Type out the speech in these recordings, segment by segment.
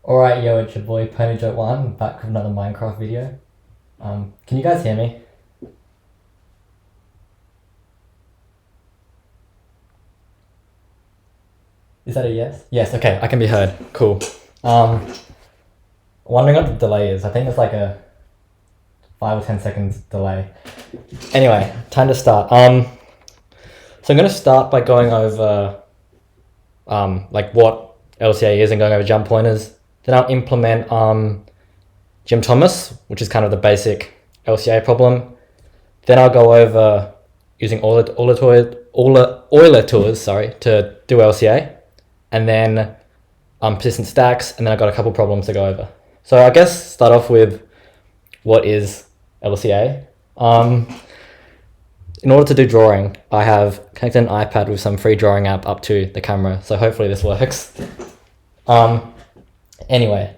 Alright, yo, it's your boy PonyJoke1 back with another Minecraft video. Can you guys hear me? Is that a yes? Yes, okay, I can be heard. Cool. Wondering what the delay is. I think it's like a 5 or 10 seconds delay. Anyway, time to start. So I'm going to start by going over like what LCA is and going over jump pointers. Then I'll implement Jim Thomas, which is kind of the basic LCA problem. Then I'll go over using Euler tools, to do LCA, and then persistent stacks, and then I've got a couple problems to go over. So I guess start off with what is LCA. In order to do drawing, I have connected an iPad with some free drawing app up to the camera, so hopefully this works. Anyway,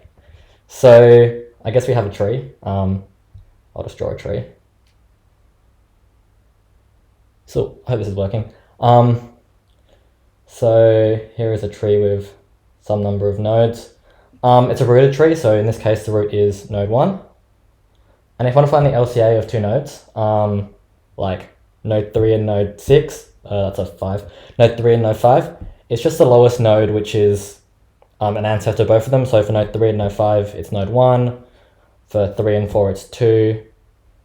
so I guess we have a tree. I'll just draw a tree. So I hope this is working. So here is a tree with some number of nodes. It's a rooted tree, so in this case the root is node 1. And if I want to find the LCA of two nodes, like node 3 and node 6, that's a 5, node 3 and node 5, it's just the lowest node, which is an ancestor of both of them. So for node 3 and node 5, it's node 1. For 3 and 4, it's 2.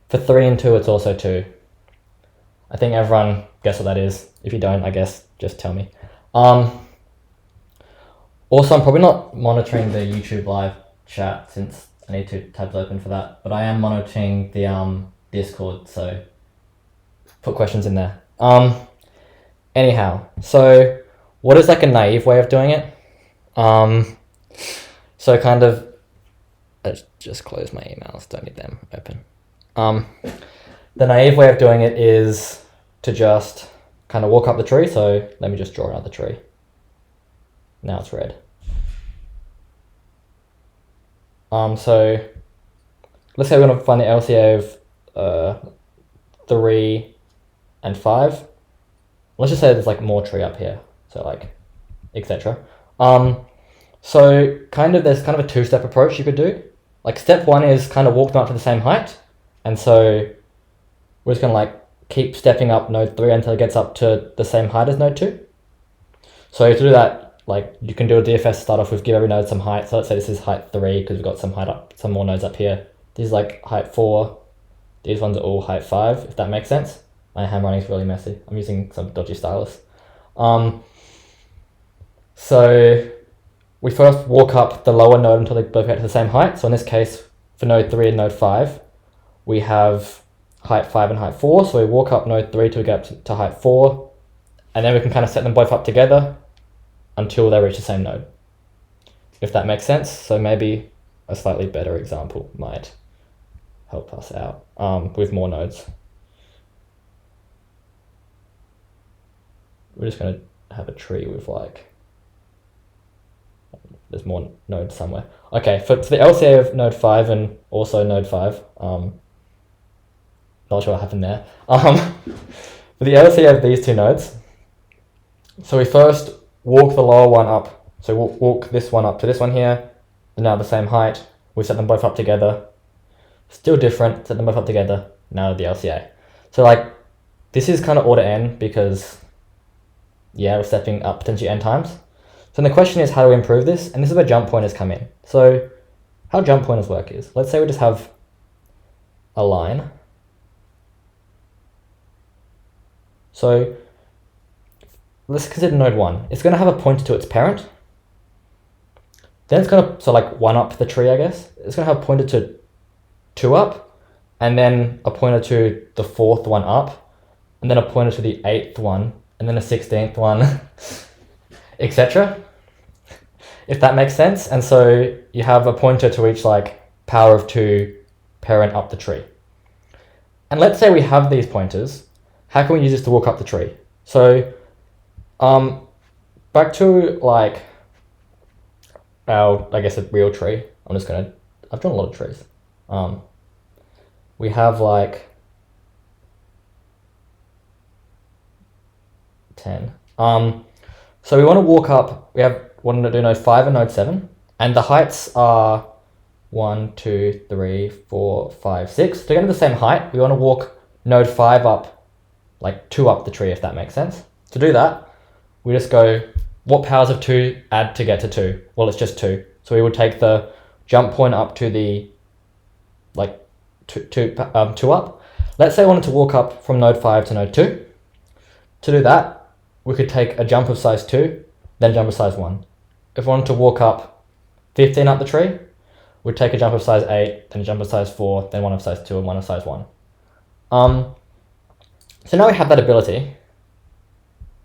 For 3 and 2, it's also 2. I think everyone gets what that is. If you don't, I guess just tell me. Also, I'm probably not monitoring the YouTube live chat since I need 2 tabs open for that, but I am monitoring the Discord, so put questions in there. Anyhow, so what is like a naive way of doing it? So kind of, let's just close my emails, don't need them open. The naive way of doing it is to just kind of walk up the tree. So let me just draw another tree. Now it's red. So let's say we want to find the LCA of 3 and 5. Let's just say there's like more tree up here. So like, etc. So there's kind of a 2-step approach you could do. Like step 1 is kind of walk them up to the same height. And so we're just going to like keep stepping up node 3 until it gets up to the same height as node 2. So to do that, like you can do a DFS start off with give every node some height. So let's say this is height 3 because we've got some more nodes up here. This is like height 4. These ones are all height 5, if that makes sense. My handwriting is really messy. I'm using some dodgy stylus. So we first walk up the lower node until they both get to the same height. So in this case, for node 3 and node 5, we have height 5 and height 4. So we walk up node 3 till we get up to height 4. And then we can kind of set them both up together until they reach the same node, if that makes sense. So maybe a slightly better example might help us out with more nodes. We're just going to have a tree with like, there's more nodes somewhere. Okay, for the LCA of node 5 and also node 5, not sure what happened there. For the LCA of these two nodes, so we first walk the lower one up. So we'll walk this one up to this one here. They're now the same height. We set them both up together. Still different, set them both up together. Now the LCA. So like, this is kind of order n because, yeah, we're stepping up potentially n times. So the question is, how do we improve this? And this is where jump pointers come in. So how jump pointers work is, let's say we just have a line. So let's consider node 1. It's going to have a pointer to its parent. Then it's going to, so like 1 up the tree, I guess. It's going to have a pointer to 2 up, and then a pointer to the 4th one up, and then a pointer to the 8th one, and then a 16th one, etc. If that makes sense. And so you have a pointer to each like power of 2 parent up the tree. And let's say we have these pointers. How can we use this to walk up the tree? So back to like our, I guess, a real tree. I've drawn a lot of trees. We have like 10. So we want to walk up, want to do node 5 and node 7. and the heights are 1, 2, 3, 4, 5, 6. To get to the same height, we want to walk node 5 up, like 2 up the tree, if that makes sense. To do that, we just go, what powers of 2 add to get to 2? Well, it's just 2. So we would take the jump point up to the, like, 2 up. Let's say I wanted to walk up from node 5 to node 2. To do that, we could take a jump of size 2, then jump of size 1. If we wanted to walk up 15 up the tree, we'd take a jump of size 8, then a jump of size 4, then one of size 2, and one of size 1. So now we have that ability.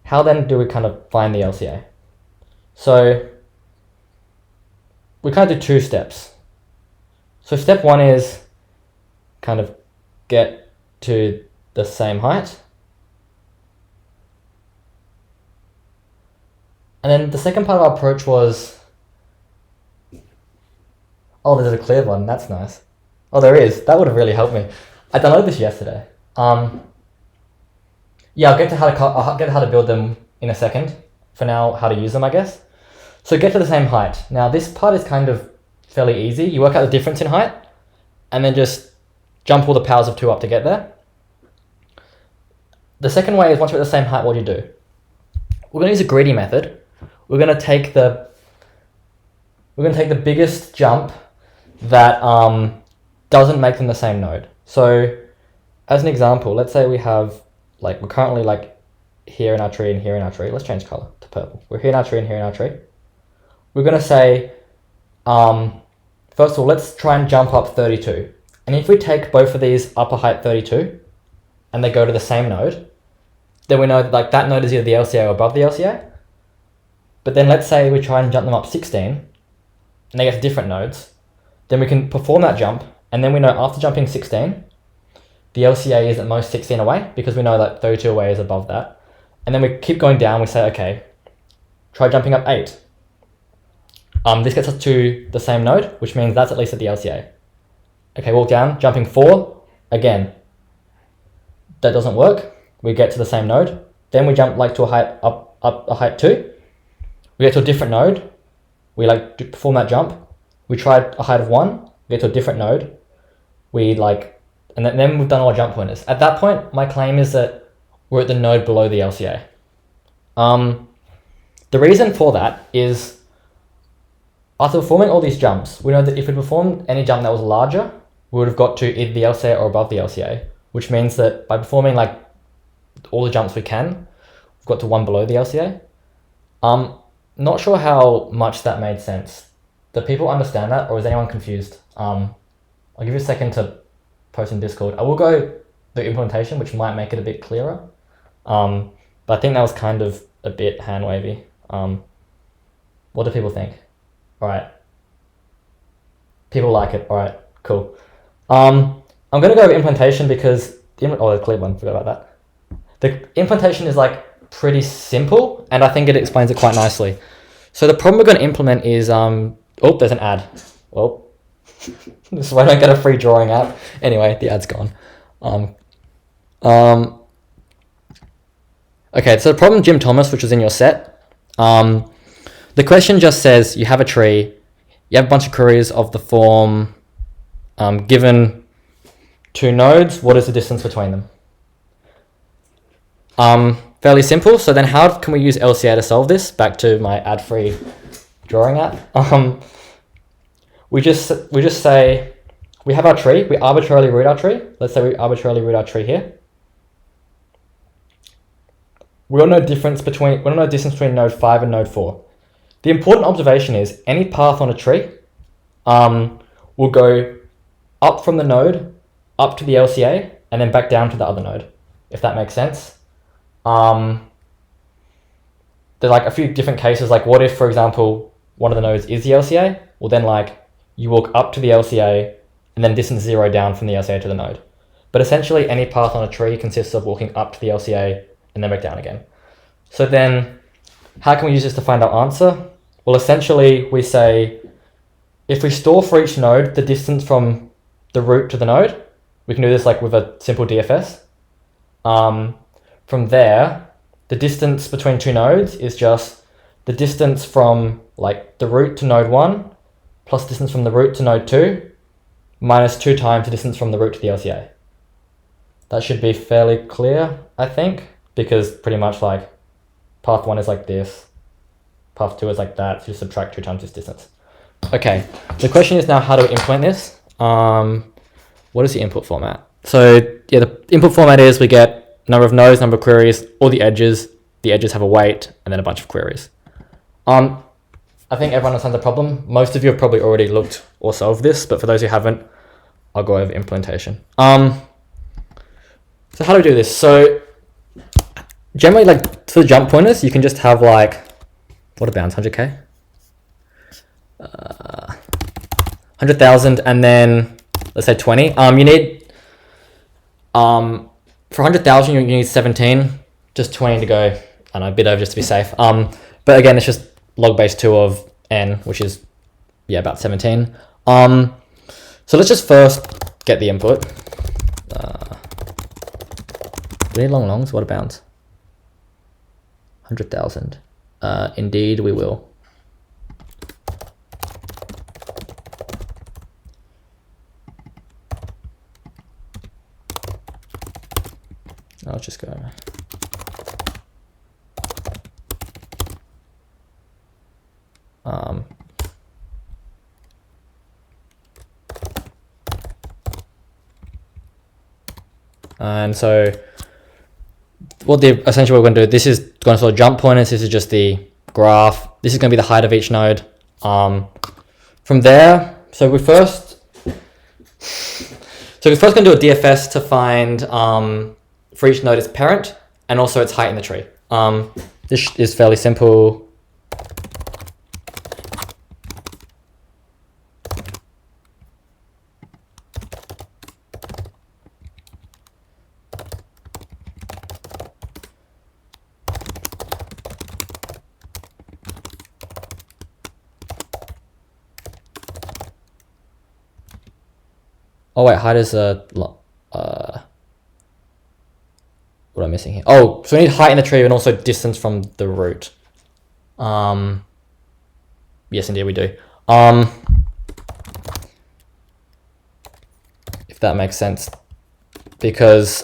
How then do we kind of find the LCA? So we kind of do 2 steps. So step 1 is kind of get to the same height. And then the second part of our approach was, oh, there's a clear one, that's nice. Oh, there is, that would have really helped me. I downloaded this yesterday. Yeah, I'll get to how to build them in a second. For now, how to use them, I guess. So get to the same height. Now this part is kind of fairly easy. You work out the difference in height, and then just jump all the powers of 2 up to get there. The second way is, once you're at the same height, what do you do? We're going to use a greedy method. We're going to take the biggest jump that doesn't make them the same node. So as an example, let's say we have, like, we're currently like here in our tree and here in our tree. Let's change color to purple. We're here in our tree and here in our tree. We're going to say, first of all, let's try and jump up 32. And if we take both of these upper height 32 and they go to the same node, then we know that, like, that node is either the LCA or above the LCA. But then let's say we try and jump them up 16 and they get to different nodes. Then we can perform that jump, and then we know after jumping 16, the LCA is at most 16 away, because we know that 32 away is above that. And then we keep going down, we say, okay, try jumping up 8. This gets us to the same node, which means that's at least at the LCA. Okay, walk down, jumping 4, again, that doesn't work. We get to the same node. Then we jump like to a height up a height 2. We get to a different node. We perform that jump. We try a height of 1. We get to a different node. And then we've done all our jump pointers. At that point, my claim is that we're at the node below the LCA. The reason for that is, after performing all these jumps, we know that if we performed any jump that was larger, we would have got to either the LCA or above the LCA, which means that by performing like all the jumps we can, we've got to 1 below the LCA. Not sure how much that made sense. Do people understand that, or is anyone confused? I'll give you a second to post in Discord. I will go the implementation, which might make it a bit clearer. But I think that was kind of a bit hand-wavy. What do people think? All right. People like it. All right, cool. I'm going to go over implementation because, the clear one, forgot about that. The implementation is like pretty simple, and I think it explains it quite nicely. So the problem we're going to implement is, oh, there's an ad. Well, this is why I don't get a free drawing app. Anyway, the ad's gone. Okay, so the problem, Jim Thomas, which was in your set, the question just says you have a tree, you have a bunch of queries of the form, given 2 nodes, what is the distance between them? Fairly simple. So then how can we use LCA to solve this? Back to my ad-free drawing app. We just say, we have our tree, we arbitrarily root our tree. Let's say we arbitrarily root our tree here. We don't know distance between node 5 and node 4. The important observation is any path on a tree will go up from the node, up to the LCA, and then back down to the other node, if that makes sense. There's like a few different cases, like what if, for example, one of the nodes is the LCA? Well, then like you walk up to the LCA and then distance 0 down from the LCA to the node. But essentially any path on a tree consists of walking up to the LCA and then back down again. So then how can we use this to find our answer? Well, essentially we say, if we store for each node the distance from the root to the node, we can do this like with a simple DFS. From there, the distance between 2 nodes is just the distance from like the root to node 1 plus distance from the root to node 2 minus 2 times the distance from the root to the LCA. That should be fairly clear, I think, because pretty much like path 1 is like this, path 2 is like that, so you subtract 2 times this distance. Okay, the question is now how do we implement this? What is the input format? So yeah, the input format is we get number of nodes, number of queries, all the edges have a weight, and then a bunch of queries. I think everyone understands the problem. Most of you have probably already looked or solved this, but for those who haven't, I'll go over implementation. So how do we do this? So generally, like for the jump pointers, you can just have like, what are bounds, 100K? 100,000, and then let's say 20. You need, for 100,000, you need 17, just 20 to go, and a bit over just to be safe. But again, it's just log base 2 of n, which is, yeah, about 17. So let's just first get the input. Do we need long longs? What are bounds? 100,000. Indeed, we will. I'll just go. And so essentially what we're going to do, this is going to sort of jump pointers, this is just the graph, this is going to be the height of each node. From there, so we're first going to do a DFS to find for each node its parent and also its height in the tree. This is fairly simple. Oh wait, height is what am I missing here? Oh, so we need height in the tree and also distance from the root. Yes, indeed we do. If that makes sense, because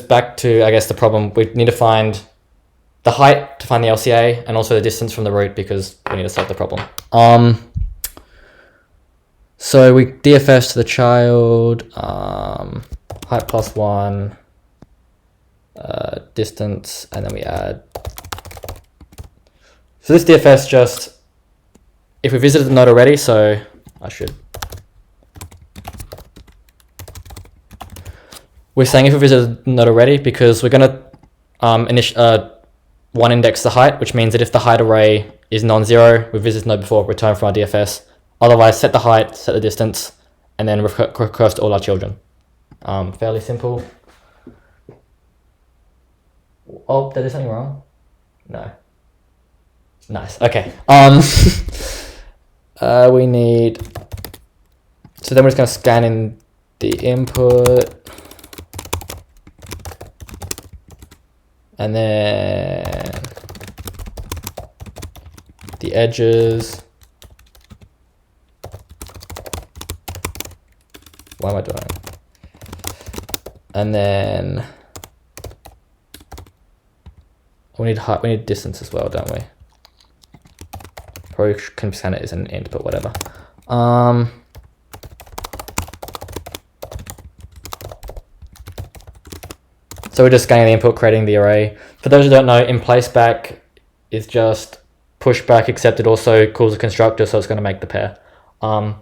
back to, I guess, the problem, we need to find the height to find the LCA and also the distance from the root because we need to solve the problem. So we DFS to the child, height plus 1, distance, and then we add. So this DFS just, if we visited the node already, so we're saying if we visited the node already because we're going to one index the height, which means that if the height array is non-zero, we visited the node before, return from our DFS. Otherwise, set the height, set the distance, and then recurse to all our children. Fairly simple. Oh, did I do something wrong? No. Nice. Okay. We need. So then we're just going to scan in the input. And then the edges. What am I doing? And then we need height, we need distance as well, don't we? Probably can scan it as an int, but whatever. So we're just scanning the input, creating the array. For those who don't know, in place back is just push back, except it also calls a constructor, so it's going to make the pair. I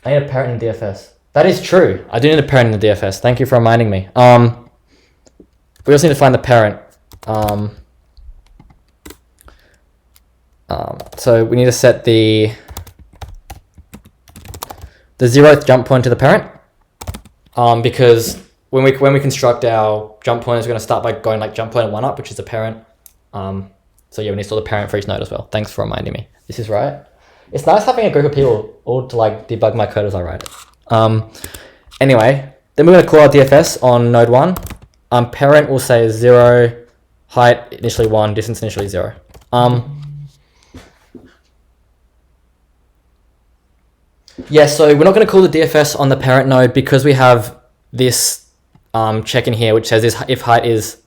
need a parent in the DFS. That is true. I do need a parent in the DFS. Thank you for reminding me. We also need to find the parent. So we need to set the 0th jump point to the parent. Because when we construct our jump pointers, we're going to start by going like jump pointer 1 up, which is the parent. So yeah, we need to store the parent for each node as well. Thanks for reminding me. This is right. It's nice having a group of people all to like debug my code as I write it. Anyway, then we're going to call our DFS on node 1. parent will say 0, height initially 1, distance initially 0. Yeah, so we're not going to call the DFS on the parent node because we have this check in here which says this, if height is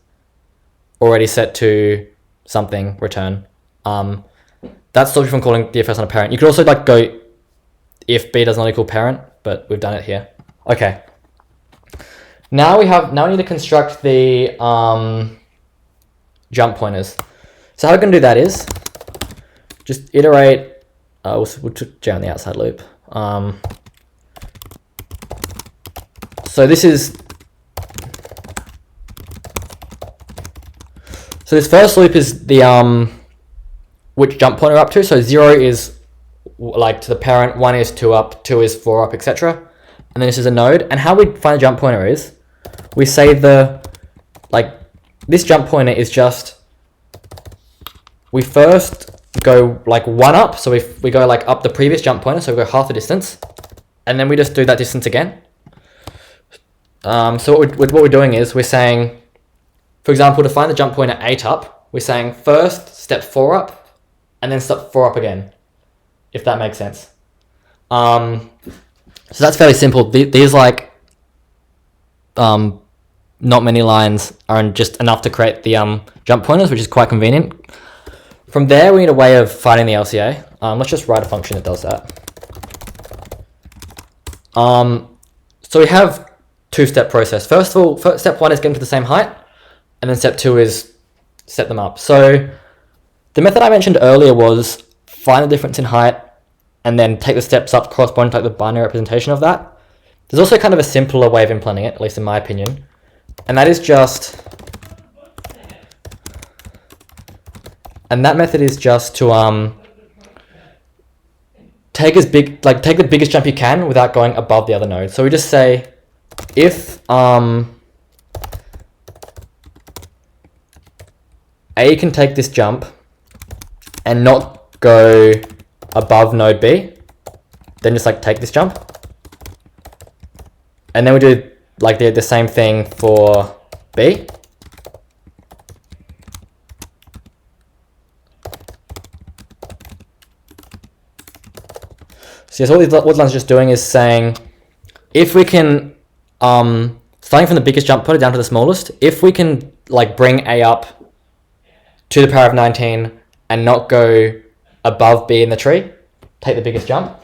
already set to something, return. That stops you from calling DFS on a parent. You could also like go if b does not equal parent, but we've done it here. Okay. Now we need to construct the jump pointers. So how we're going to do that is just iterate. We'll put J on the outside loop. So this first loop is the which jump pointer up to. So 0 is like to the parent, 1 is 2 up, 2 is 4 up, etc. And then this is a node. And how we find the jump pointer is we say this jump pointer is just, we first go like 1 up. So we go like up the previous jump pointer. So we go half the distance and then we just do that distance again. So what we're doing is we're saying, for example, to find the jump pointer 8 up, we're saying first step 4 up and then step 4 up again, if that makes sense. So that's fairly simple. These like not many lines are just enough to create the jump pointers, which is quite convenient. From there, we need a way of finding the LCA. Let's just write a function that does that. So we have two-step process. First of all, step 1 is getting to the same height, and then step 2 is set them up. So the method I mentioned earlier was find the difference in height and then take the steps up corresponding to like the binary representation of that. There's also kind of a simpler way of implementing it, at least in my opinion. And that is just, and that method is just to take the biggest jump you can without going above the other node. So we just say if A can take this jump and not go above node B, then just like take this jump. And then we do like the same thing for B. So yes, what lines just doing is saying, if we can, starting from the biggest jump pointer down to the smallest, if we can like bring A up to the power of 19 and not go above B in the tree, take the biggest jump.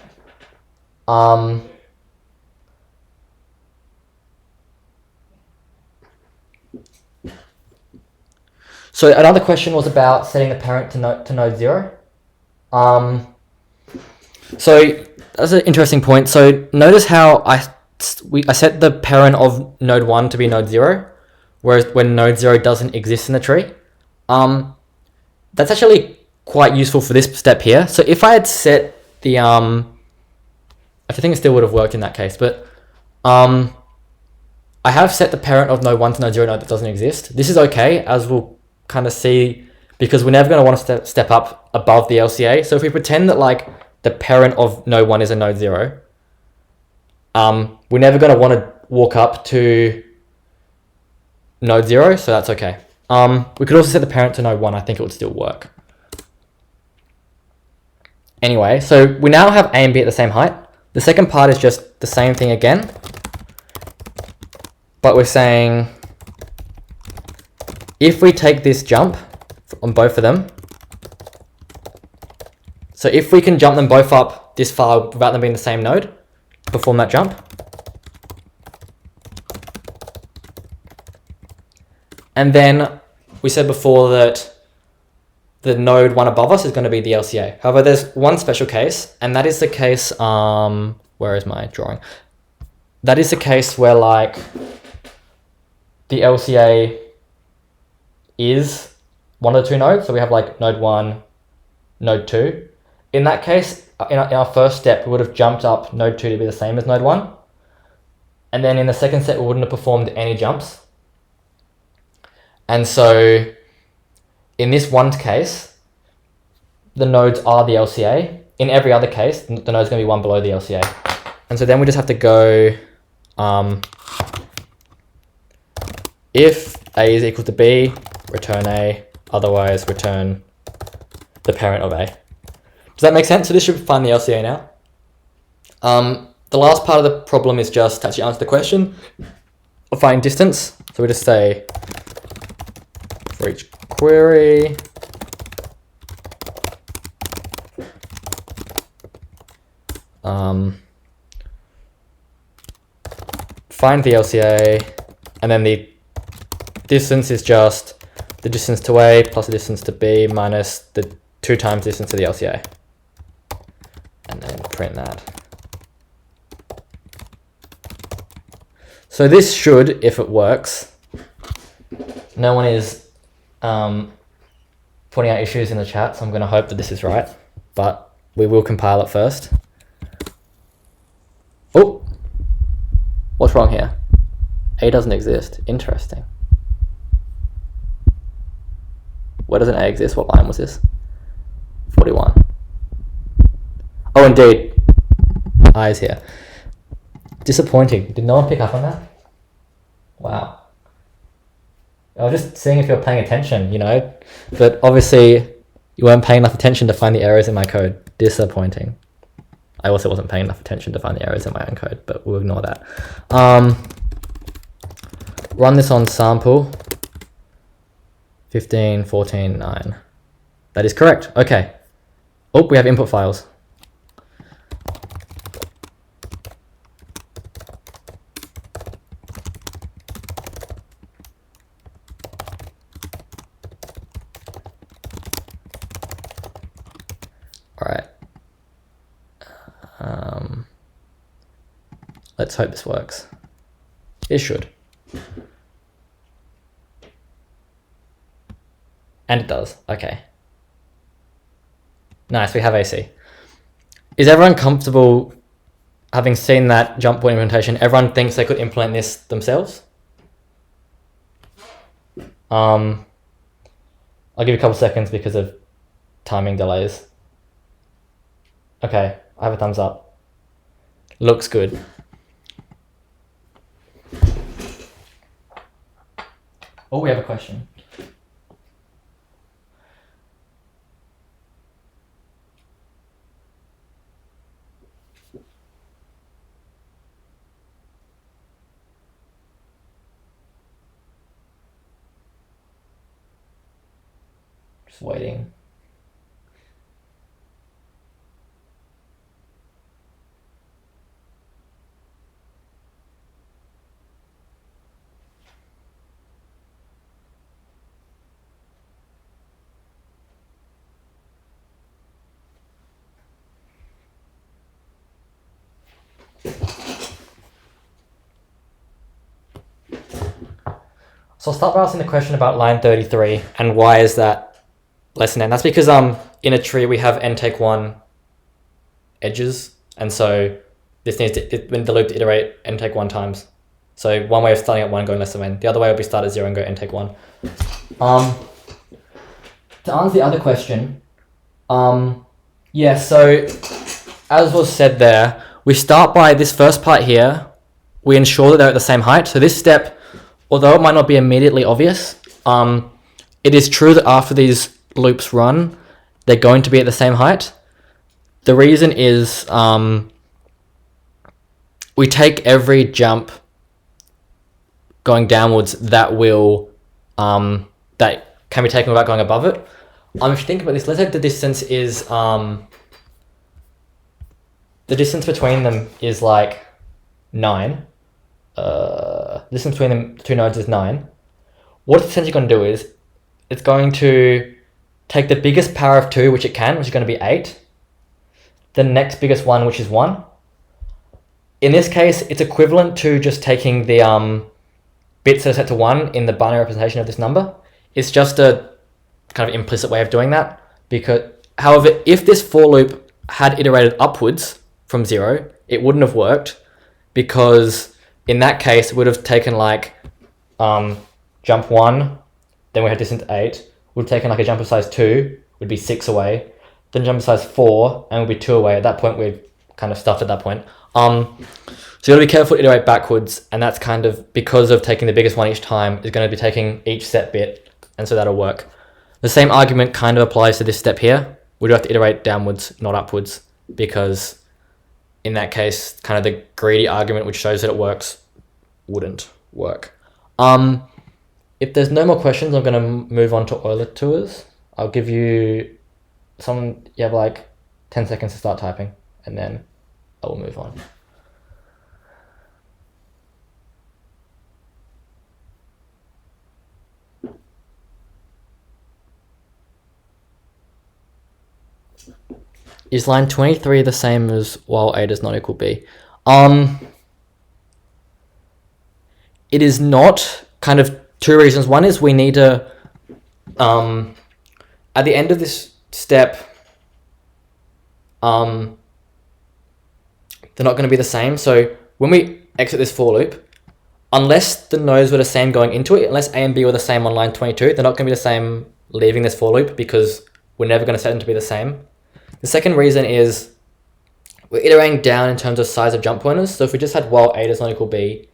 So another question was about setting the parent to node 0. So that's an interesting point. So notice how I set the parent of node 1 to be node 0, whereas when node 0 doesn't exist in the tree. That's actually quite useful for this step here. So if I had set the, I think it still would have worked in that case, but I have set the parent of node 1 to node 0 node that doesn't exist. This is okay, as we'll kind of see, because we're never going to want to step up above the LCA. So if we pretend that like the parent of node 1 is a node 0, we're never going to want to walk up to node 0, so that's okay. We could also set the parent to node 1. I think it would still work. Anyway, so we now have A and B at the same height. The second part is just the same thing again, but we're saying if we take this jump on both of them, so if we can jump them both up this far without them being the same node, perform that jump. And then we said before that the node 1 above us is going to be the LCA. However, there's one special case, and that is the case, where is my drawing? That is the case where like the LCA is one of the two nodes. So we have like node 1, node 2. In that case, in our first step, we would have jumped up node 2 to be the same as node 1. And then in the second step, we wouldn't have performed any jumps. And so in this one case, the nodes are the LCA. In every other case, the node's going to be one below the LCA. And so then we just have to go if A is equal to B, return A, otherwise return the parent of A. Does that make sense? So this should find the LCA now. The last part of the problem is just to actually answer the question of finding distance. So we just say for each query, find the LCA, and then the distance is just the distance to A plus the distance to B minus the 2 times distance to the LCA. And then print that. So this should, if it works, no one is pointing out issues in the chat, so I'm going to hope that this is right, but we will compile it first. Oh, what's wrong here? A doesn't exist. Interesting. Where doesn't A exist? What line was this? 41. Oh, indeed. I is here. Disappointing. Did no one pick up on that? Wow. I was just seeing if you were paying attention, you know, but obviously you weren't paying enough attention to find the errors in my code. Disappointing. I also wasn't paying enough attention to find the errors in my own code, but we'll ignore that. Run this on sample 15, 14, 9. That is correct. Okay. Oh, we have input files. All right. Let's hope this works. It should. And it does. Okay. Nice, we have AC. Is everyone comfortable having seen that jump point implementation? Everyone thinks they could implement this themselves? I'll give you a couple seconds because of timing delays. Okay, I have a thumbs up. Looks good. Oh, we have a question. Just waiting. So I'll start by asking the question about line 33 and why is that less than n? That's because in a tree we have n take 1 edges, and so this needs to, when the loop to iterate n take 1 times. So one way of starting at 1 going less than n. The other way would be start at 0 and go n take 1. To answer the other question, yeah, so as was said there, we start by this first part here. We ensure that they're at the same height. So this step, although it might not be immediately obvious, it is true that after these loops run, they're going to be at the same height. The reason is we take every jump going downwards that will that can be taken without going above it. If you think about this, let's say the distance is the distance between them is like 9. Distance between the two nodes is 9. What it's essentially going to do is it's going to take the biggest power of 2, which it can, which is going to be 8. The next biggest one, which is 1. In this case, it's equivalent to just taking the bits that are set to 1 in the binary representation of this number. It's just a kind of implicit way of doing that. Because, however, if this for loop had iterated upwards from 0, it wouldn't have worked, because in that case, it would have taken like jump 1, then we had distance 8, would have taken like a jump of size 2, would be 6 away, then jump of size 4, and would be 2 away. At that point, we'd kind of stuffed at that point. So you gotta be careful to iterate backwards, and that's kind of because of taking the biggest one each time is going to be taking each set bit, and so that'll work. The same argument kind of applies to this step here. We do have to iterate downwards, not upwards, because in that case, kind of the greedy argument which shows that it works wouldn't work. If there's no more questions, I'm going to move on to Euler tours. I'll give you you have like 10 seconds to start typing, and then I will move on. Is line 23 the same as while A does not equal B? It is not, kind of two reasons. One is we need to, at the end of this step, they're not going to be the same. So when we exit this for loop, unless the nodes were the same going into it, unless A and B were the same on line 22, they're not going to be the same leaving this for loop because we're never going to set them to be the same. The second reason is we're iterating down in terms of size of jump pointers. So if we just had while A does not equal B,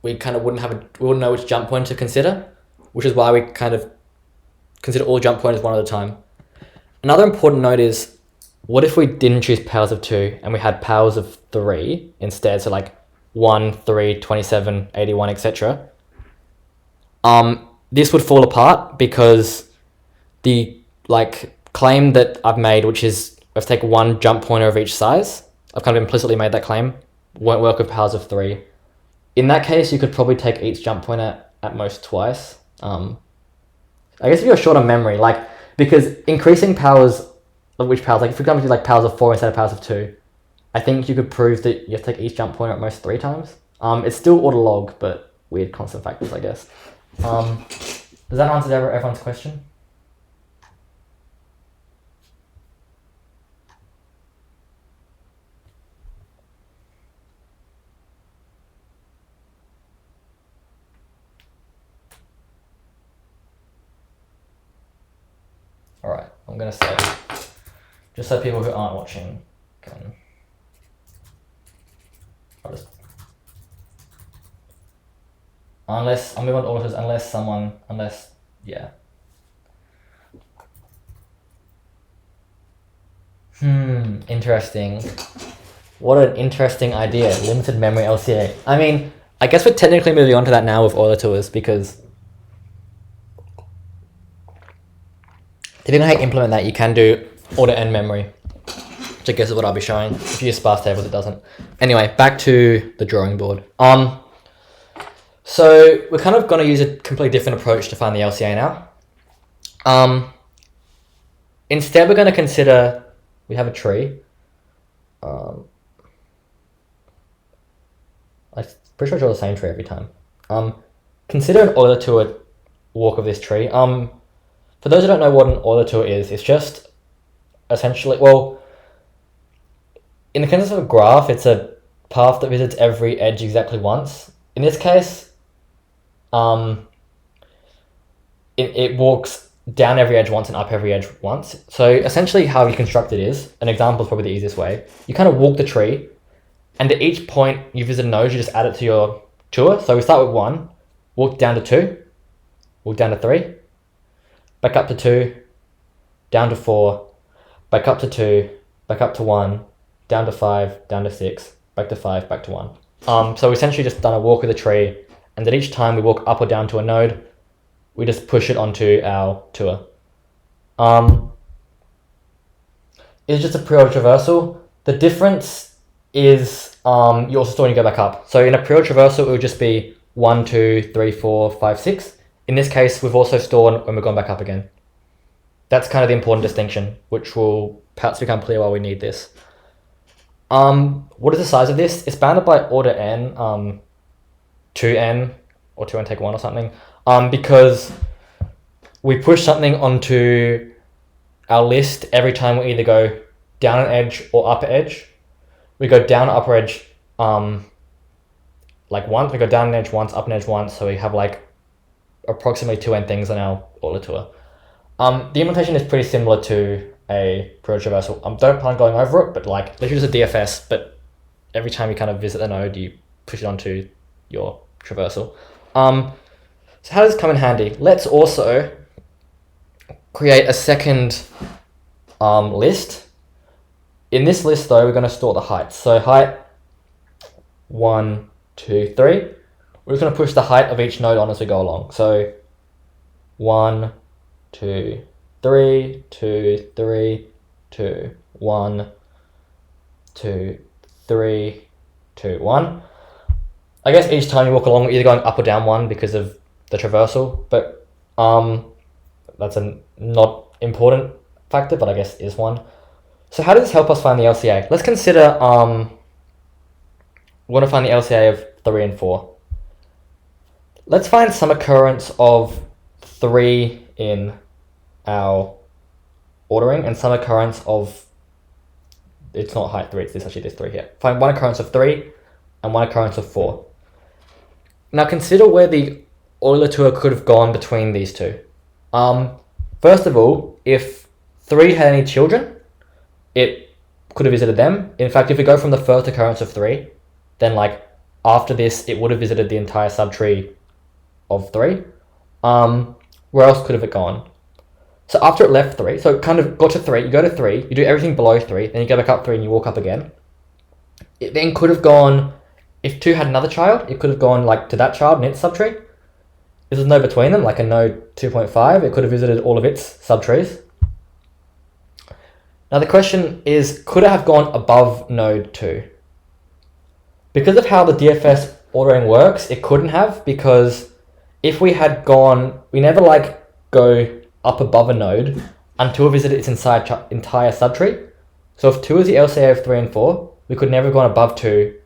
we kind of wouldn't know which jump pointer to consider, which is why we kind of consider all jump pointers one at a time. Another important note is, what if we didn't choose powers of 2 and we had powers of 3 instead? So like 1, 3, 27, 81, etc. This would fall apart because the claim that I've made, which is I have to take one jump pointer of each size, I've kind of implicitly made that claim, won't work with powers of 3. In that case, you could probably take each jump pointer at most twice. I guess if you're short on memory, because increasing powers, which powers, if for example you do powers of 4 instead of powers of 2, I think you could prove that you have to take each jump pointer at most 3 times. It's still order log, but weird constant factors, I guess. Does that answer everyone's question? Alright, I'm going to save, just so people who aren't watching can, I'll move on to auditors interesting. What an interesting idea, limited memory LCA. I mean, I guess we're technically moving on to that now with Euler tours because depending on how you implement that, you can do order n memory, which I guess is what I'll be showing. If you use sparse tables, it doesn't. Anyway, back to the drawing board. So we're kind of going to use a completely different approach to find the LCA now. Instead, we're going to consider, we have a tree. I'm pretty sure I draw the same tree every time. Consider an Euler tour walk of this tree. For those who don't know what an Euler tour is, it's just essentially, well, in the context of a graph, it's a path that visits every edge exactly once. In this case, it walks down every edge once and up every edge once. So essentially how you construct it is, an example is probably the easiest way. You kind of walk the tree, and at each point you visit a node, you just add it to your tour. So we start with 1, walk down to 2, walk down to 3, back up to 2, down to 4, back up to 2, back up to 1, down to 5, down to 6, back to 5, back to 1. So we essentially just done a walk of the tree, and at each time we walk up or down to a node, we just push it onto our tour. It's just a pre-order traversal. The difference is you also store when you go back up. So in a pre-order traversal, it would just be 1, 2, 3, 4, 5, 6. In this case, we've also stored when we're going back up again. That's kind of the important distinction, which will perhaps become clear why we need this. What is the size of this? It's bounded by order n, 2n, or 2n take 1 or something, because we push something onto our list every time we either go down an edge or up an edge. We go down an upper edge once, we go down an edge once, up an edge once, so we have approximately 2n things on our Euler tour. The implementation is pretty similar to a priority traversal. Don't plan on going over it, but like literally just a DFS, but every time you kind of visit the node, you push it onto your traversal. So how does this come in handy? Let's also create a second list. In this list though, we're going to store the heights. So height 1, 2, 3. We're just going to push the height of each node on as we go along. So 1, 2, 3, 2, 3, 2, 1, 2, 3, 2, 1. I guess each time you walk along, we're either going up or down 1 because of the traversal, but that's a not important factor, but I guess is one. So how does this help us find the LCA? Let's consider we want to find the LCA of 3 and 4. Let's find some occurrence of 3 in our ordering and some occurrence of, it's not height 3, it's actually this 3 here. Find one occurrence of 3 and one occurrence of 4. Now consider where the Euler tour could have gone between these two. First of all, if 3 had any children, it could have visited them. In fact, if we go from the first occurrence of 3, then like after this, it would have visited the entire subtree of 3. Where else could have it gone? So after it left 3, so it kind of got to 3, you go to 3, you do everything below 3, then you go back up 3 and you walk up again. It then could have gone, if 2 had another child, it could have gone like to that child in its subtree. If there's no between them, like a node 2.5, it could have visited all of its subtrees. Now the question is, could it have gone above node 2? Because of how the DFS ordering works, it couldn't have, because if we had gone, we never like go up above a node until we visited its entire subtree. So if 2 is the LCA of 3 and 4, we could never have gone above 2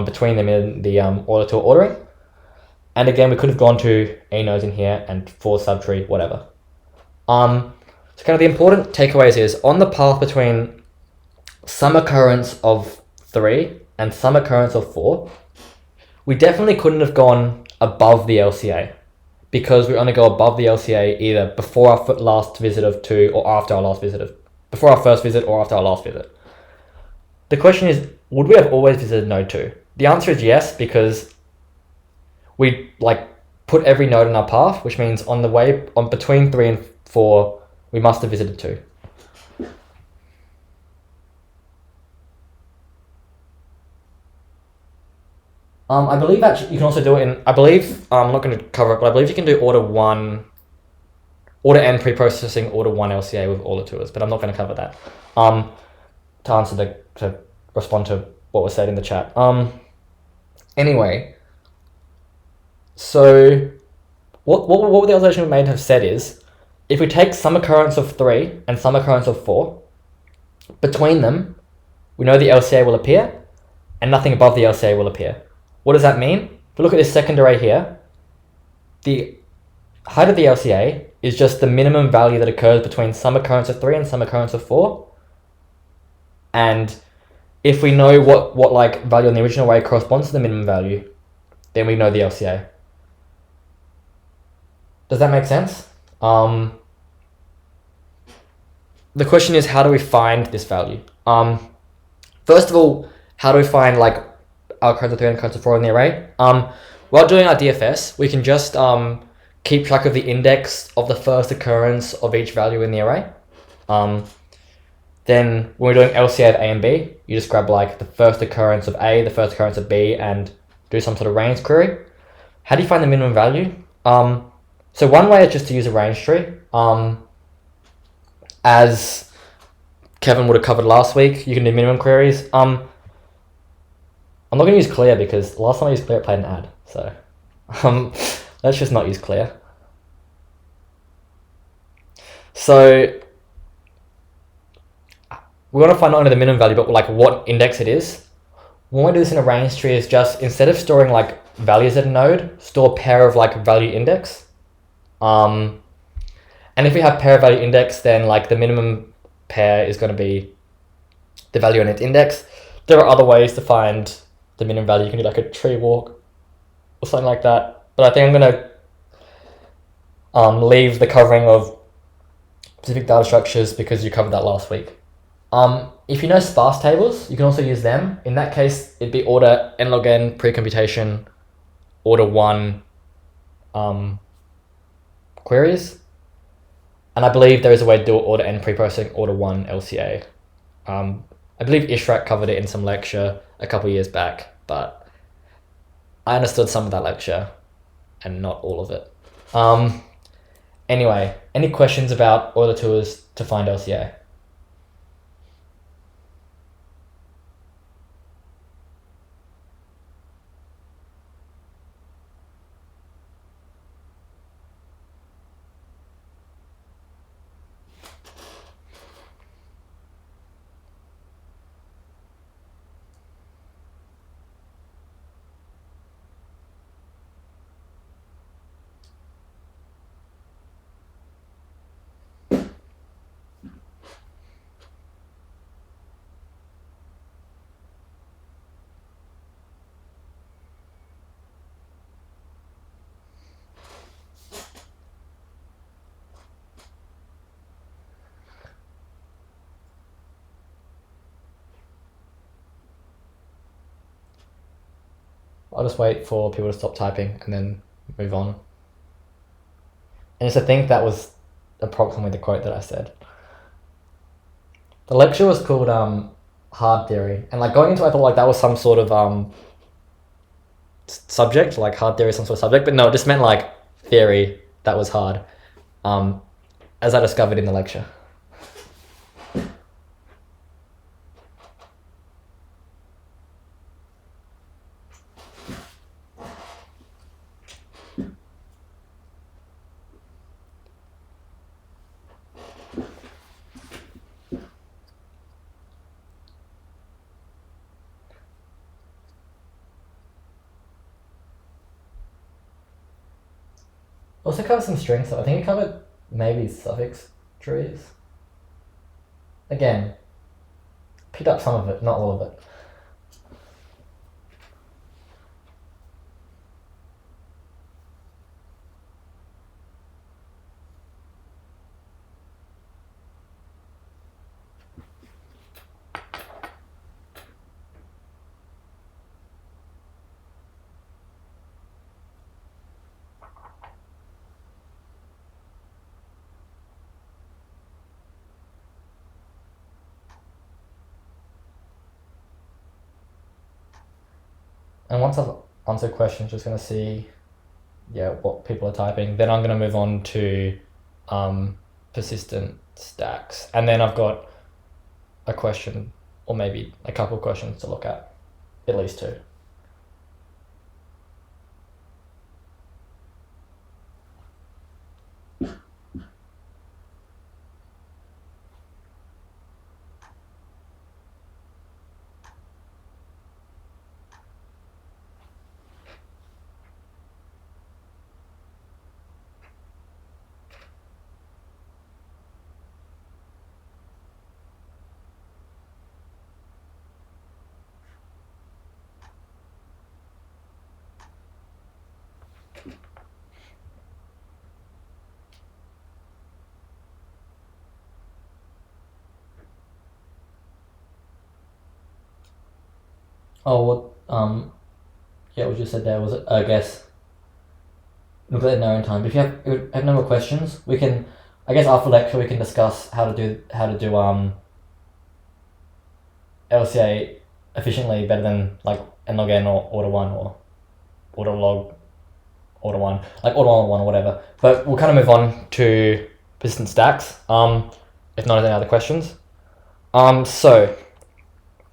between them in the Euler tour ordering. And again, we could have gone to a nodes in here and 4 subtree, whatever. So kind of the important takeaways is, on the path between some occurrence of 3 and some occurrence of 4, we definitely couldn't have gone above the LCA, because we only go above the LCA either before our last visit of 2 or after our last visit of, before our first visit or after our last visit. The question is, would we have always visited node 2? The answer is yes, because we like put every node in our path, which means on the way on between 3 and 4, we must have visited 2. I believe actually you can also do it in, I believe, I'm not going to cover it, but I believe you can do order n pre-processing, order 1 LCA with all the tours, but I'm not going to cover that. To respond to what was said in the chat. Anyway, so what the observation we made have said is, if we take some occurrence of 3 and some occurrence of 4, between them, we know the LCA will appear, and nothing above the LCA will appear. What does that mean? If we look at this second array here, the height of the LCA is just the minimum value that occurs between some occurrence of 3 and some occurrence of 4. And if we know what like value in the original array corresponds to the minimum value, then we know the LCA. Does that make sense? The question is, how do we find this value? First of all, how do we find like our occurrence of 3 and occurrence of 4 in the array? While doing our DFS, we can just keep track of the index of the first occurrence of each value in the array. Then when we're doing LCA of A and B, you just grab like the first occurrence of A, the first occurrence of B, and do some sort of range query. How do you find the minimum value? So one way is just to use a range tree. As Kevin would have covered last week, you can do minimum queries. I'm not going to use clear because last time I used clear it played an ad. So let's just not use clear. So we want to find not only the minimum value, but like what index it is. When we do this in a range tree is just, instead of storing like values at a node, store a pair of like value index. And if we have pair of value index, then like the minimum pair is going to be the value in its index. There are other ways to find the minimum value. You can do like a tree walk or something like that. But I think I'm going to leave the covering of specific data structures because you covered that last week. If you know sparse tables, you can also use them. In that case, it'd be order n log n pre-computation, order 1 queries. And I believe there is a way to do order n pre-processing, order 1 LCA. I believe Ishrak covered it in some lecture a couple years back, but I understood some of that lecture and not all of it. Anyway, any questions about order tours to find LCA? I'll just wait for people to stop typing and then move on. And just to think that was approximately the quote that I said. The lecture was called hard theory, and like going into it, I thought like that was some sort of subject, like hard theory, some sort of subject, but no, it just meant like theory that was hard, as I discovered in the lecture. Also covered some string stuff. I think it covered maybe suffix trees. Again, picked up some of it, not all of it. And once I've answered questions, just going to see what people are typing. Then I'm going to move on to persistent stacks. And then I've got a question or maybe a couple of questions to look at least 2. Oh, what you said there was, I guess, look at it in our own time. If you have no more questions, we can, I guess after lecture we can discuss how to do LCA efficiently better than like n log n or order 1 or order log order 1, like order 1 or whatever. But we'll kind of move on to persistent stacks, if not any other questions. So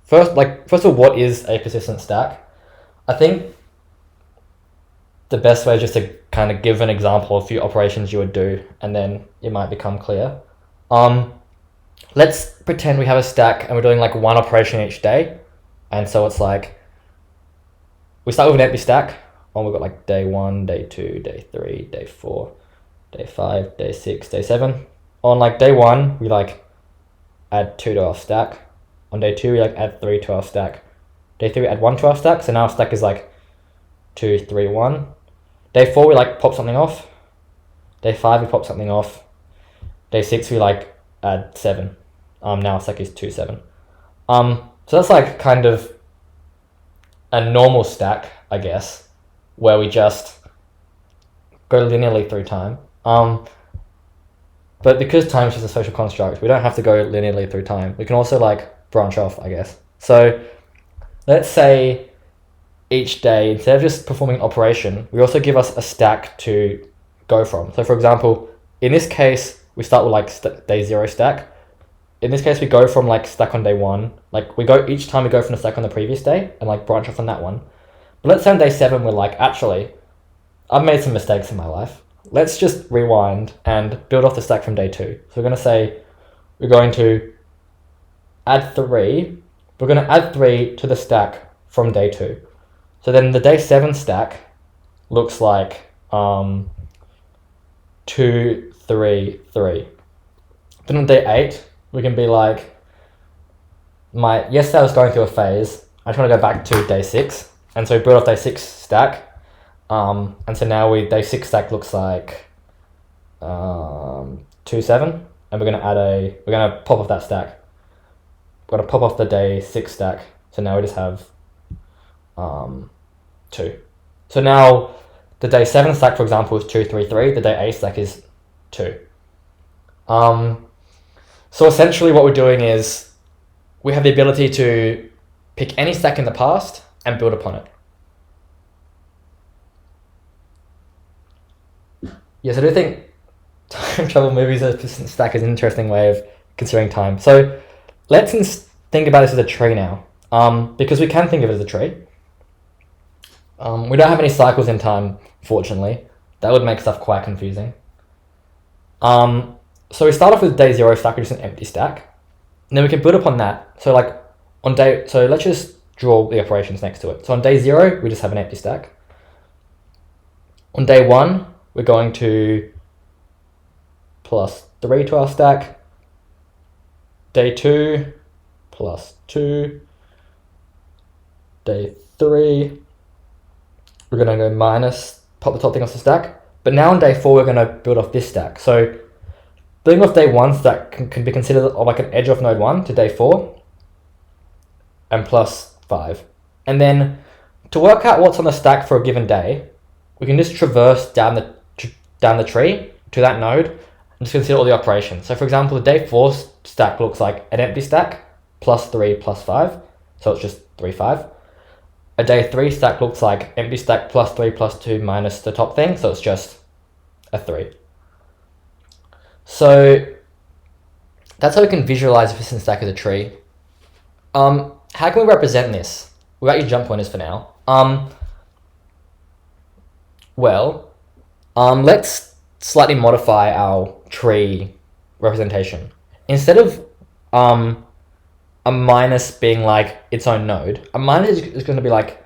first of all, what is a persistent stack? I think the best way is just to kind of give an example of a few operations you would do, and then it might become clear. Let's pretend we have a stack and we're doing like one operation each day. And so it's like, we start with an empty stack. We've got like day 1, day 2, day 3, day 4, day 5, day 6, day 7. On like day 1, we like add 2 to our stack. On day 2, we like add 3 to our stack. Day 3, we add 1 to our stack. So now our stack is like 2, 3, 1. Day 4, we like pop something off. Day 5, we pop something off. day 6 we like add 7. Now our stack is 2, 7. So that's like kind of a normal stack, I guess, where we just go linearly through time. But because time is just a social construct, we don't have to go linearly through time. We can also like branch off, I guess. So let's say each day, instead of just performing an operation, we also give us a stack to go from. So for example, in this case, we start with like day 0 stack. In this case, we go from like stack on day 1. Like we go each time we go from the stack on the previous day and like branch off on that one. But let's say on day 7, we're like, actually, I've made some mistakes in my life. Let's just rewind and build off the stack from day 2. So we're going to say we're going to add 3. We're going to add 3 to the stack from day 2. So then the day 7 stack looks like 2, 3, 3. Then on day 8, we can be like, yesterday I was going through a phase. I just want to go back to day 6. And so we build off day 6 stack. And so now day 6 stack looks like 2, 7. And we're going to pop off that stack. We're going to pop off the day 6 stack. So now we just have 2. So now the day 7 stack, for example, is 2, 3, 3. The day 8 stack is 2. So essentially what we're doing is we have the ability to pick any stack in the past and build upon it. Yes, I do think time travel movies as a persistent stack is an interesting way of considering time. So let's think about this as a tree now, because we can think of it as a tree. We don't have any cycles in time, fortunately. That would make stuff quite confusing. So we start off with day 0 stack, which is an empty stack. And then we can build upon that. So like so let's just draw the operations next to it. So on day 0, we just have an empty stack. On day 1, we're going to plus 3 to our stack. Day 2, plus 2. Day 3, we're going to go minus, pop the top thing off the stack. But now on day 4, we're going to build off this stack. So building off day 1 stack can be considered like an edge off node 1 to day 4 and plus 5. And then to work out what's on the stack for a given day, we can just traverse down the tree to that node and just consider all the operations. So for example, the day 4 stack looks like an empty stack plus 3 plus 5. So it's just 3, 5. A day 3 stack looks like empty stack plus 3 plus 2 minus the top thing. So it's just a 3. So that's how we can visualize a persistent stack as a tree. How can we represent this? We've got your jump pointers for now. Let's slightly modify our tree representation. Instead of a minus being like its own node, a minus is going to be like,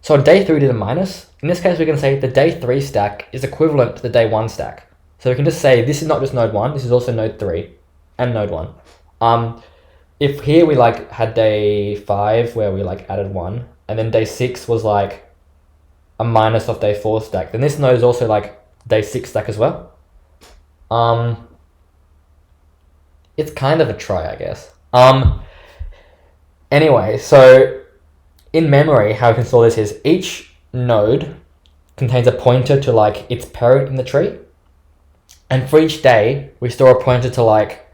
so on day 3 we did a minus. In this case, we can say the day 3 stack is equivalent to the day 1 stack. So we can just say this is not just node 1, this is also node 3 and node 1. If here we like had day 5 where we like added 1, and then day 6 was like a minus of day 4 stack, then this node is also like day 6 stack as well. It's kind of a try, I guess. Anyway, so in memory, how we can store this is each node contains a pointer to like its parent in the tree. And for each day, we store a pointer to like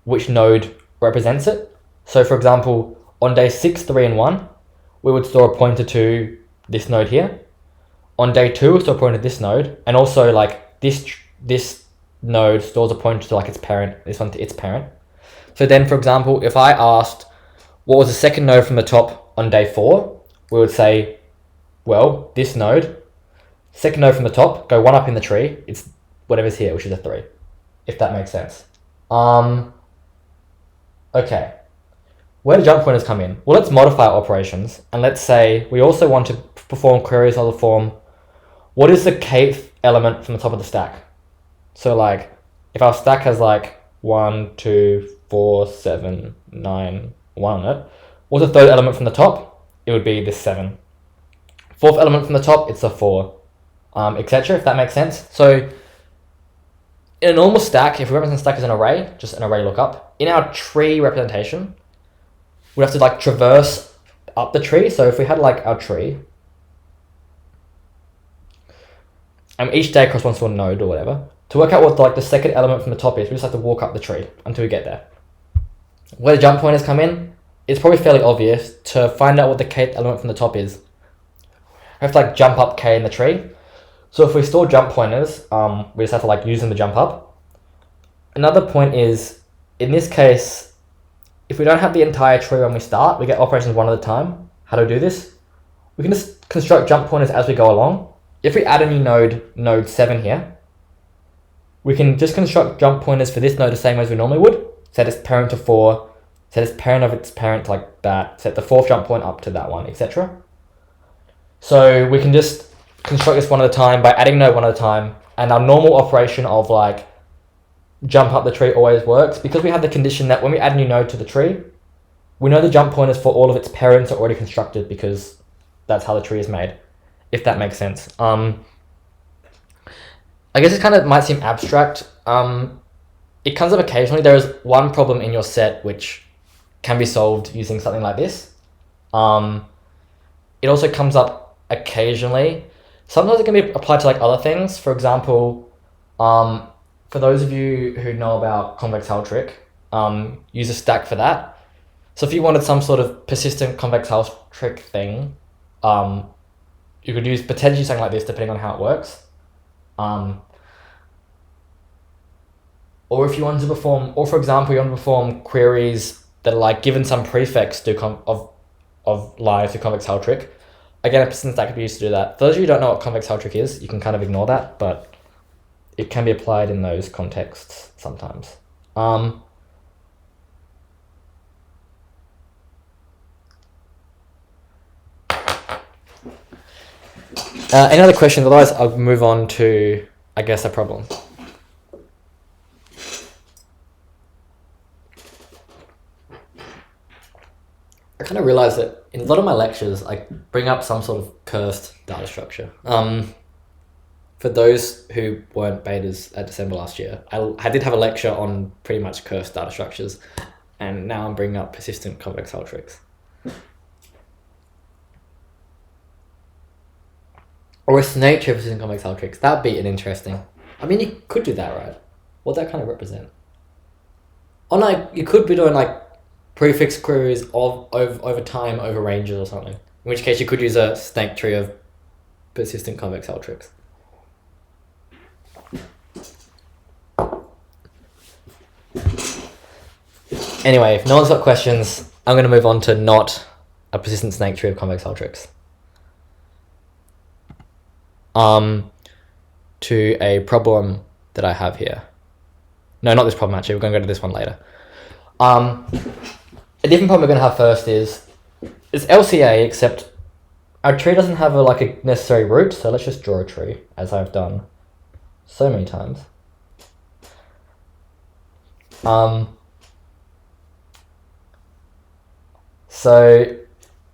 which node represents it. So for example, on day 6, 3, and 1, we would store a pointer to this node here. On day 2, we store a pointer to this node. And also like this node stores a pointer to like its parent, this one to its parent. So then for example, if I asked what was the second node from the top on day 4, we would say, well, this node, second node from the top, go 1 up in the tree, it's whatever's here, which is a 3, if that makes sense. Okay, where do jump pointers come in? Well, let's modify our operations, and let's say we also want to perform queries of the form, what is the kth element from the top of the stack? So like, if our stack has like 1, 2, 4, 7, 9, 1 on it, what's the third element from the top? It would be this 7. Fourth element from the top, it's a 4, etc., if that makes sense. So in a normal stack, if we represent a stack as an array, just an array lookup, in our tree representation, we have to like traverse up the tree. So if we had like our tree, and each day corresponds to a node or whatever, to work out what like the second element from the top is, we just have to walk up the tree until we get there. Where the jump pointers come in, it's probably fairly obvious. To find out what the kth element from the top is, we have to like jump up k in the tree. So if we store jump pointers, we just have to like use them to jump up. Another point is, in this case, if we don't have the entire tree when we start, we get operations one at a time. How do we do this? We can just construct jump pointers as we go along. If we add a new node 7 here, we can just construct jump pointers for this node the same way as we normally would. Set its parent to 4, set its parent of its parent like that, set the 4th jump point up to that one, etc. So we can just construct this one at a time by adding node one at a time, and our normal operation of like jump up the tree always works because we have the condition that when we add a new node to the tree, we know the jump pointers for all of its parents are already constructed because that's how the tree is made, if that makes sense. I guess it kind of might seem abstract. It comes up occasionally. There is one problem in your set which can be solved using something like this. It also comes up occasionally. Sometimes it can be applied to like other things. For example, for those of you who know about convex hull trick, use a stack for that. So if you wanted some sort of persistent convex hull trick thing, you could use potentially something like this depending on how it works. Or if you want to perform, or for example, you want to perform queries that are like given some prefix of live to convex hull trick. Again, a persistent stack could be used to do that. For those of you who don't know what convex hull trick is, you can kind of ignore that, but it can be applied in those contexts sometimes. Any other questions? Otherwise, I'll move on to, I guess, a problem. I kind of realized that in a lot of my lectures, I bring up some sort of cursed data structure. For those who weren't betas at December last year, I did have a lecture on pretty much cursed data structures, and now I'm bringing up persistent convex hull tricks. Or a snake tree persistent convex hull tricks. That would be an interesting. I mean, you could do that, right? What would that kind of represent? Oh no, you could be doing like prefix queries over time over ranges or something. In which case you could use a snake tree of persistent convex hull tricks. Anyway, if no one's got questions, I'm going to move on to not a persistent snake tree of convex hull tricks. To a problem that I have here. No, not this problem actually, we're going to go to this one later. A different problem we're going to have first is LCA, except our tree doesn't have a necessary root, so let's just draw a tree, as I've done so many times. So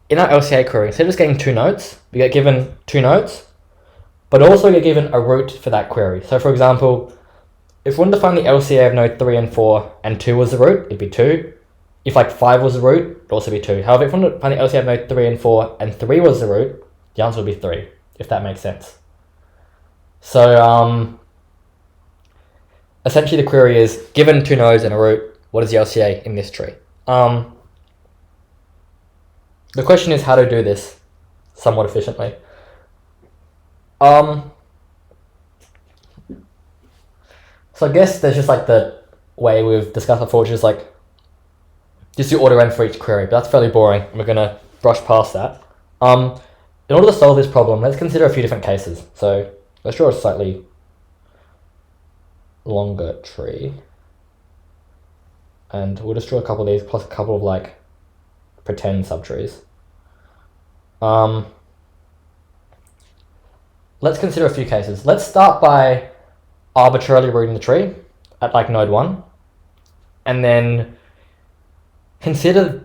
in our LCA query, instead of just getting 2 nodes, we get given 2 nodes, but also get given a root for that query. So for example, if we wanted to find the LCA of node 3 and 4 and 2 was the root, it'd be 2. If 5 was the root, it'd also be 2. However, if we wanted to find the LCA of node 3 and 4 and 3 was the root, the answer would be 3, if that makes sense. So essentially the query is, given 2 nodes and a root, what is the LCA in this tree? The question is how to do this somewhat efficiently. So I guess there's just the way we've discussed before, which is just do order n for each query, but that's fairly boring, and we're going to brush past that. In order to solve this problem, let's consider a few different cases. So let's draw a slightly longer tree, and we'll just draw a couple of these plus a couple of pretend subtrees. Let's consider a few cases. Let's start by arbitrarily rooting the tree at node 1, and then consider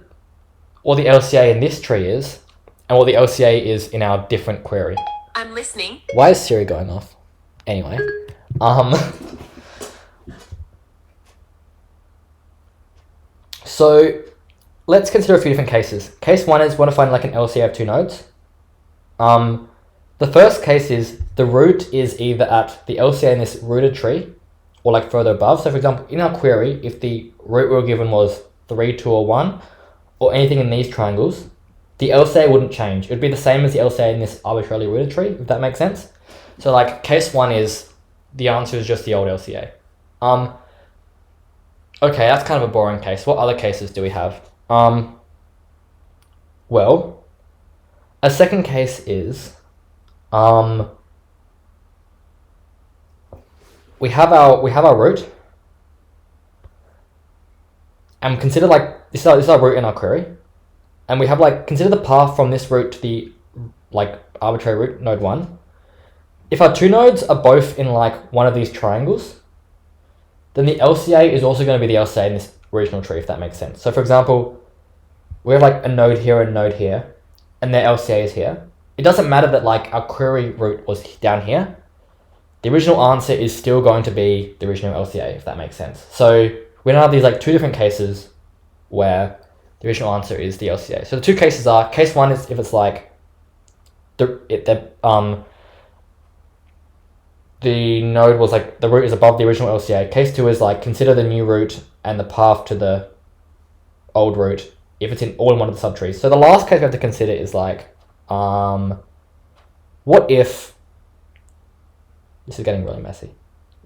what the LCA in this tree is and what the LCA is in our different query. I'm listening. Why is Siri going off? Anyway, So let's consider a few different cases. Case 1 is we want to find like an LCA of two nodes. The first case is the root is either at the LCA in this rooted tree or like further above. So for example, in our query, if the root we were given was 3, 2, or 1, or anything in these triangles, the LCA wouldn't change. It would be the same as the LCA in this arbitrarily rooted tree, if that makes sense. So like case 1 is, the answer is just the old LCA. Okay, that's kind of a boring case. What other cases do we have? Well, a second case is, we have our root, and consider like this is our root in our query, and we have like consider the path from this root to the like arbitrary root node 1. If our two nodes are both in like one of these triangles, then the LCA is also going to be the LCA in this original tree, if that makes sense. So for example, we have like a node here and a node here, and their LCA is here. It doesn't matter that like our query root was down here. The original answer is still going to be the original LCA, if that makes sense. So we now have these like two different cases where the original answer is the LCA. So the two cases are, case 1 is if it's like the node was like, the root is above the original LCA. Case 2 is like, consider the new root and the path to the old root if it's all in one of the subtrees. So the last case we have to consider is like, what if, this is getting really messy.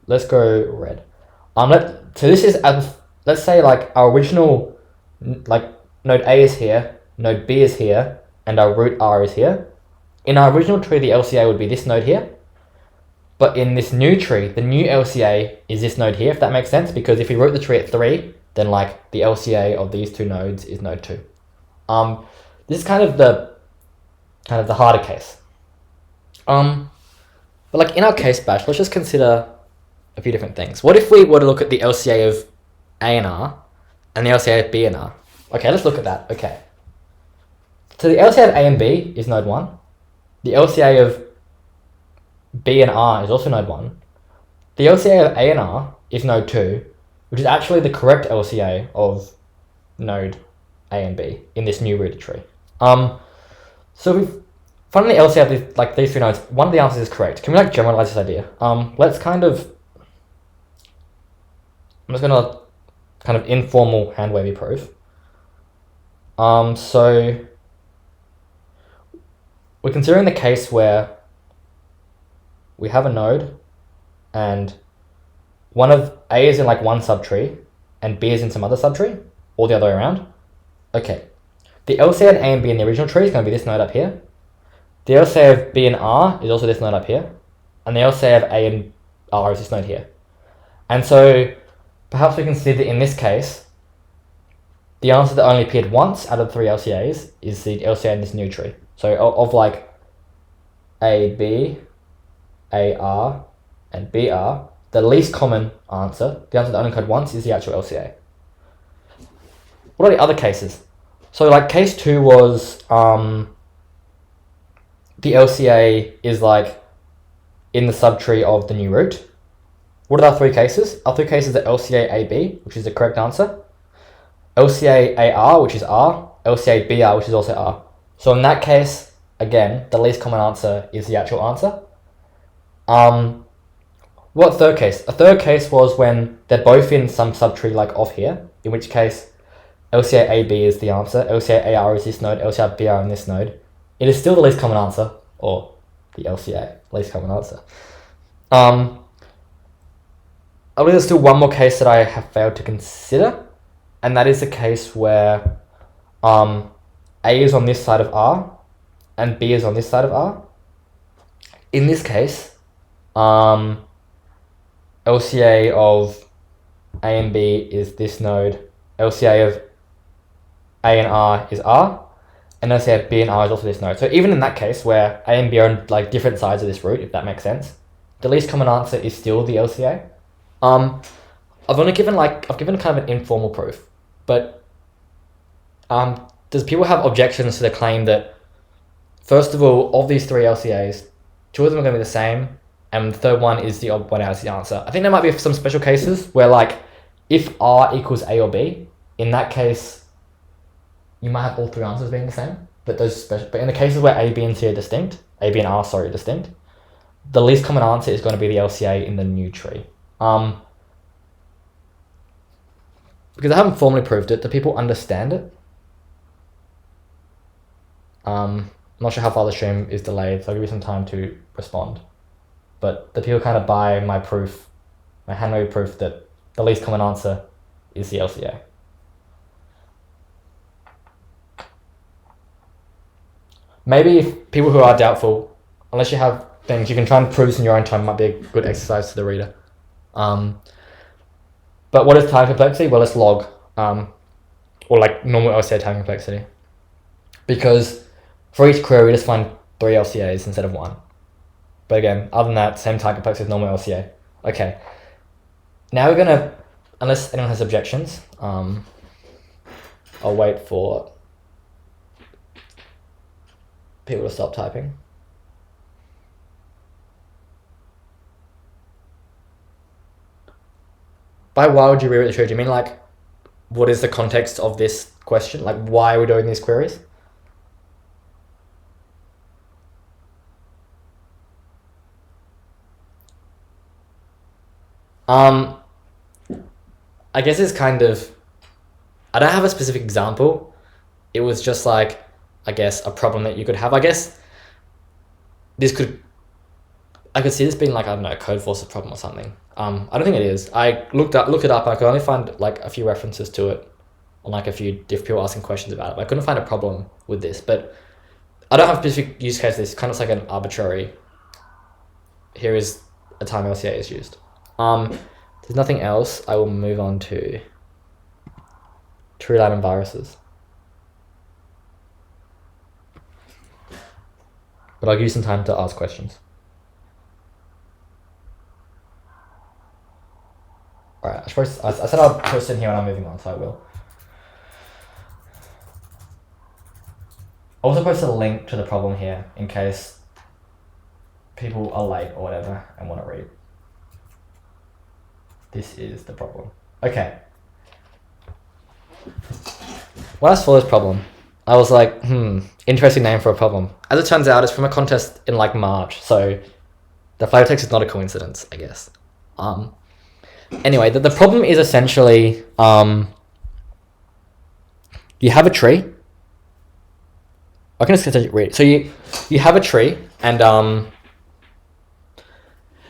Let's go red. So this is, let's say like our original, like node A is here, node B is here, and our root R is here. In our original tree, the LCA would be this node here. But in this new tree, the new LCA is this node here, if that makes sense, because if we wrote the tree at 3, then like the LCA of these two nodes is node 2. This is kind of the harder case. But like in our case batch, let's just consider a few different things. What if we were to look at the LCA of A and R and the LCA of B and R? Okay, let's look at that. Okay. So the LCA of A and B is node 1. The LCA of B and R is also node 1. The LCA of A and R is node 2, which is actually the correct LCA of node A and B in this new rooted tree. So we've found the LCA of these three nodes. One of the answers is correct. Can we like generalize this idea? Let's I'm just gonna kind of informal hand wavy proof. So we're considering the case where we have a node and one of A is in like one subtree and B is in some other subtree, or the other way around. Okay, the LCA of A and B in the original tree is going to be this node up here. The LCA of B and R is also this node up here. And the LCA of A and R is this node here. And so perhaps we can see that in this case, the answer that only appeared once out of 3 LCAs is the LCA in this new tree. So of like AB, AR, and BR, the least common answer, the answer that only occurred once, is the actual LCA. What are the other cases? So like case 2 was the LCA is like in the subtree of the new root. What are our 3 cases? Our 3 cases are LCA AB, which is the correct answer, LCA AR, which is R, LCA BR, which is also R. So in that case, again, the least common answer is the actual answer. What third case? A third case was when they're both in some subtree like off here, in which case LCA AB is the answer, LCA AR is this node, LCA BR in this node. It is still the least common answer, or the LCA, least common answer. I believe there's still one more case that I have failed to consider, and that is the case where A is on this side of R, and B is on this side of R. In this case, LCA of A and B is this node, LCA of A and R is R, and LCA of B and R is also this node. So even in that case where A and B are on like different sides of this root, if that makes sense, the least common answer is still the LCA. I've given kind of an informal proof, but does people have objections to the claim that, first of all, of these 3 LCAs, 2 of them are going to be the same, and the third one is the odd one out as the answer? I think there might be some special cases where like if R equals A or B, in that case, you might have all three answers being the same. But but in the cases where A, B, and C are distinct, A, B, and R, sorry, distinct, the least common answer is going to be the LCA in the new tree. Because I haven't formally proved it, do people understand it? I'm not sure how far the stream is delayed, so I'll give you some time to respond. But the people kind of buy my proof, my handmade proof that the least common answer is the LCA. Maybe if people who are doubtful, unless you have things, you can try and prove this in your own time, might be a good exercise to the reader. But what is time complexity? Well, it's log, or like normal LCA time complexity. Because for each query, we just find 3 LCAs instead of 1. But again, other than that, same time complexity as normal LCA. Okay. Now we're gonna, unless anyone has objections, I'll wait for people to stop typing. By why would you rewrite the tree? Do you mean like, what is the context of this question? Like, why are we doing these queries? I guess it's kind of, I don't have a specific example. It was just like, I guess, a problem that you could have. I guess this could, I could see this being like, I don't know, a code force problem or something. I don't think it is. I looked it up. I could only find like a few references to it on like a few different people asking questions about it. But I couldn't find a problem with this. But I don't have a specific use case. This kind of like an arbitrary. Here is a time LCA is used. There's nothing else. I will move on to tree line and viruses. But I'll give you some time to ask questions. Alright, I said I'll post it here when I'm moving on, so I will. I also posted a link to the problem here in case people are late or whatever and want to read. This is the problem. Okay. When I saw this problem, I was like, interesting name for a problem. As it turns out, it's from a contest in like March, so the flavor text is not a coincidence, I guess. Anyway, the problem is essentially, you have a tree. I can just read it. So you have a tree, and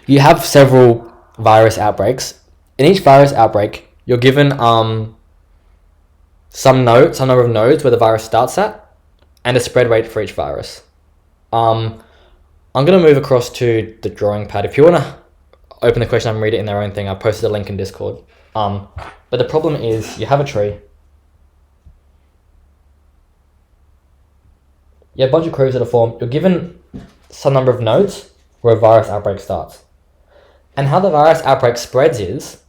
you have several virus outbreaks. In each virus outbreak, you're given some number of nodes where the virus starts at, and a spread rate for each virus. I'm gonna move across to the drawing pad. If you wanna open the question and read it in their own thing, I've posted a link in Discord. But the problem is you have a tree. You have a bunch of queries that are formed. You're given some number of nodes where a virus outbreak starts. And how the virus outbreak spreads is,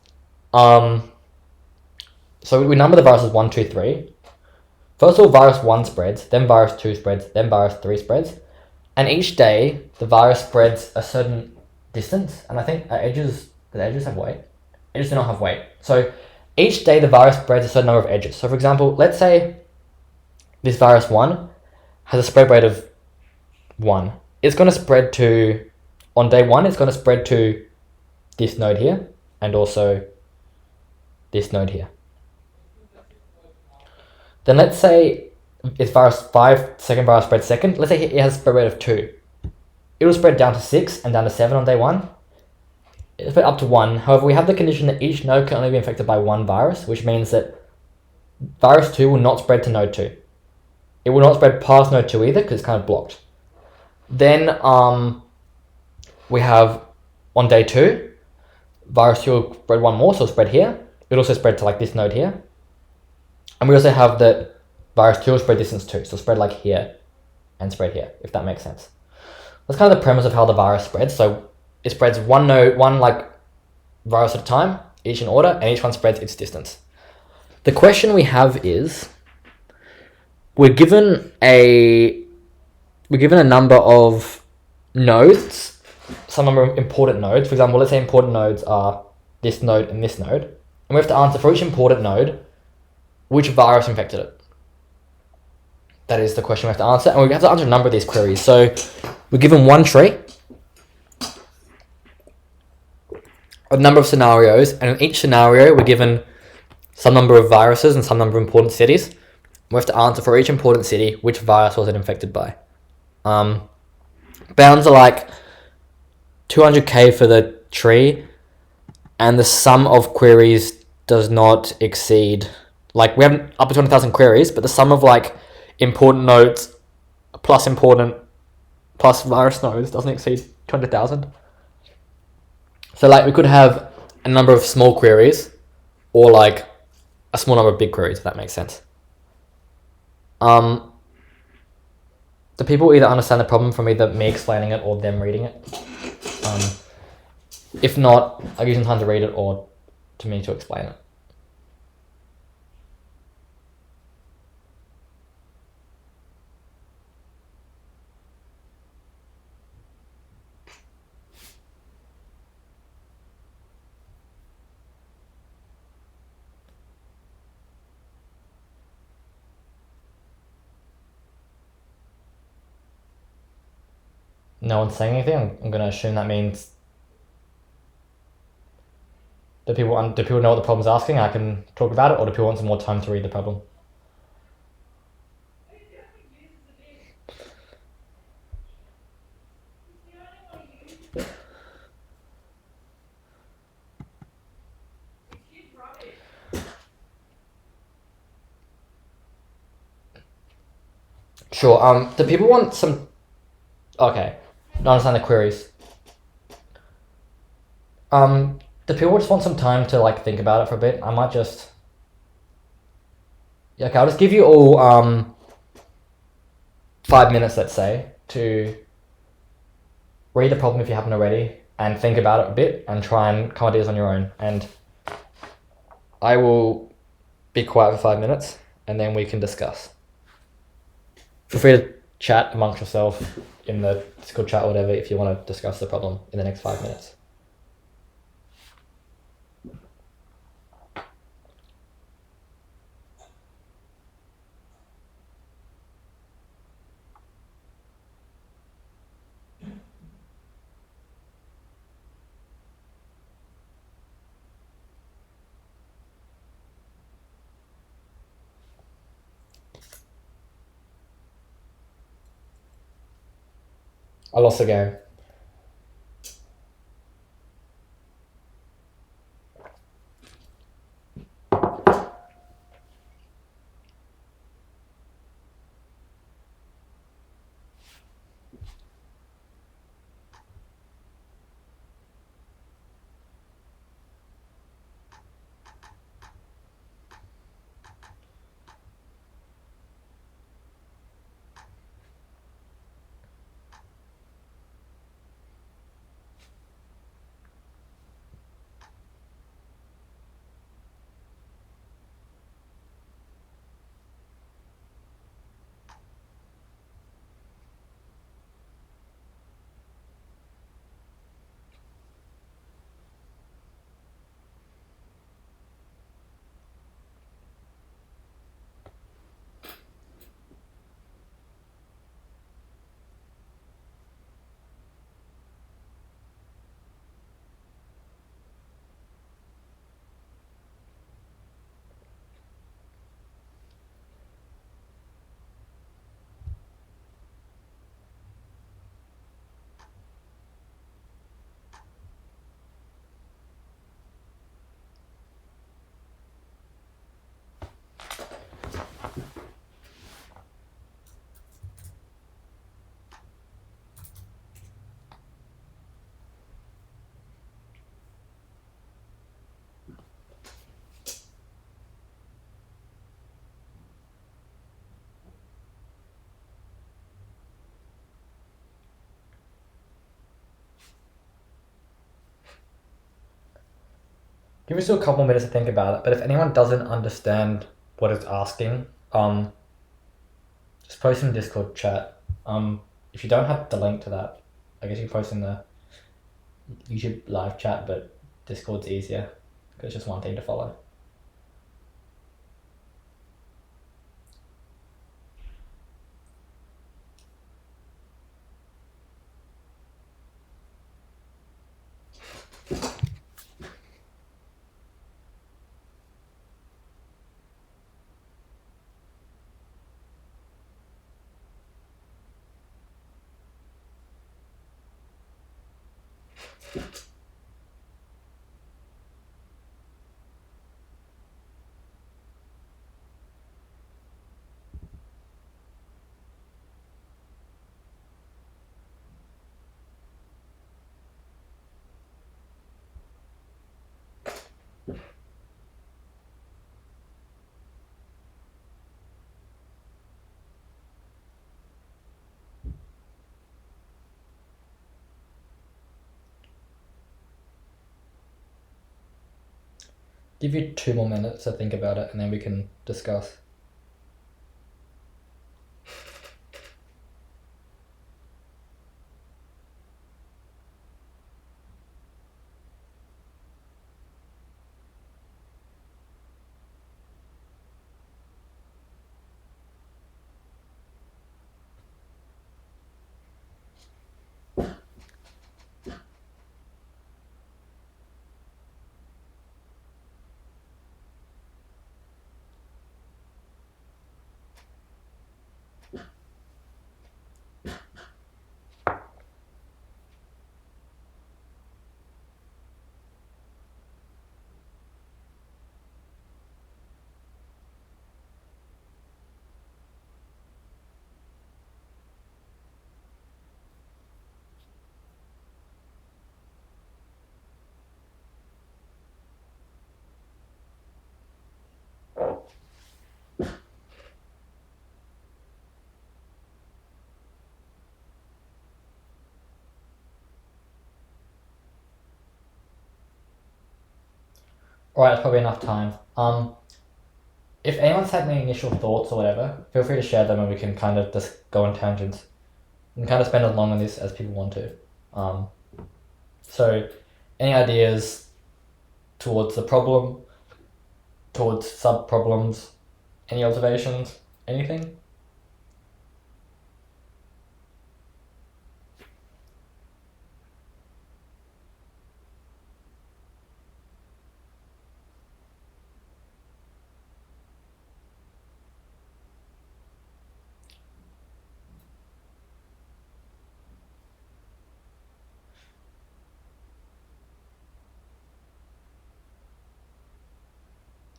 so we number the viruses 1, 2, 3. First of all, virus 1 spreads, then virus 2 spreads, then virus 3 spreads. And each day, the virus spreads a certain distance. And I think do the edges have weight? Edges do not have weight. So each day, the virus spreads a certain number of edges. So for example, let's say this virus 1 has a spread rate of 1. It's going to spread to, on day 1, it's going to spread to this node here, and also this node here. Then let's say it's virus 5, second virus spread second. Let's say it has a spread rate of 2. It will spread down to 6 and down to 7 on day 1. It'll spread up to 1. However, we have the condition that each node can only be infected by 1 virus, which means that virus 2 will not spread to node 2. It will not spread past node 2 either, because it's kind of blocked. Then we have, on day 2, virus 2 will spread 1 more, so it'll spread here. It'll also spread to like this node here. And we also have that virus 2 will spread distance 2, so it'll spread like here and spread here, if that makes sense. That's kind of the premise of how the virus spreads. So it spreads one like virus at a time, each in order, and each one spreads its distance. The question we have is, we're given a number of nodes, some number of important nodes. For example, let's say important nodes are this node and this node. And we have to answer for each important node, which virus infected it? That is the question we have to answer, and we have to answer a number of these queries. So we're given one tree, a number of scenarios, and in each scenario we're given some number of viruses and some number of important cities. We have to answer for each important city which virus was it infected by. Bounds are like 200k for the tree, and the sum of queries does not exceed, like, we have up to 20,000 queries, but the sum of like important nodes plus virus nodes doesn't exceed 200,000. So like we could have a number of small queries or like a small number of big queries, if that makes sense. Do people either understand the problem from either me explaining it or them reading it? If not, I'll give some time to read it or to me to explain it. No one's saying anything. I'm going to assume that means do people know what the problem's asking? I can talk about it, or do people want some more time to read the problem? Sure. Do people want some? Okay. I understand the queries. Do people just want some time to like think about it for a bit? I might just. Yeah, okay, I'll just give you all 5 minutes, let's say, to read the problem if you haven't already, and think about it a bit, and try and come ideas on your own. And I will be quiet for 5 minutes, and then we can discuss. Feel free to chat amongst yourself in the Discord chat or whatever if you want to discuss the problem in the next 5 minutes. I lost the game. Give me still a couple more minutes to think about it, but if anyone doesn't understand what it's asking, just post in the Discord chat. If you don't have the link to that, I guess you can post in the YouTube live chat, but Discord's easier because it's just one thing to follow. give you 2 more minutes to think about it, and then we can discuss. Alright, that's probably enough time. If anyone's had any initial thoughts or whatever, feel free to share them and we can kind of just go on tangents. We can kind of spend as long on this as people want to. So, any ideas towards the problem, towards sub-problems, any observations, anything?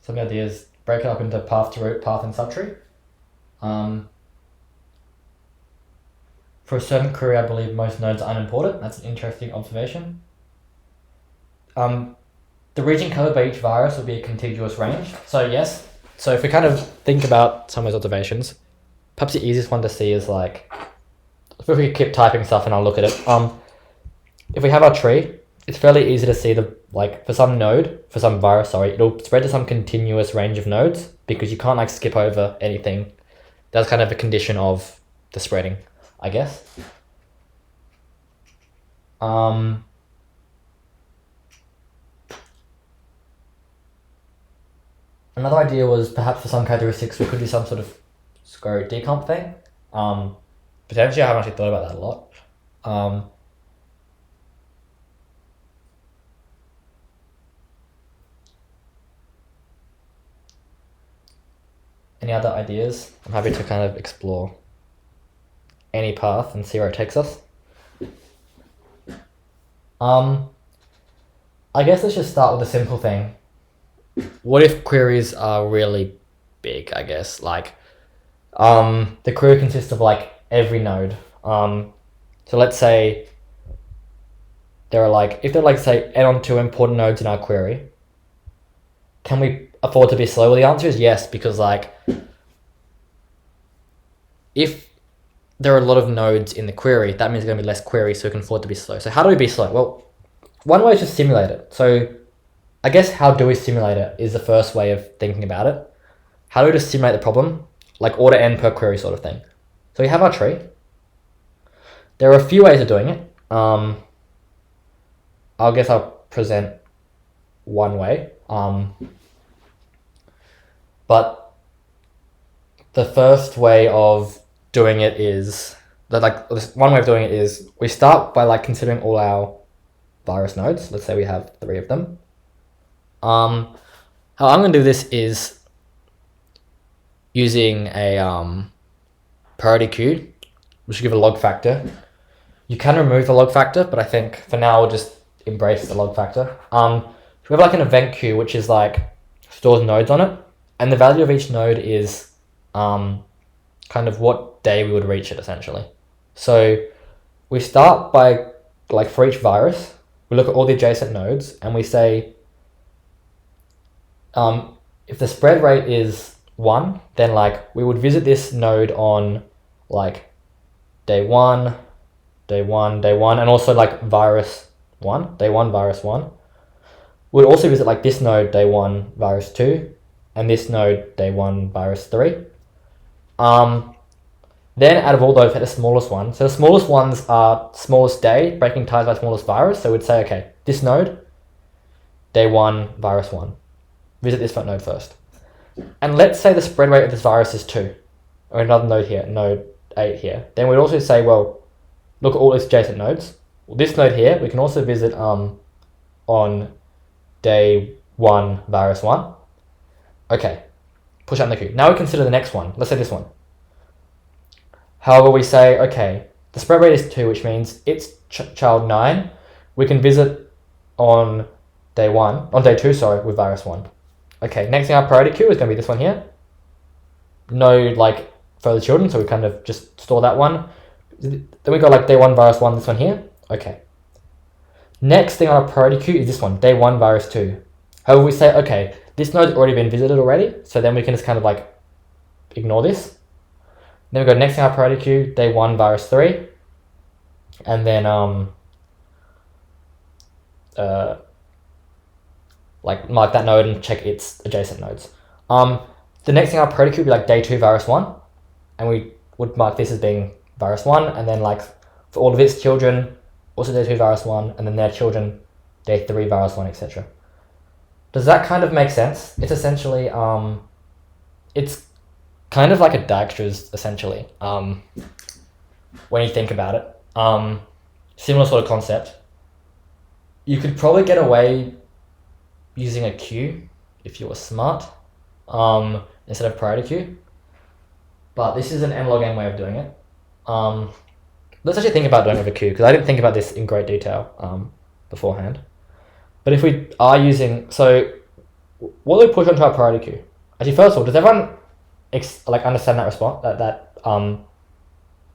Some ideas, break it up into path to root, path and subtree. For a certain query, I believe most nodes are unimportant. That's an interesting observation. The region covered by each virus will be a contiguous range. So yes, so if we kind of think about some of those observations, perhaps the easiest one to see is like, if we keep typing stuff and I'll look at it. If we have our tree, it's fairly easy to see for some virus, it'll spread to some continuous range of nodes because you can't like skip over anything. That's kind of a condition of the spreading, I guess. Another idea was perhaps for some characteristics we could do some sort of square root decomp thing. Potentially I haven't actually thought about that a lot. Any other ideas? I'm happy to kind of explore any path and see where it takes us. I guess let's just start with a simple thing. What if queries are really big, I guess? Like, the query consists of like every node. So let's say there are if there are say n on 2 important nodes in our query, can we afford to be slow? Well, the answer is yes, because if there are a lot of nodes in the query, that means there's going to be less queries, so we can afford to be slow. So how do we be slow? Well, one way is to simulate it. So I guess how do we simulate it is the first way of thinking about it. How do we just simulate the problem? Like order n per query sort of thing. So we have our tree. There are a few ways of doing it. I guess I'll present one way. But the first way of doing it is one way of doing it is we start by considering all our virus nodes. Let's say we have 3 of them. How I'm going to do this is using a priority queue, which will give a log factor. You can remove the log factor, but I think for now we'll just embrace the log factor. We have an event queue, which is stores nodes on it, and the value of each node is kind of what day we would reach it, essentially. So we start by for each virus, we look at all the adjacent nodes and we say if the spread rate is 1, then we would visit this node on day 1, and also virus 1, day 1, virus 1. we'd also visit like this node day 1 virus 2 and this node day 1 virus 3. Then out of all those, the smallest one. So the smallest ones are smallest day, breaking ties by smallest virus. So we'd say, okay, this node, day 1 virus 1. Visit this node first. And let's say the spread rate of this virus is 2. Or another node here, node 8 here. Then we'd also say, well, look at all its adjacent nodes. Well, this node here, we can also visit on day 1 virus 1. Okay, push out in the queue. Now we consider the next one. Let's say this one. However, we say, okay, the spread rate is 2, which means it's child 9. We can visit on day 2, sorry, with virus 1. Okay, next thing our priority queue is going to be this one here. No, like, further children, so we kind of just store that one. Then we got like day 1 virus 1, this one here. Okay. Next thing on our priority queue is this one, day 1 virus 2. However, we say, okay, this node's already been visited already, so then we can just kind of like ignore this. Then we go next thing on our priority queue, day 1 virus 3. And then like mark that node and check its adjacent nodes. The next thing on our priority queue would be like day 2 virus 1. And we would mark this as being virus 1, and then like for all of its children, also day 2 virus 1, and then their children, day 3 virus 1, etc. Does that kind of make sense? It's essentially, it's kind of like a Dijkstra's, essentially, when you think about it. Similar sort of concept. You could probably get away using a queue if you were smart, instead of priority queue. But this is an n log n way of doing it. Let's actually think about doing it with a queue, because I didn't think about this in great detail beforehand. But if we are using, so what do we push onto our priority queue? Actually, first of all, does everyone understand that response?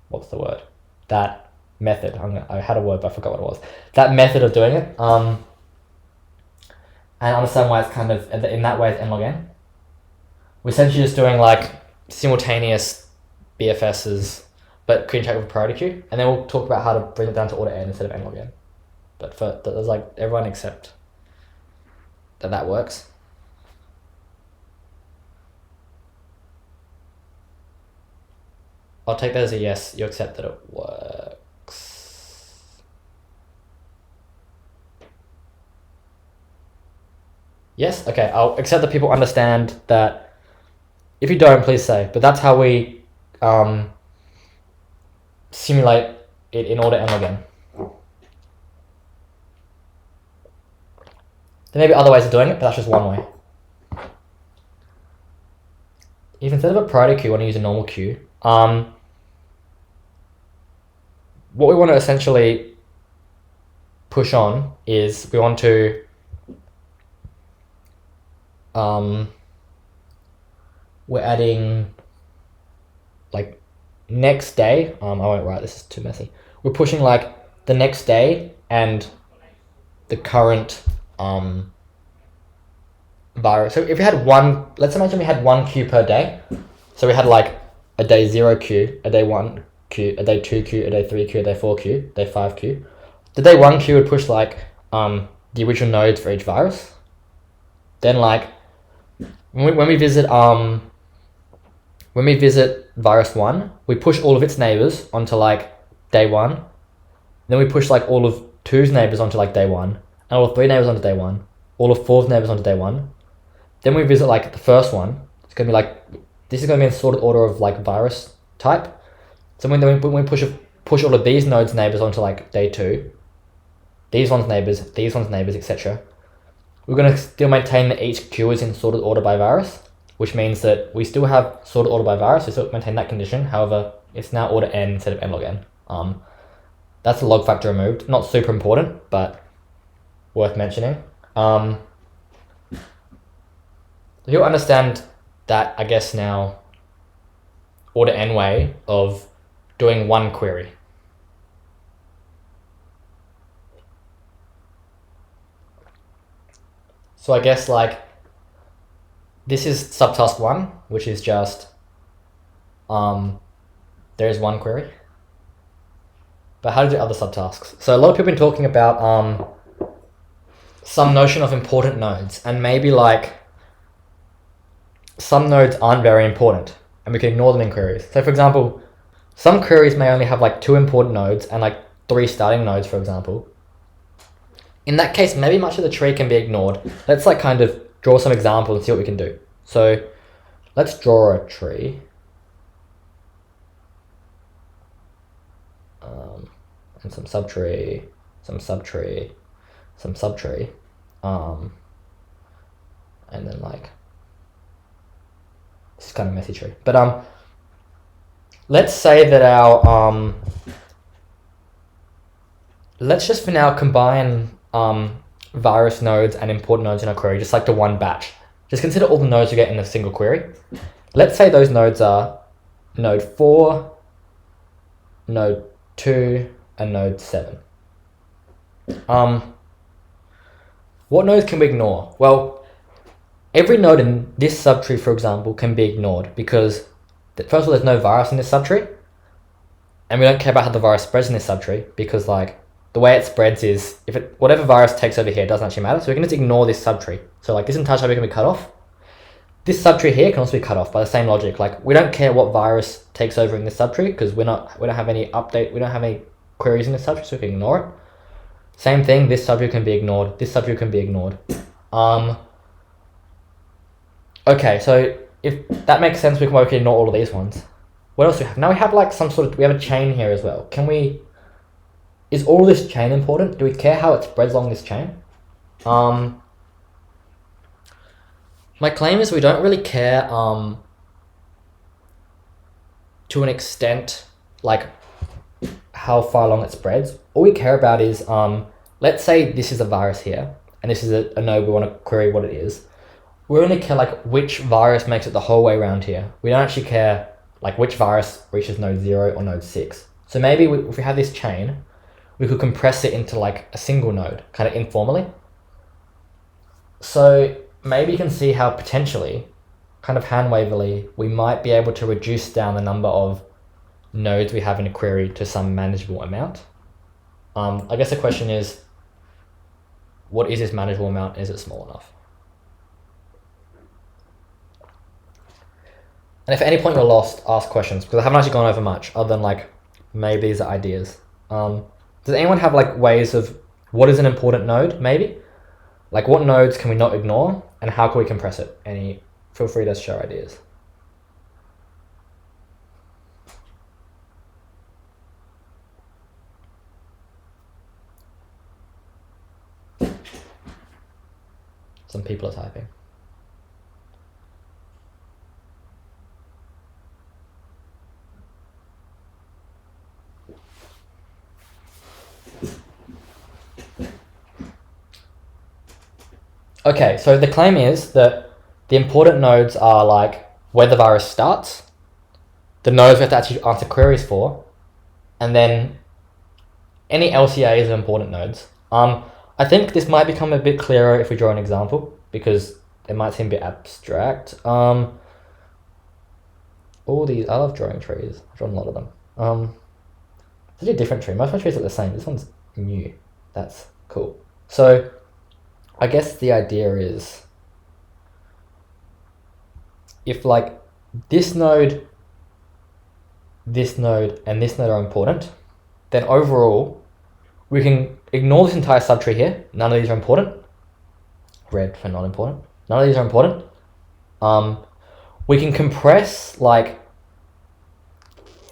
What's the word? That method. I had a word, but I forgot what it was. That method of doing it. And understand why it's kind of in that way it's n log n. We're essentially just doing like simultaneous BFSs, but creating track with a priority queue, and then we'll talk about how to bring it down to order n instead of n log n. But there's like everyone accept that works. I'll take that as a yes. You accept that it works. Yes? Okay, I'll accept that people understand that. If you don't, please say. But that's how we simulate it in order n log n. There may be other ways of doing it, but that's just one way. If instead of a priority queue, you want to use a normal queue, what we want to essentially push on is we want to we're adding like next day. I won't write, this is too messy. We're pushing like the next day and the current virus. So if we had one, let's imagine we had one queue per day. So we had like a day 0 queue, a day 1 queue, a day 2 queue, a day 3 queue, a day 4 queue, day 5 queue. The day 1 queue would push like the original nodes for each virus. Then like when we visit virus 1, we push all of its neighbors onto like day 1. Then we push like all of 2's neighbors onto like day 1, and all of 3 neighbors onto day 1, all of 4's neighbors onto day 1. Then we visit like the first one. It's gonna be like, this is gonna be in sorted order of like virus type. So when we push all of these nodes' neighbors onto like day 2, these ones' neighbors, etc. We're gonna still maintain that each queue is in sorted order by virus, which means that we still have sorted order by virus. We still maintain that condition. However, it's now order n instead of n log n. That's the log factor removed. Not super important, but worth mentioning. You'll understand that, I guess, now order n way of doing one query. So I guess like this is subtask 1, which is just there is one query. But how to do other subtasks? So a lot of people have been talking about some notion of important nodes, and maybe like some nodes aren't very important and we can ignore them in queries. So for example, some queries may only have like 2 important nodes and like 3 starting nodes, for example. In that case, maybe much of the tree can be ignored. Let's like kind of draw some examples and see what we can do. So let's draw a tree. And some subtree, some subtree, some subtree. And then like, this is kind of messy tree. But let's say that our, let's just for now combine virus nodes and important nodes in our query, just like to one batch. Just consider all the nodes we get in a single query. Let's say those nodes are node 4, node 2, and node 7. What nodes can we ignore? Well, every node in this subtree, for example, can be ignored because first of all, there's no virus in this subtree, and we don't care about how the virus spreads in this subtree because like the way it spreads is whatever virus takes over here doesn't actually matter. So we can just ignore this subtree. So like this entire subtree can be cut off. This subtree here can also be cut off by the same logic. Like we don't care what virus takes over in this subtree because we don't have any update. We don't have any queries in this subtree, so we can ignore it. Same thing. This subtree can be ignored. This subtree can be ignored. Okay, so if that makes sense, we can ignore all of these ones. What else do we have? Now we have like we have a chain here as well. Is all this chain important? Do we care how it spreads along this chain? My claim is we don't really care to an extent like how far along it spreads. All we care about is let's say this is a virus here and this is a node we want to query what it is. We only care like which virus makes it the whole way around here. We don't actually care like which virus reaches node 0 or node 6. So maybe if we have this chain, we could compress it into like a single node, kind of informally. So maybe you can see how potentially, kind of hand-wavily, we might be able to reduce down the number of nodes we have in a query to some manageable amount. I guess the question is, what is this manageable amount? Is it small enough? And if at any point you're lost, ask questions, because I haven't actually gone over much, other than like, maybe these are ideas. Does anyone have like ways of what is an important node, maybe? Like what nodes can we not ignore and how can we compress it? Feel free to share ideas. Some people are typing. Okay, so the claim is that the important nodes are like where the virus starts, the nodes we have to actually answer queries for, and then any LCAs are important nodes. I think this might become a bit clearer if we draw an example, because it might seem a bit abstract. All these, I love drawing trees. I've drawn a lot of them. It's a different tree. Most of my trees look the same. This one's new. That's cool. So I guess the idea is if like this node, and this node are important, then overall we can ignore this entire subtree here. None of these are important. Red for not important. None of these are important. We can compress like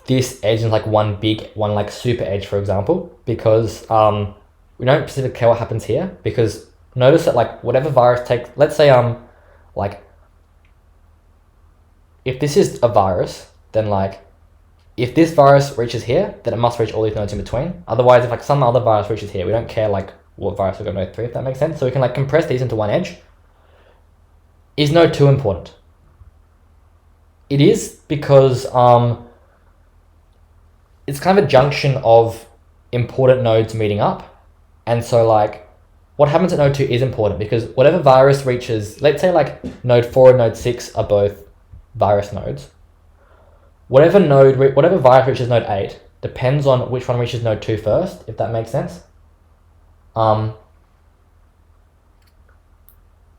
this edge into like one like super edge, for example, because we don't specifically care what happens here, because notice that like whatever virus takes, let's say like if this is a virus, then like if this virus reaches here, then it must reach all these nodes in between. Otherwise, if like some other virus reaches here, we don't care like what virus we're going to node 3, if that makes sense. So we can like compress these into one edge. Is node 2 important? It is, because it's kind of a junction of important nodes meeting up. And so like what happens at node 2 is important, because whatever virus reaches, let's say like node 4 and node 6 are both virus nodes. Whatever virus reaches node 8 depends on which one reaches node 2 first, if that makes sense.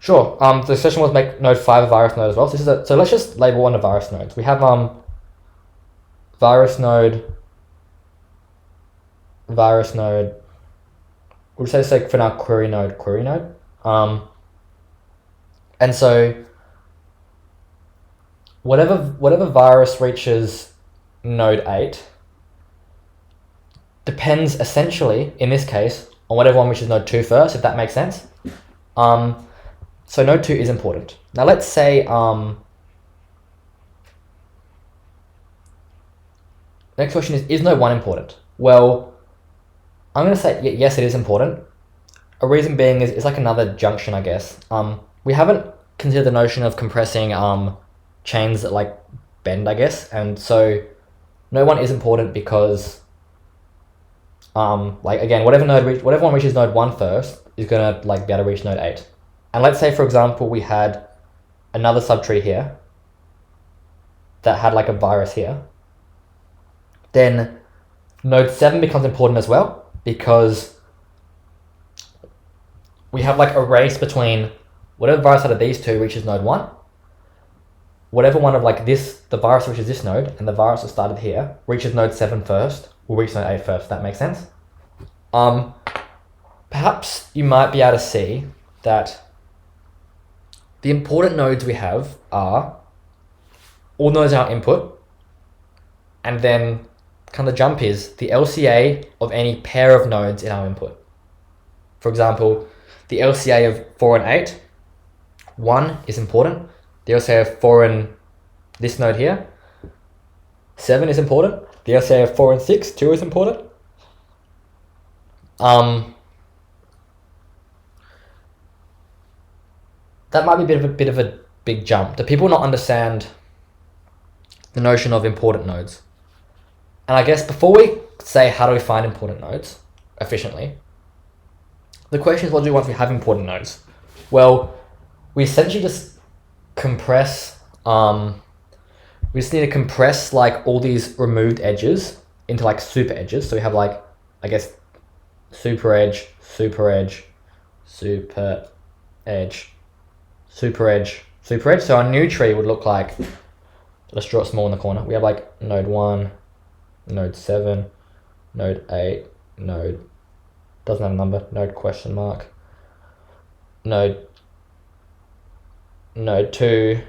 Sure. The session was make node 5 a virus node as well. So let's just label one of virus nodes. We have virus node. We'll just say for now query node. And so whatever virus reaches node 8 depends essentially, in this case, on whatever one reaches node 2 first, if that makes sense. So node 2 is important. Now let's say next question is node 1 important? Well, I'm going to say yes, it is important. A reason being is it's like another junction, I guess. We haven't considered the notion of compressing chains that like bend, I guess, and so node 1 is important because like again, whatever one reaches node 1 first is gonna like be able to reach node 8. And let's say, for example, we had another subtree here that had like a virus here. Then node 7 becomes important as well because we have like a race between whatever virus out of these two reaches node 1, whatever one of like this, the virus reaches this node, and the virus that started here reaches node 7 first, will reach node 8 first, if that makes sense. Perhaps you might be able to see that the important nodes we have are all nodes in our input, and then kind of the jump is the LCA of any pair of nodes in our input. For example, the LCA of 4 and 8, 1 is important. The LCA of 4 and this node here, 7 is important. The LCA of 4 and 6, 2 is important. That might be a bit of a big jump. Do people not understand the notion of important nodes? And I guess before we say how do we find important nodes efficiently, the question is, what do we want if we have important nodes? Well, we essentially just compress, we just need to compress like all these removed edges into like super edges. So we have like, I guess, super edge, super edge, super edge, super edge, super edge. So our new tree would look like, let's draw it small in the corner. We have like node 1, node 7, node 8, node, doesn't have a number, node question mark, node 2,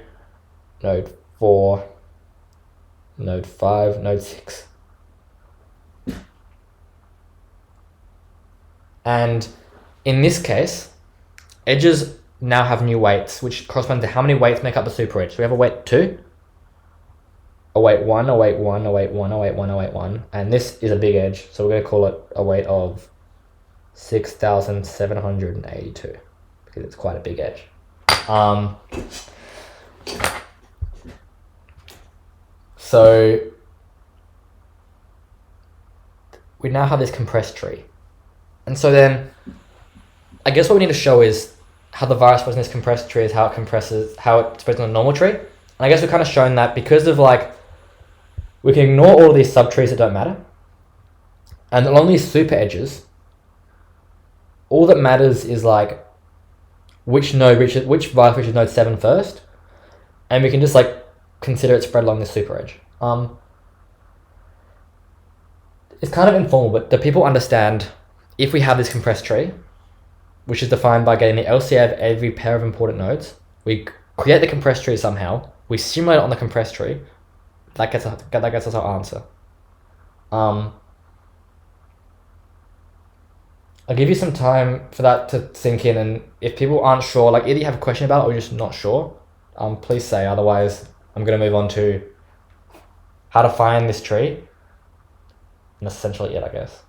node 4, node 5, node 6. And in this case, edges now have new weights, which correspond to how many weights make up the super edge. So we have a weight 2, a weight 1, a weight 1, a weight 1, a weight 1, a weight 1. And this is a big edge, so we're going to call it a weight of 6,782 because it's quite a big edge. So we now have this compressed tree. And so then I guess what we need to show is how the virus spreads in this compressed tree is how it compresses, how it spreads on a normal tree. And I guess we've kind of shown that because of like, we can ignore all of these subtrees that don't matter. And along these super edges, all that matters is like which virus reaches node 7 first. And we can just like consider it spread along this super edge. It's kind of informal, but do people understand if we have this compressed tree, which is defined by getting the LCA of every pair of important nodes, we create the compressed tree somehow, we simulate it on the compressed tree, that gets us our answer. I'll give you some time for that to sink in, and if people aren't sure, like either you have a question about it or you're just not sure, please say, otherwise I'm going to move on to how to find this tree, and that's essentially it, I guess.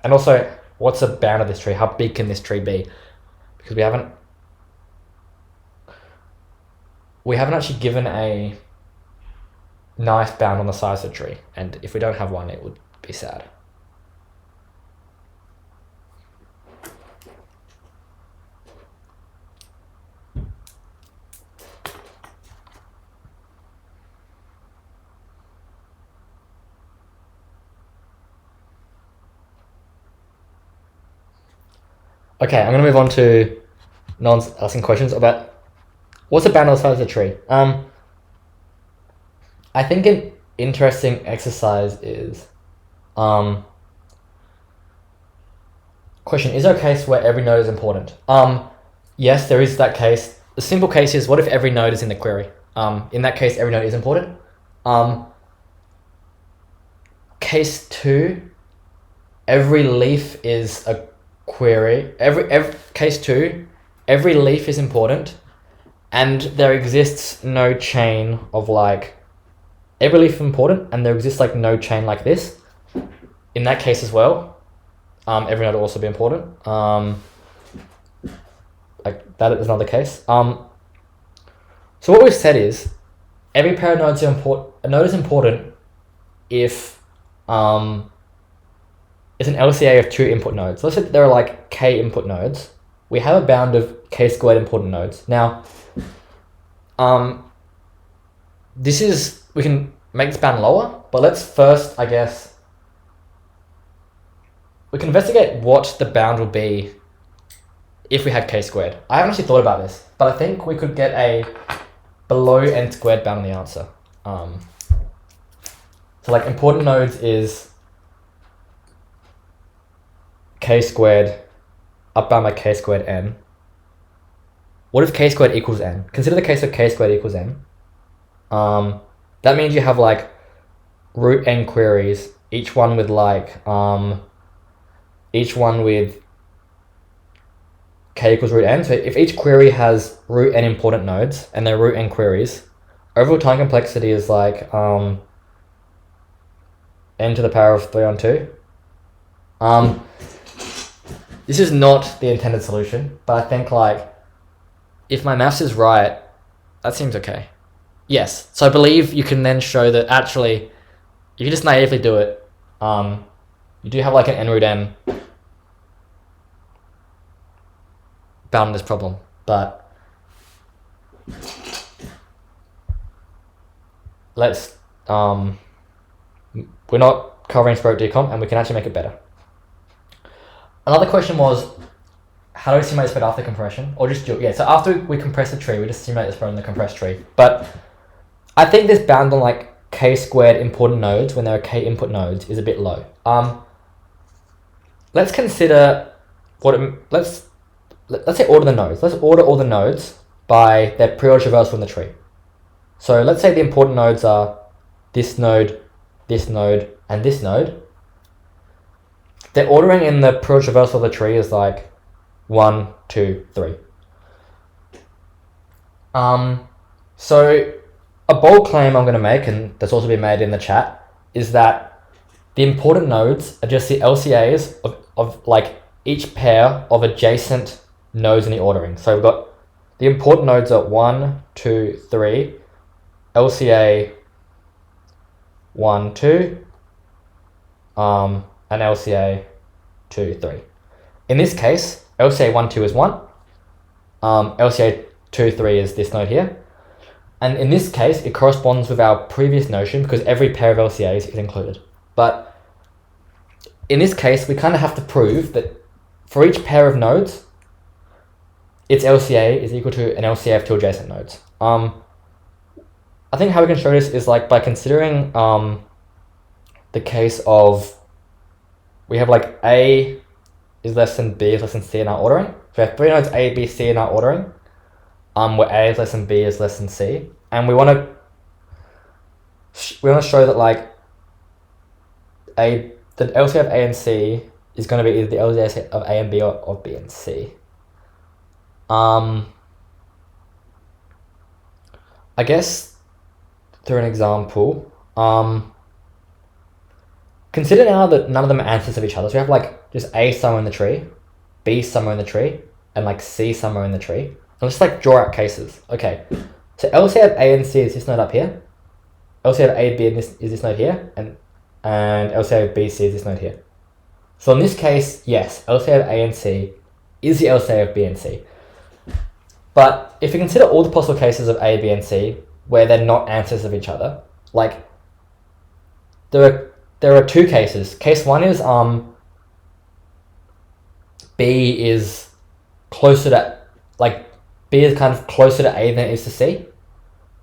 And also, what's the bound of this tree? How big can this tree be? Because we haven't actually given a nice bound on the size of the tree. And if we don't have one, it would be sad. Okay, I'm going to move on to no one's asking questions about what's the bound on the size of the tree. I think an interesting exercise is, question, is there a case where every node is important? Yes, there is that case. The simple case is, what if every node is in the query? In that case, every node is important. Case 2, every leaf is a query. Case 2, every leaf is important, and there exists no chain of like, every leaf is important, and there exists like no chain like this. In that case as well, every node will also be important. Like that is another case. So what we've said is, every pair of nodes are important. A node is important if it's an LCA of 2 input nodes. Let's say there are like k input nodes. We have a bound of k squared important nodes. Now, we can make this bound lower, but let's first, I guess, we can investigate what the bound will be if we had k squared. I haven't actually thought about this, but I think we could get a below n squared bound on the answer. So like important nodes is k squared up bound by k squared n. What if k squared equals n? Consider the case of k squared equals n. That means you have like root n queries, each one with k equals root n. So if each query has root n important nodes and they're root n queries, overall time complexity is like n to the power of 3 on 2. This is not the intended solution, but I think like if my maths is right, that seems okay. Yes, so I believe you can then show that actually, if you just naively do it, you do have like an n root n bound in this problem, but let's we're not covering spoke decomp, and we can actually make it better. Another question was, how do we simulate spread after compression? Or just do it, yeah, so after we compress the tree, we just simulate the spread on the compressed tree. But I think this bound on like k squared important nodes when there are k input nodes is a bit low. Let's consider let's say order the nodes. Let's order all the nodes by their pre-order traversal in the tree. So let's say the important nodes are this node, and this node. Their ordering in the pre-order traversal of the tree is like 1, 2, 3. So a bold claim I'm going to make, and that's also been made in the chat, is that the important nodes are just the LCAs of like each pair of adjacent nodes in the ordering. So we've got the important nodes are 1, 2, 3, LCA 1, 2, and LCA 2, 3. In this case, LCA 1, 2 is 1, LCA 2, 3 is this node here. And in this case, it corresponds with our previous notion because every pair of LCAs is included. But in this case, we kind of have to prove that for each pair of nodes, its LCA is equal to an LCA of 2 adjacent nodes. I think how we can show this is like by considering the case of we have like A is less than B is less than C in our ordering. So we have 3 nodes A, B, C in our ordering. Where A is less than B is less than C, and we want to show that like the LCA of A and C is going to be either the LCA of A and B or of B and C. I guess through an example, consider now that none of them are answers of each other. So we have like just A somewhere in the tree, B somewhere in the tree, and like C somewhere in the tree. Let's like draw out cases. Okay, so LCA of A and C is this node up here. LCA of A and B is this node here, and LCA of B, C is this node here. So in this case, yes, LCA of A and C is the LCA of B and C. But if we consider all the possible cases of A, B, and C where they're not answers of each other, like there are 2 cases. Case 1 is B is closer to like B is kind of closer to A than it is to C.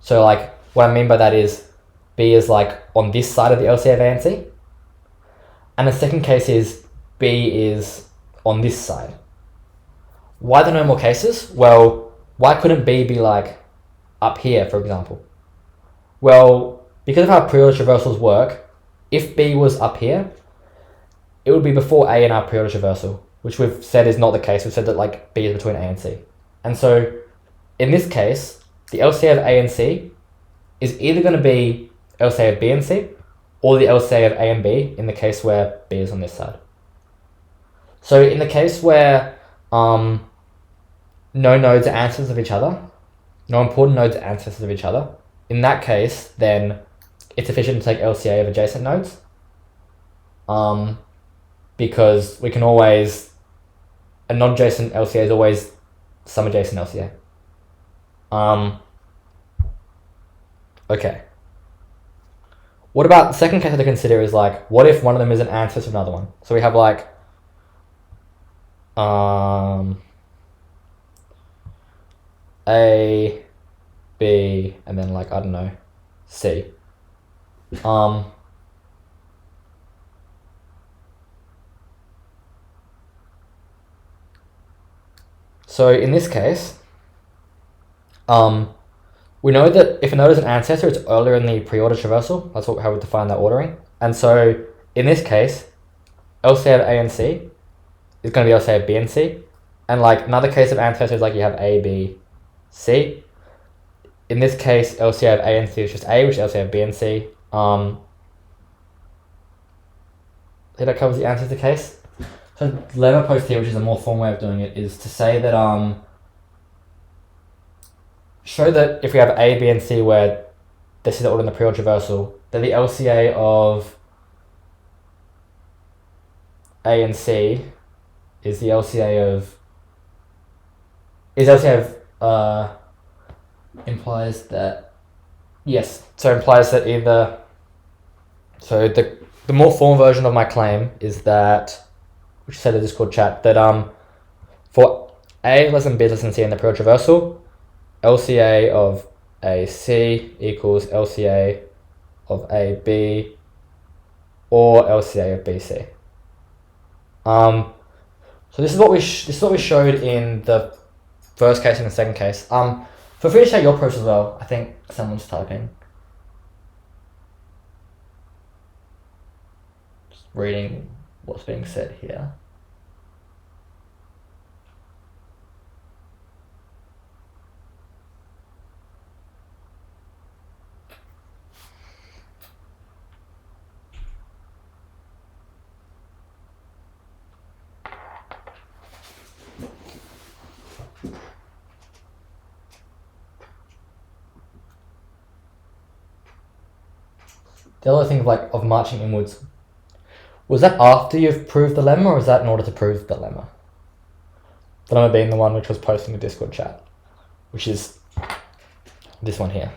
So like what I mean by that is B is like on this side of the LCA of A and C. And the second case is B is on this side. Why are there no more cases? Well, why couldn't B be like up here, for example? Well, because of how pre-order traversals work, if B was up here, it would be before A in our pre-order traversal, which we've said is not the case. We've said that like B is between A and C. And so in this case, the LCA of A and C is either going to be LCA of B and C or the LCA of A and B in the case where B is on this side. So in the case where no nodes are ancestors of each other, no important nodes are ancestors of each other, in that case, then it's efficient to take LCA of adjacent nodes. Because we can always, a non-adjacent LCA is always some adjacent LCA. Okay. What about the second case to consider is like, what if one of them is an ancestor of another one? So we have like, A, B, and then like, I don't know, C. So in this case, we know that if a node is an ancestor, it's earlier in the pre-order traversal. That's how we define that ordering. And so in this case, LCA of A and C is going to be LCA of B and C. And like another case of ancestor is like you have A, B, C. In this case, LCA of A and C is just A, which is LCA of B and C. I think that covers the ancestor case. So the lemma post here, which is a more formal way of doing it, is to say that show that if we have A, B, and C where this is the order in the pre-order traversal, then the LCA of A and C is the LCA of implies that either, so the more formal version of my claim is that, which I said in the Discord chat, that for A less than B less than C in the pre-order traversal, LCA of AC equals LCA of AB or LCA of BC. So this is what we showed in the first case and the second case. Feel free to share your proofs as well. I think someone's typing. Just reading what's being said here. The other thing of marching inwards, was that after you've proved the lemma, or is that in order to prove the lemma? The lemma being the one which was posted in the Discord chat, which is this one here.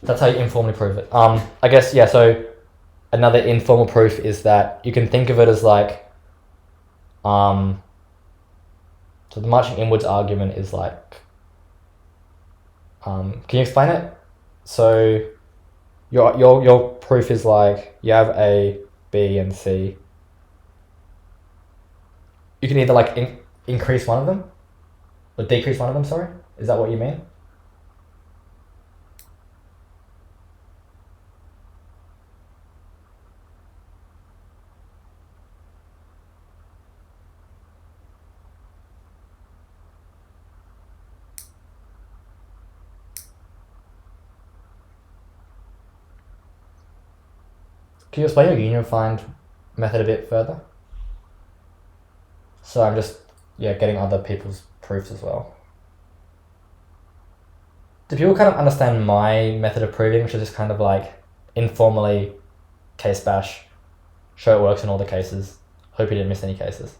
That's how you informally prove it. I guess, yeah, so another informal proof is that you can think of it as like, so the marching inwards argument is like, can you explain it? So your proof is like, you have A, B, and C. You can either like increase one of them, or decrease one of them, sorry? Is that what you mean? Can you explain your union find method a bit further? So I'm just, getting other people's proofs as well. Do people kind of understand my method of proving, which is just kind of like informally case bash, show it works in all the cases, hope you didn't miss any cases?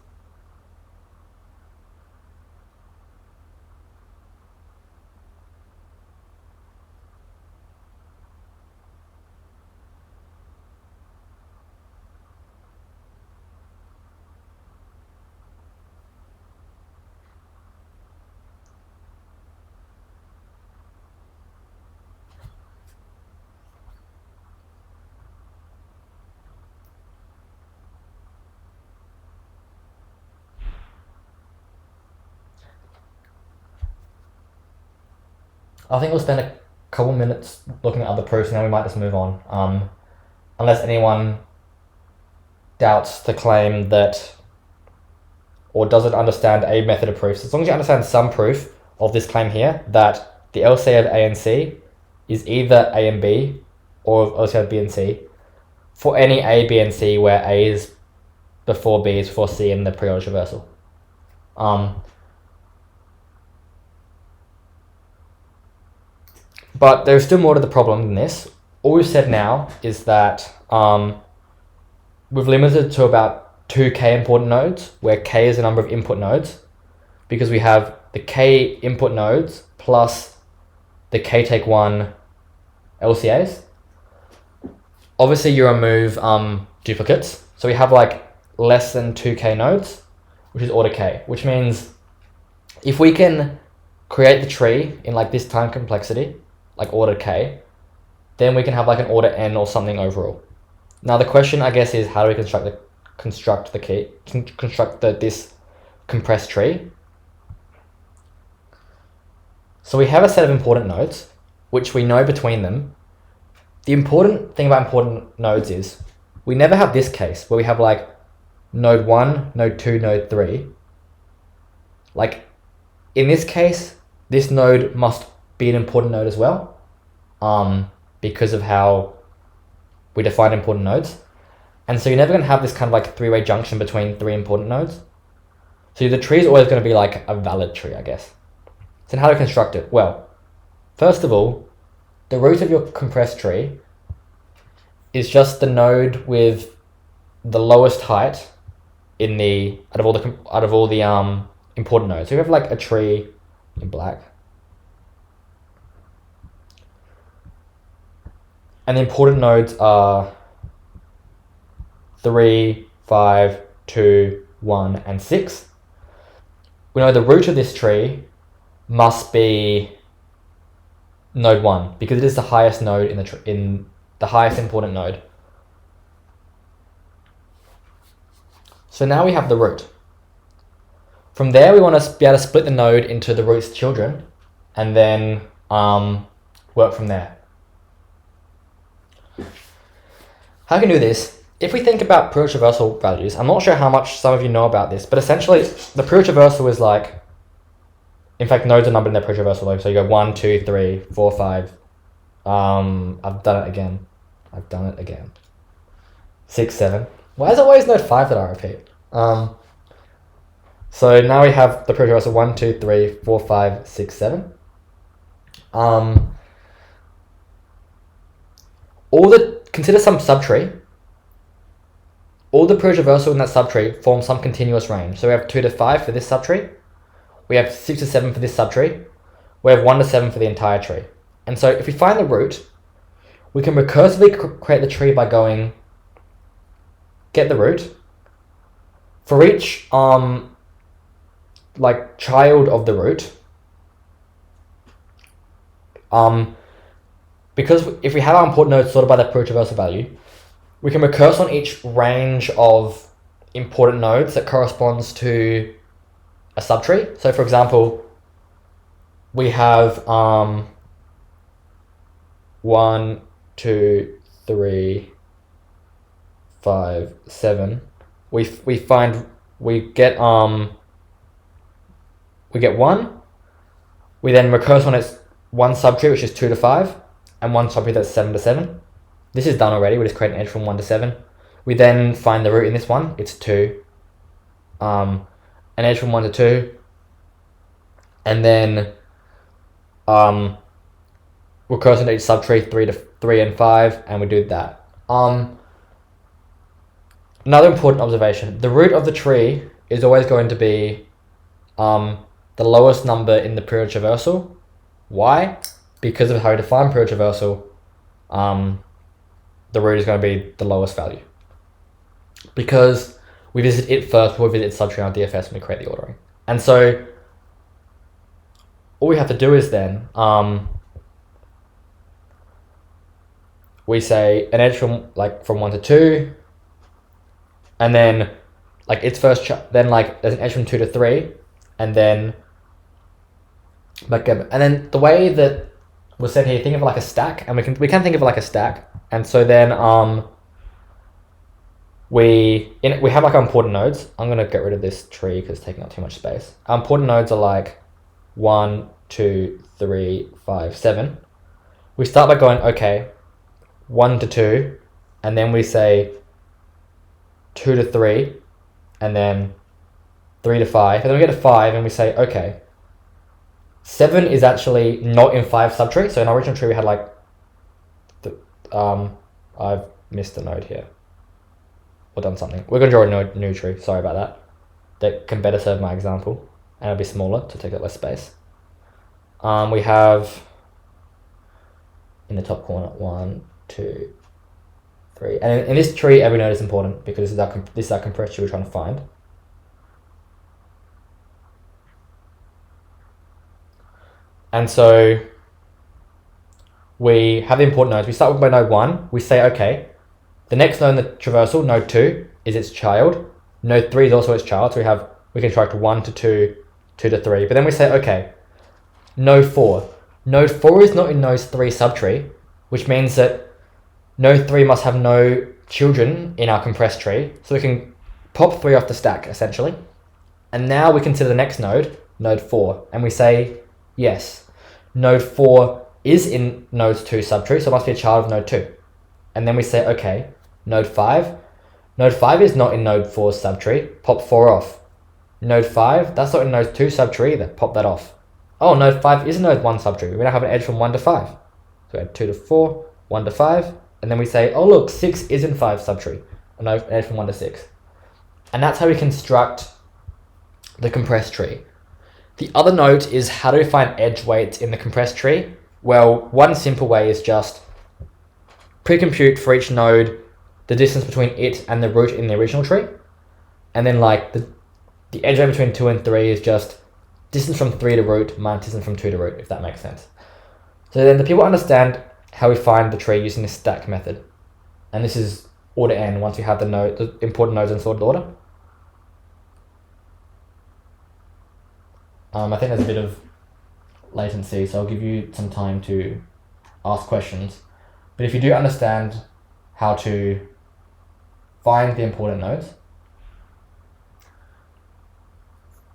I think we'll spend a couple minutes looking at other proofs and then we might just move on. Unless anyone doubts the claim that, or doesn't understand a method of proofs. As long as you understand some proof of this claim here, that the LCA of A and C is either A and B, or LCA of B and C, for any A, B, and C where A is before B is before C in the periodic reversal. But there's still more to the problem than this. All we've said now is that we've limited to about 2k important nodes, where k is the number of input nodes, because we have the k input nodes plus the k take 1 LCAs. Obviously you remove duplicates, so we have like less than 2k nodes, which is order k, which means if we can create the tree in like this time complexity, like order k, then we can have like an order n or something overall. Now the question, I guess, is how do we construct this compressed tree? So we have a set of important nodes, which we know between them. The important thing about important nodes is we never have this case where we have like node 1, node 2, node 3. Like in this case, this node must be an important node as well, because of how we define important nodes. And so you're never going to have this kind of like three-way junction between three important nodes. So the tree is always going to be like a valid tree, I guess. So how to construct it? Well, first of all, the root of your compressed tree is just the node with the lowest height in the out of all the important nodes. So you have like a tree in black, and the important nodes are 3, 5, 2, 1, and 6. We know the root of this tree must be node 1 because it is the highest node in the highest important node. So now we have the root. From there, we want to be able to split the node into the root's children and then work from there. How can we do this? If we think about periodic reversal values, I'm not sure how much some of you know about this, but essentially the periodic reversal is like, in fact, nodes are numbered in their periodic reversal. So you go 1, 2, 3, 4, 5. I've done it again. 6, 7. Why is it always node 5 that I repeat? So now we have the periodic reversal 1, 2, 3, 4, 5, 6, 7. Consider some subtree. All the periodic reversal in that subtree form some continuous range. So we have 2 to 5 for this subtree. We have 6 to 7 for this subtree. We have 1 to 7 for the entire tree. And so if we find the root, we can recursively create the tree by going get the root. For each like child of the root, because if we have our important nodes sorted by their periodic reversal value, we can recurse on each range of important nodes that corresponds to a subtree. So for example, we have 1, 2, 3, 5, 7. We get 1. We then recurse on its one subtree, which is 2 to 5, and one subtree that's 7 to 7. This is done already. We just create an edge from 1 to 7. We then find the root in this one. It's 2. An edge from 1 to 2. And then recurse on each subtree 3 and 5, and we do that. Another important observation: the root of the tree is always going to be the lowest number in the periodic reversal. Why? Because of how we define periodic reversal, the root is going to be the lowest value. Because we visit it first before we visit its subtree on DFS when we create the ordering. And so all we have to do is then we say an edge from 1 to 2, and then like its first then like there's an edge from 2 to 3, and then the way that we'll set here, think of it like a stack, and we can think of it like a stack. And so then we have like our important nodes. I'm gonna get rid of this tree because it's taking up too much space. Our important nodes are like 1, 2, 3, 5, 7. We start by going, okay, 1 to 2, and then we say 2 to 3, and then 3 to 5, and then we get to 5, and we say, okay, 7 is actually not in 5 subtree. So in our original tree, we had like, I've missed a node here, or done something. We're gonna draw a new tree, sorry about that. That can better serve my example, and it'll be smaller to take up less space. We have, in the top corner, 1, 2, 3. And in this tree, every node is important because this is our compressed tree we're trying to find. And so we have the important nodes. We start with by node 1. We say, okay, the next node in the traversal, node 2, is its child. Node 3 is also its child. So we can track 1 to 2, 2 to 3. But then we say, okay, node 4. Node 4 is not in node 3 subtree, which means that node 3 must have no children in our compressed tree. So we can pop 3 off the stack, essentially. And now we consider the next node, node 4. And we say, yes, node 4 is in node 2 subtree, so it must be a child of node 2. And then we say, okay, node 5. Node 5 is not in node 4 subtree, pop 4 off. Node 5, that's not in node 2 subtree either, pop that off. Oh, node 5 is in node 1 subtree. We now have an edge from 1 to 5. So we have 2 to 4, 1 to 5, and then we say, oh look, 6 is in 5 subtree, an edge from 1 to 6. And that's how we construct the compressed tree. The other note is how do we find edge weights in the compressed tree? Well, one simple way is just pre-compute for each node the distance between it and the root in the original tree. And then like the edge weight between 2 and 3 is just distance from 3 to root minus distance from 2 to root, if that makes sense. So then the people understand how we find the tree using this stack method. And this is order n once we have the important nodes in sorted order. I think there's a bit of latency, so I'll give you some time to ask questions. But if you do understand how to find the important nodes,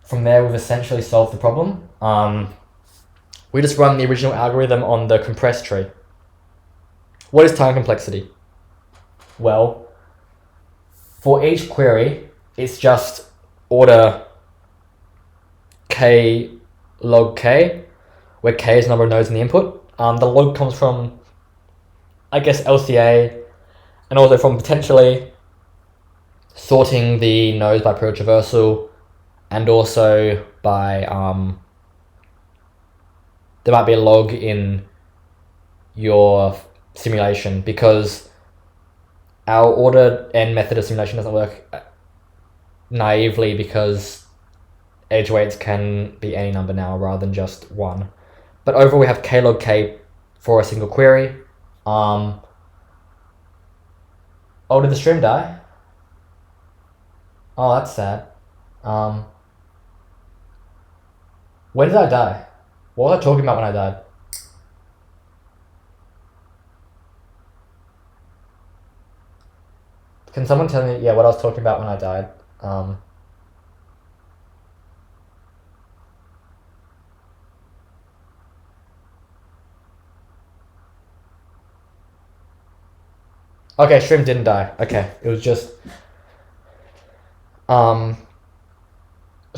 from there we've essentially solved the problem. We just run the original algorithm on the compressed tree. What is time complexity? Well, for each query, it's just order k log k, where k is the number of nodes in the input. The log comes from, I guess, LCA, and also from potentially sorting the nodes by period traversal, and also by, there might be a log in your simulation because our order n method of simulation doesn't work naively because edge weights can be any number now rather than just 1. But overall we have k log k for a single query. Oh, did the stream die? Oh, that's sad. When did I die? What was I talking about when I died? Can someone tell me, what I was talking about when I died? Okay, stream didn't die. Okay, it was just... So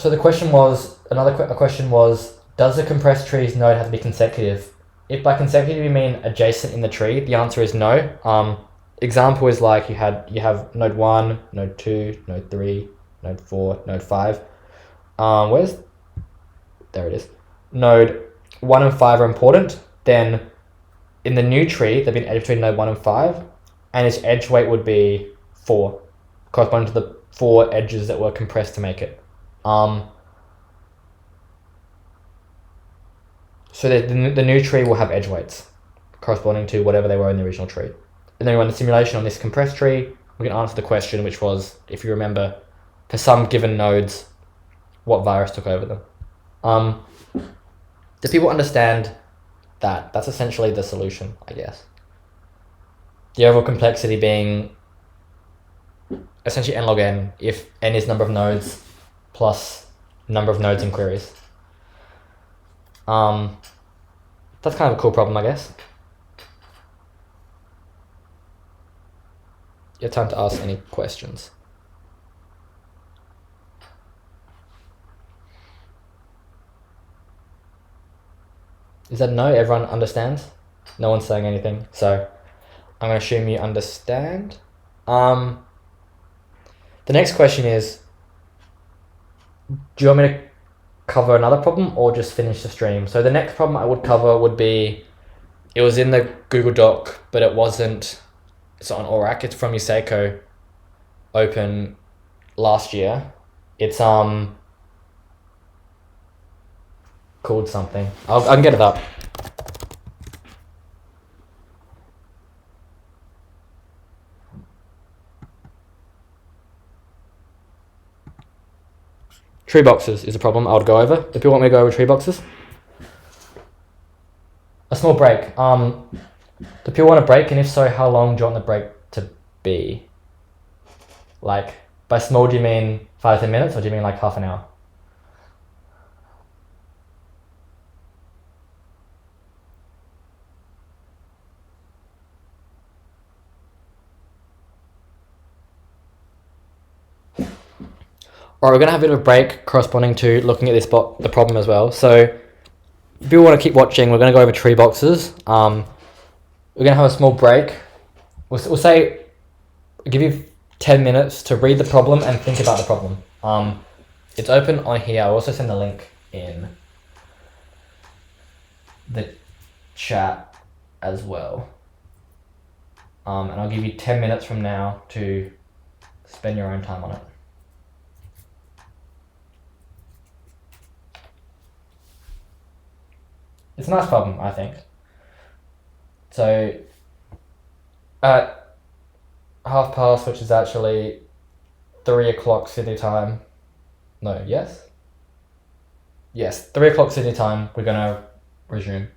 the question was, a question was, does the compressed tree's node have to be consecutive? If by consecutive you mean adjacent in the tree, the answer is no. Example is like you have node 1, node 2, node 3, node 4, node 5. There it is. Node 1 and 5 are important. Then in the new tree, there'd be an edge between node 1 and 5, and its edge weight would be 4, corresponding to the 4 edges that were compressed to make it. So the new tree will have edge weights corresponding to whatever they were in the original tree. And then we run the simulation on this compressed tree. We can answer the question, which was, if you remember, for some given nodes, what virus took over them. Do people understand That's essentially the solution, I guess. The overall complexity being essentially n log n if n is number of nodes plus number of nodes in queries. That's kind of a cool problem, I guess. You have time to ask any questions. Is that no? Everyone understands? No one's saying anything, so I'm going to assume you understand. The next question is, do you want me to cover another problem or just finish the stream? So the next problem I would cover would be, it was in the Google Doc, but it wasn't, it's on Orac, it's from Yuseiko Open last year. It's called something. I can get it up. Tree boxes is a problem I would go over. Do people want me to go over tree boxes? A small break. Do people want a break? And if so, how long do you want the break to be? Like, by small, do you mean 5 to 10 minutes, or do you mean like half an hour? Alright, we're going to have a bit of a break corresponding to looking at the problem as well. So, if people want to keep watching, we're going to go over tree boxes. We're going to have a small break. We'll say, give you 10 minutes to read the problem and think about the problem. It's open on here. I'll also send the link in the chat as well. And I'll give you 10 minutes from now to spend your own time on it. It's a nice problem, I think. So, at 1:30, which is actually 3 o'clock Sydney time. No, yes? Yes, 3 o'clock Sydney time, we're going to resume.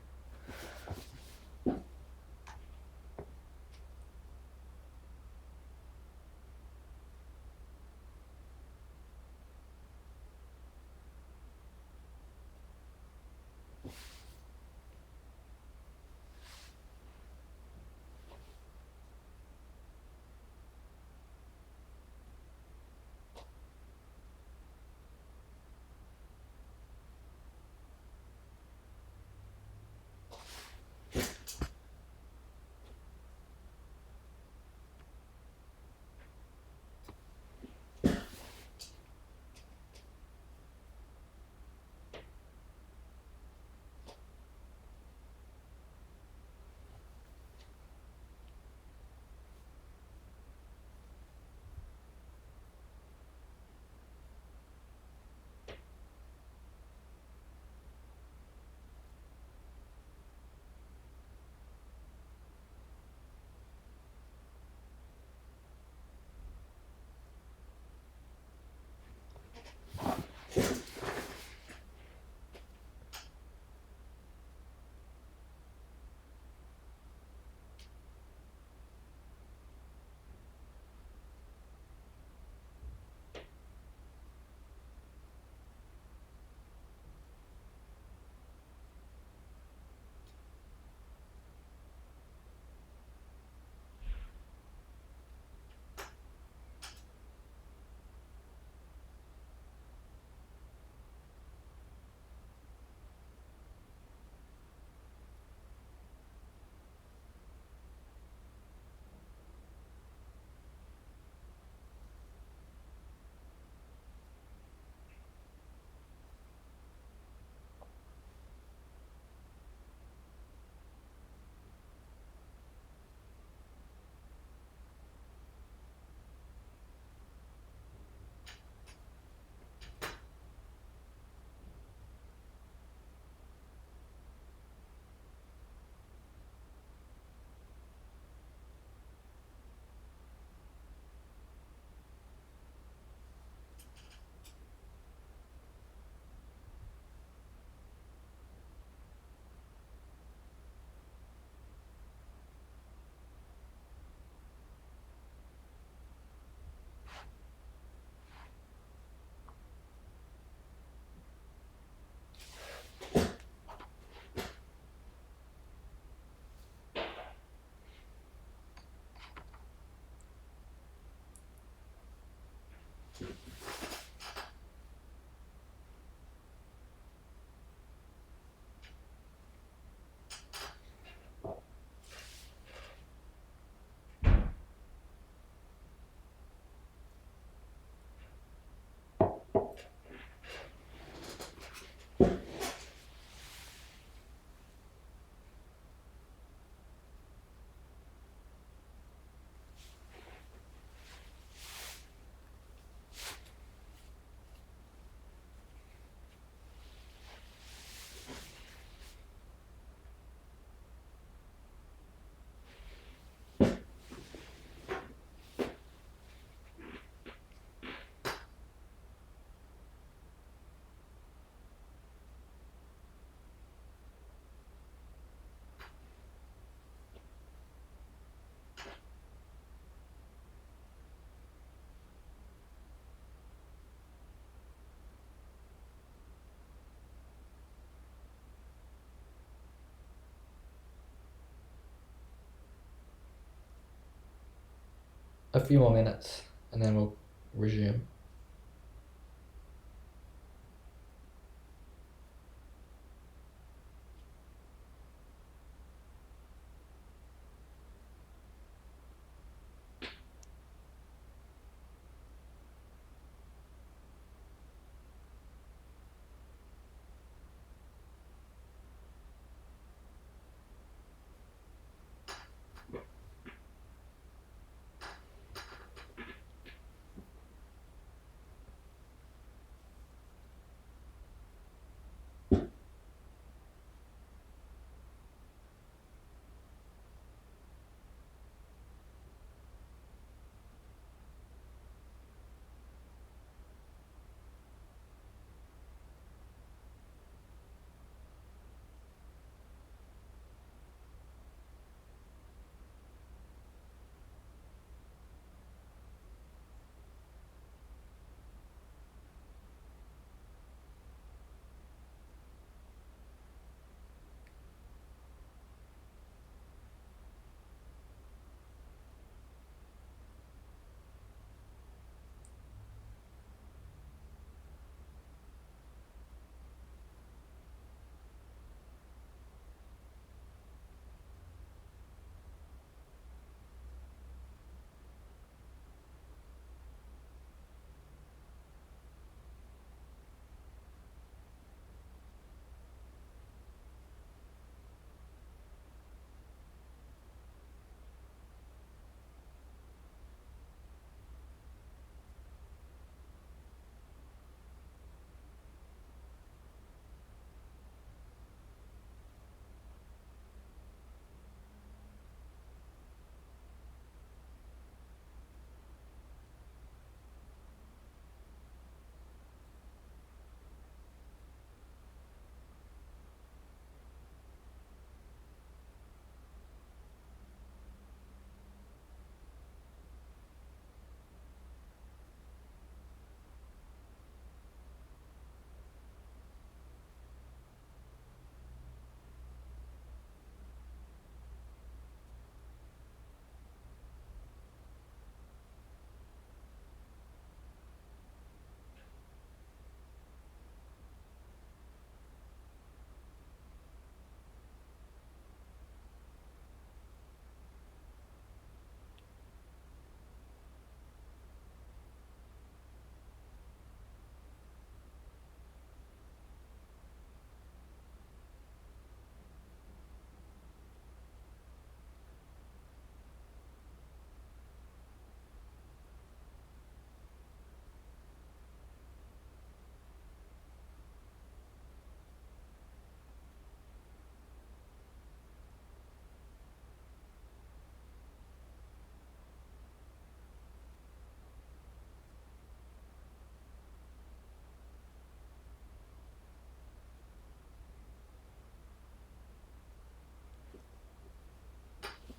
a few more minutes and then we'll resume.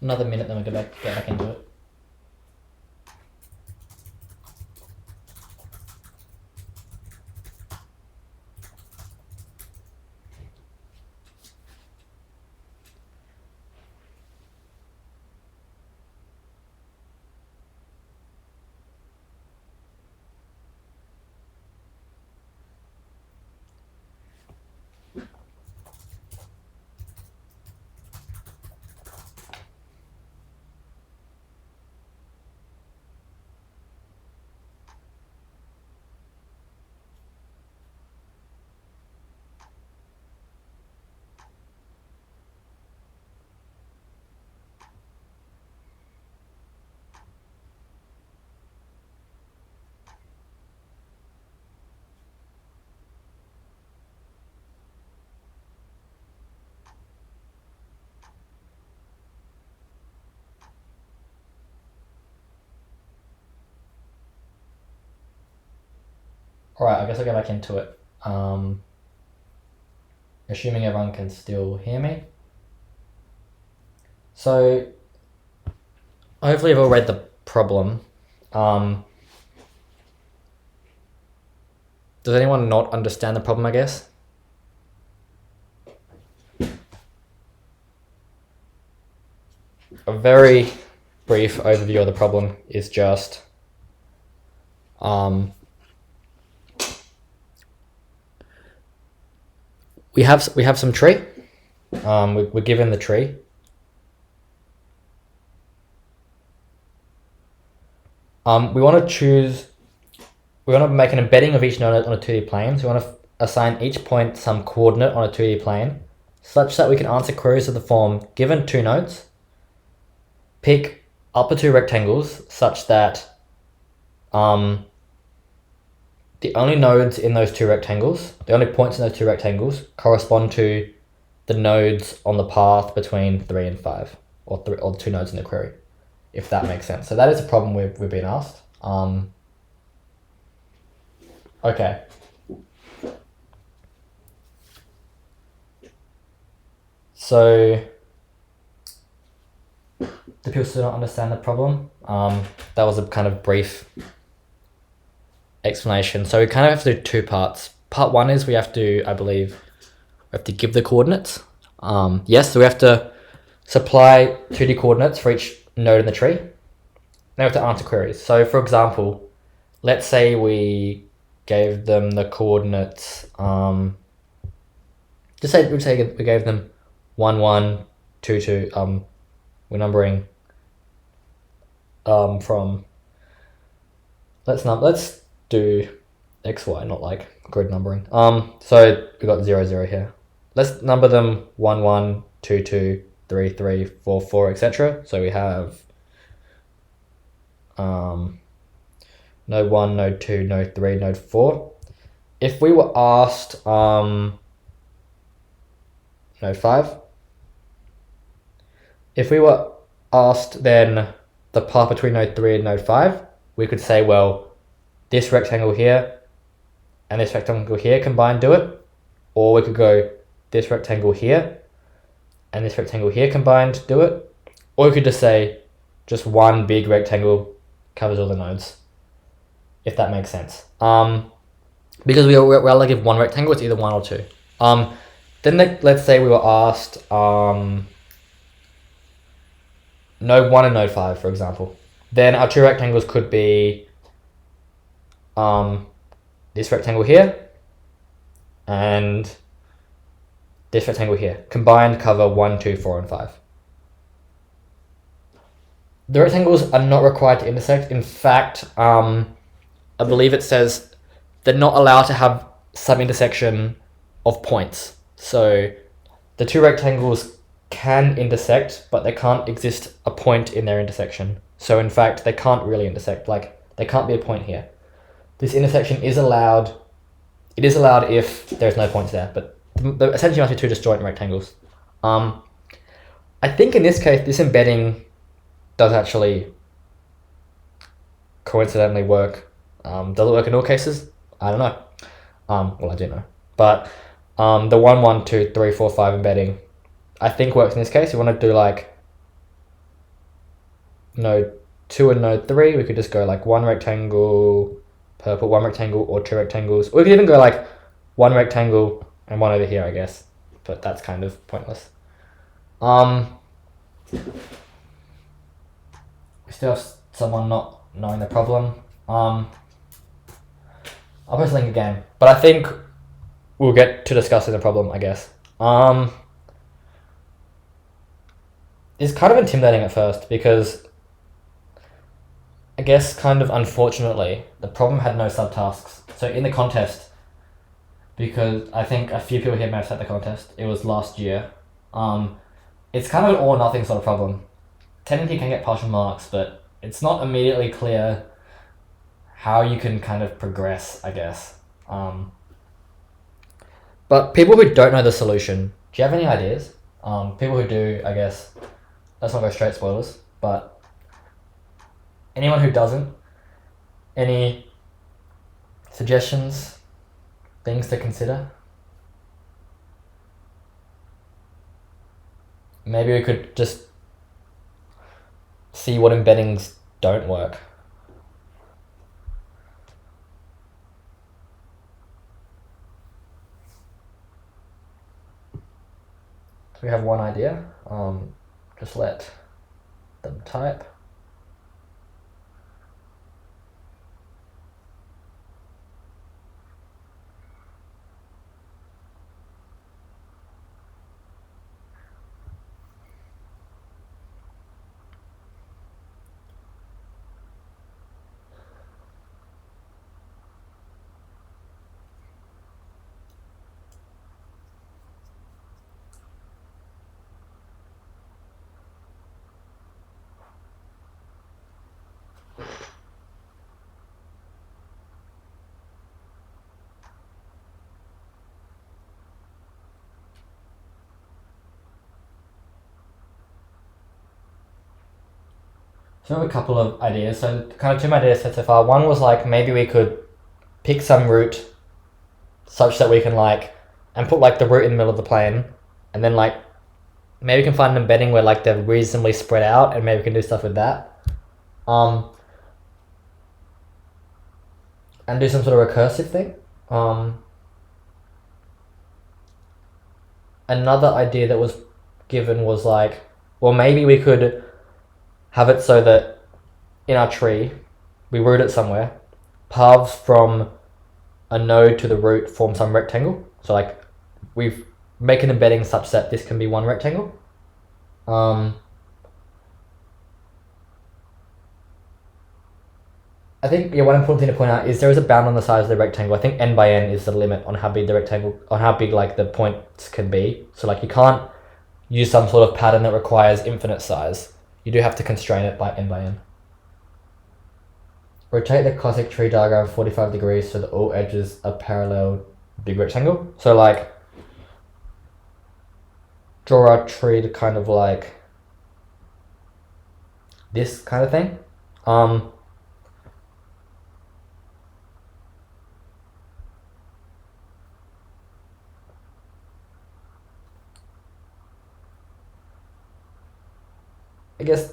Another minute, then we'll get back into it. Alright, I guess I'll get back into it. Assuming everyone can still hear me. So, hopefully you've all read the problem. Does anyone not understand the problem, I guess? A very brief overview of the problem is just we have some tree. We're given the tree. We want to make an embedding of each node on a 2D plane. So we want to assign each point some coordinate on a 2D plane, such that we can answer queries of the form, given 2 nodes, pick up the 2 rectangles such that the only nodes in those 2 rectangles, the only points in those 2 rectangles correspond to the nodes on the path between 3 and 5, or the 2 nodes in the query, if that makes sense. So that is a problem we've been asked. Okay. So, do people still not understand the problem? That was a kind of brief explanation. So we kind of have to do 2 parts. Part 1 is we have to, I believe, we have to give the coordinates. Yes, so we have to supply 2D coordinates for each node in the tree. Then we have to answer queries. So for example, let's say we gave them the coordinates, just say we gave them 1, 1, 2, 2. We're numbering from, let's do XY, not like grid numbering. So we got 0, 0 here. Let's number them 1, 1, 2, 2, 3, 3, 4, 4, etc. So we have node 1, node 2, node 3, node 4. If we were asked node 5, if we were asked then the path between node 3 and node 5, we could say, well, this rectangle here and this rectangle here combined do it. Or we could go this rectangle here and this rectangle here combined do it. Or we could just say just one big rectangle covers all the nodes, if that makes sense. Because we're allowed to give one rectangle, it's either 1 or 2. Then let's say we were asked node 1 and node 5, for example. Then our 2 rectangles could be this rectangle here and this rectangle here. Combined cover 1, 2, 4, and 5. The rectangles are not required to intersect. In fact, I believe it says they're not allowed to have some intersection of points. So the 2 rectangles can intersect, but there can't exist a point in their intersection. So in fact, they can't really intersect. Like, there can't be a point here. This intersection is allowed. It is allowed if there's no points there, but essentially must be 2 disjoint rectangles. I think in this case, this embedding does actually coincidentally work. Does it work in all cases? I don't know. Well, I do know. But the 1, 1, 2, 3, 4, 5 embedding, I think works in this case. You want to do like node 2 and node 3, we could just go like 1 rectangle, purple, 1 rectangle, or 2 rectangles. Or we could even go like 1 rectangle and 1 over here, I guess. But that's kind of pointless. We still have someone not knowing the problem. I'll post a link again. But I think we'll get to discussing the problem, I guess. It's kind of intimidating at first because I guess kind of unfortunately the problem had no subtasks. So in the contest, because I think a few people here may have set the contest, it was last year. It's kind of an all or nothing sort of problem. Technically you can get partial marks, but it's not immediately clear how you can kind of progress, I guess. But people who don't know the solution, do you have any ideas? People who do, I guess, let's not go straight spoilers, but anyone who doesn't, any suggestions, things to consider? Maybe we could just see what embeddings don't work. So we have one idea. Just let them type. So I have a couple of ideas. So kind of two ideas so far. One was like maybe we could pick some route such that we can like and put like the route in the middle of the plane, and then like maybe we can find an embedding where like they're reasonably spread out, and maybe we can do stuff with that. And do some sort of recursive thing. Another idea that was given was like, well, maybe we could have it so that in our tree, we route it somewhere. Paths from a node to the root form some rectangle. So like we make an embedding such that this can be one rectangle. I think one important thing to point out is there is a bound on the size of the rectangle. I think n by n is the limit on how big the rectangle, on how big like the points can be. So like you can't use some sort of pattern that requires infinite size. You do have to constrain it by n. Rotate the classic tree diagram 45 degrees so that all edges are parallel big rectangle. So like draw our tree to kind of like this kind of thing. I guess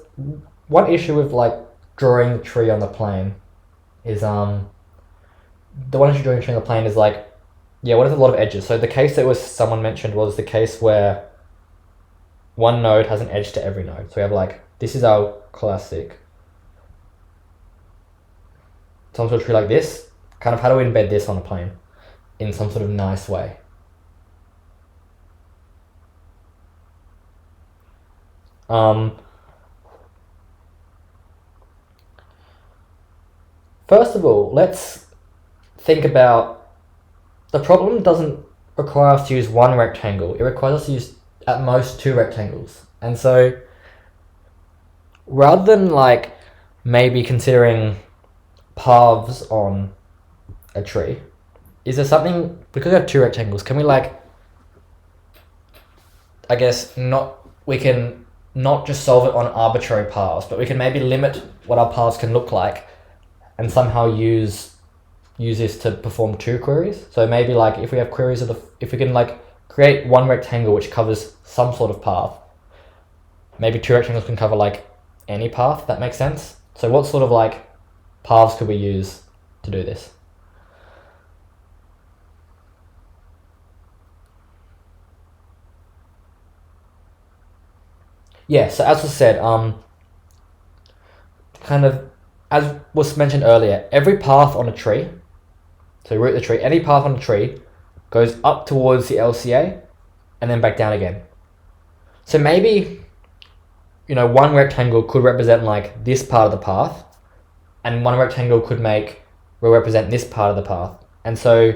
one issue with like drawing the tree on the plane is the one issue drawing the tree on the plane is like, yeah, what if a lot of edges? So the case that was someone mentioned was the case where one node has an edge to every node. So we have like, this is our classic some sort of tree like this. Kind of how do we embed this on a plane in some sort of nice way? First of all, let's think about the problem doesn't require us to use one rectangle. It requires us to use at most two rectangles. And so rather than like maybe considering paths on a tree, is there something, because we have two rectangles, can we like, I guess we can not just solve it on arbitrary paths, but we can maybe limit what our paths can look like and somehow use this to perform two queries. So maybe like if we have queries if we can like create one rectangle which covers some sort of path, maybe two rectangles can cover like any path, if that makes sense. So what sort of like paths could we use to do this? Yeah, so as was said, kind of as was mentioned earlier, every path on a tree, so root the tree, any path on a tree goes up towards the LCA and then back down again. So maybe, one rectangle could represent like this part of the path, and one rectangle will represent this part of the path. And so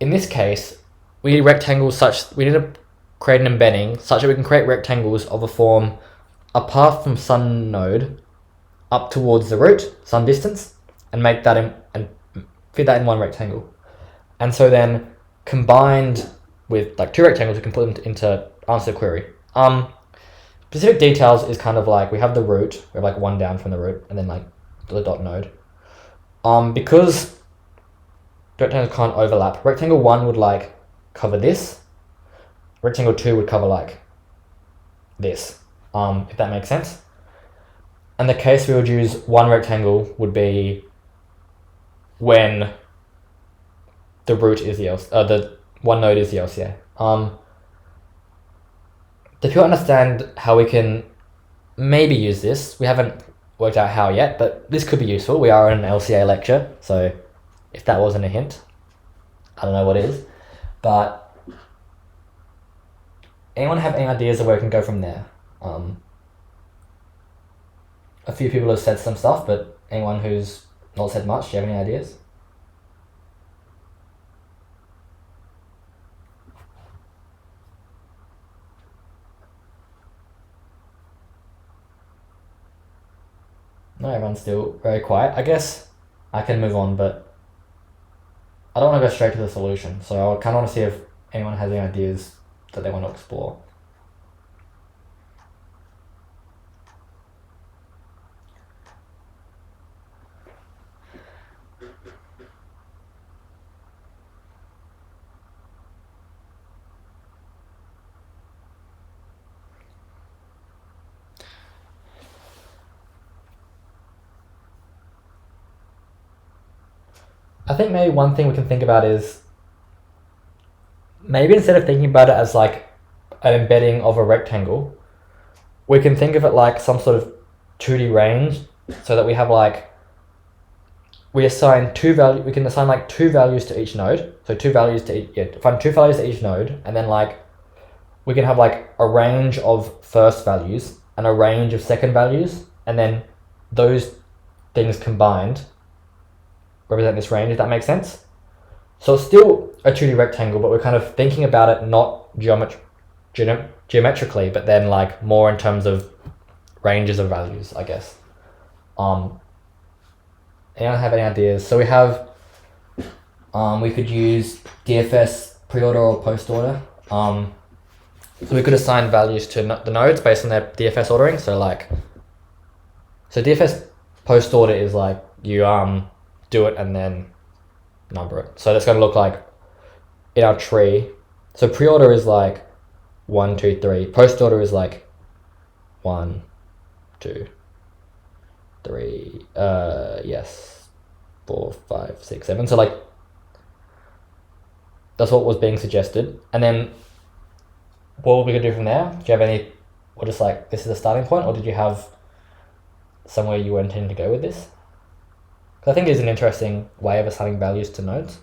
in this case, we need rectangles we need to create an embedding such that we can create rectangles of a form, a path from sun node up towards the root, some distance, and make that and fit that in one rectangle. And so then combined with like two rectangles, we can put them into answer the query. Specific details is kind of like we have the root, we have like one down from the root, and then like the dot node. Because rectangles can't overlap, rectangle 1 would like cover this, rectangle 2 would cover like this, if that makes sense. And the case we would use one rectangle would be when the root is the one node is the LCA. If you understand how we can maybe use this, we haven't worked out how yet, but this could be useful. We are in an LCA lecture, so if that wasn't a hint, I don't know what is. But anyone have any ideas of where we can go from there? A few people have said some stuff, but anyone who's not said much, do you have any ideas? No, everyone's still very quiet. I guess I can move on, but I don't want to go straight to the solution. So I kind of want to see if anyone has any ideas that they want to explore. I think maybe one thing we can think about is maybe instead of thinking about it as like an embedding of a rectangle, we can think of it like some sort of 2D range, so that we have like, we can assign like two values to each node. So two values to each, find two values to each node, and then like we can have like a range of first values and a range of second values, and then those things combined represent this range, if that makes sense. So it's still a 2D rectangle, but we're kind of thinking about it not geometrically, but then like more in terms of ranges of values, I guess. Anyone have any ideas? So we have, we could use DFS pre-order or post-order. So we could assign values to the nodes based on their DFS ordering. So like, so DFS post-order is like you do it and then number it. So that's going to look like in our tree. So pre-order is like 1, 2, 3. Post-order is like 1, 2, 3. Yes, 4, 5, 6, 7. So like that's what was being suggested. And then what are we gonna do from there? Do you have any, or just like this is a starting point, or did you have somewhere you were intending to go with this? Because I think it's an interesting way of assigning values to nodes.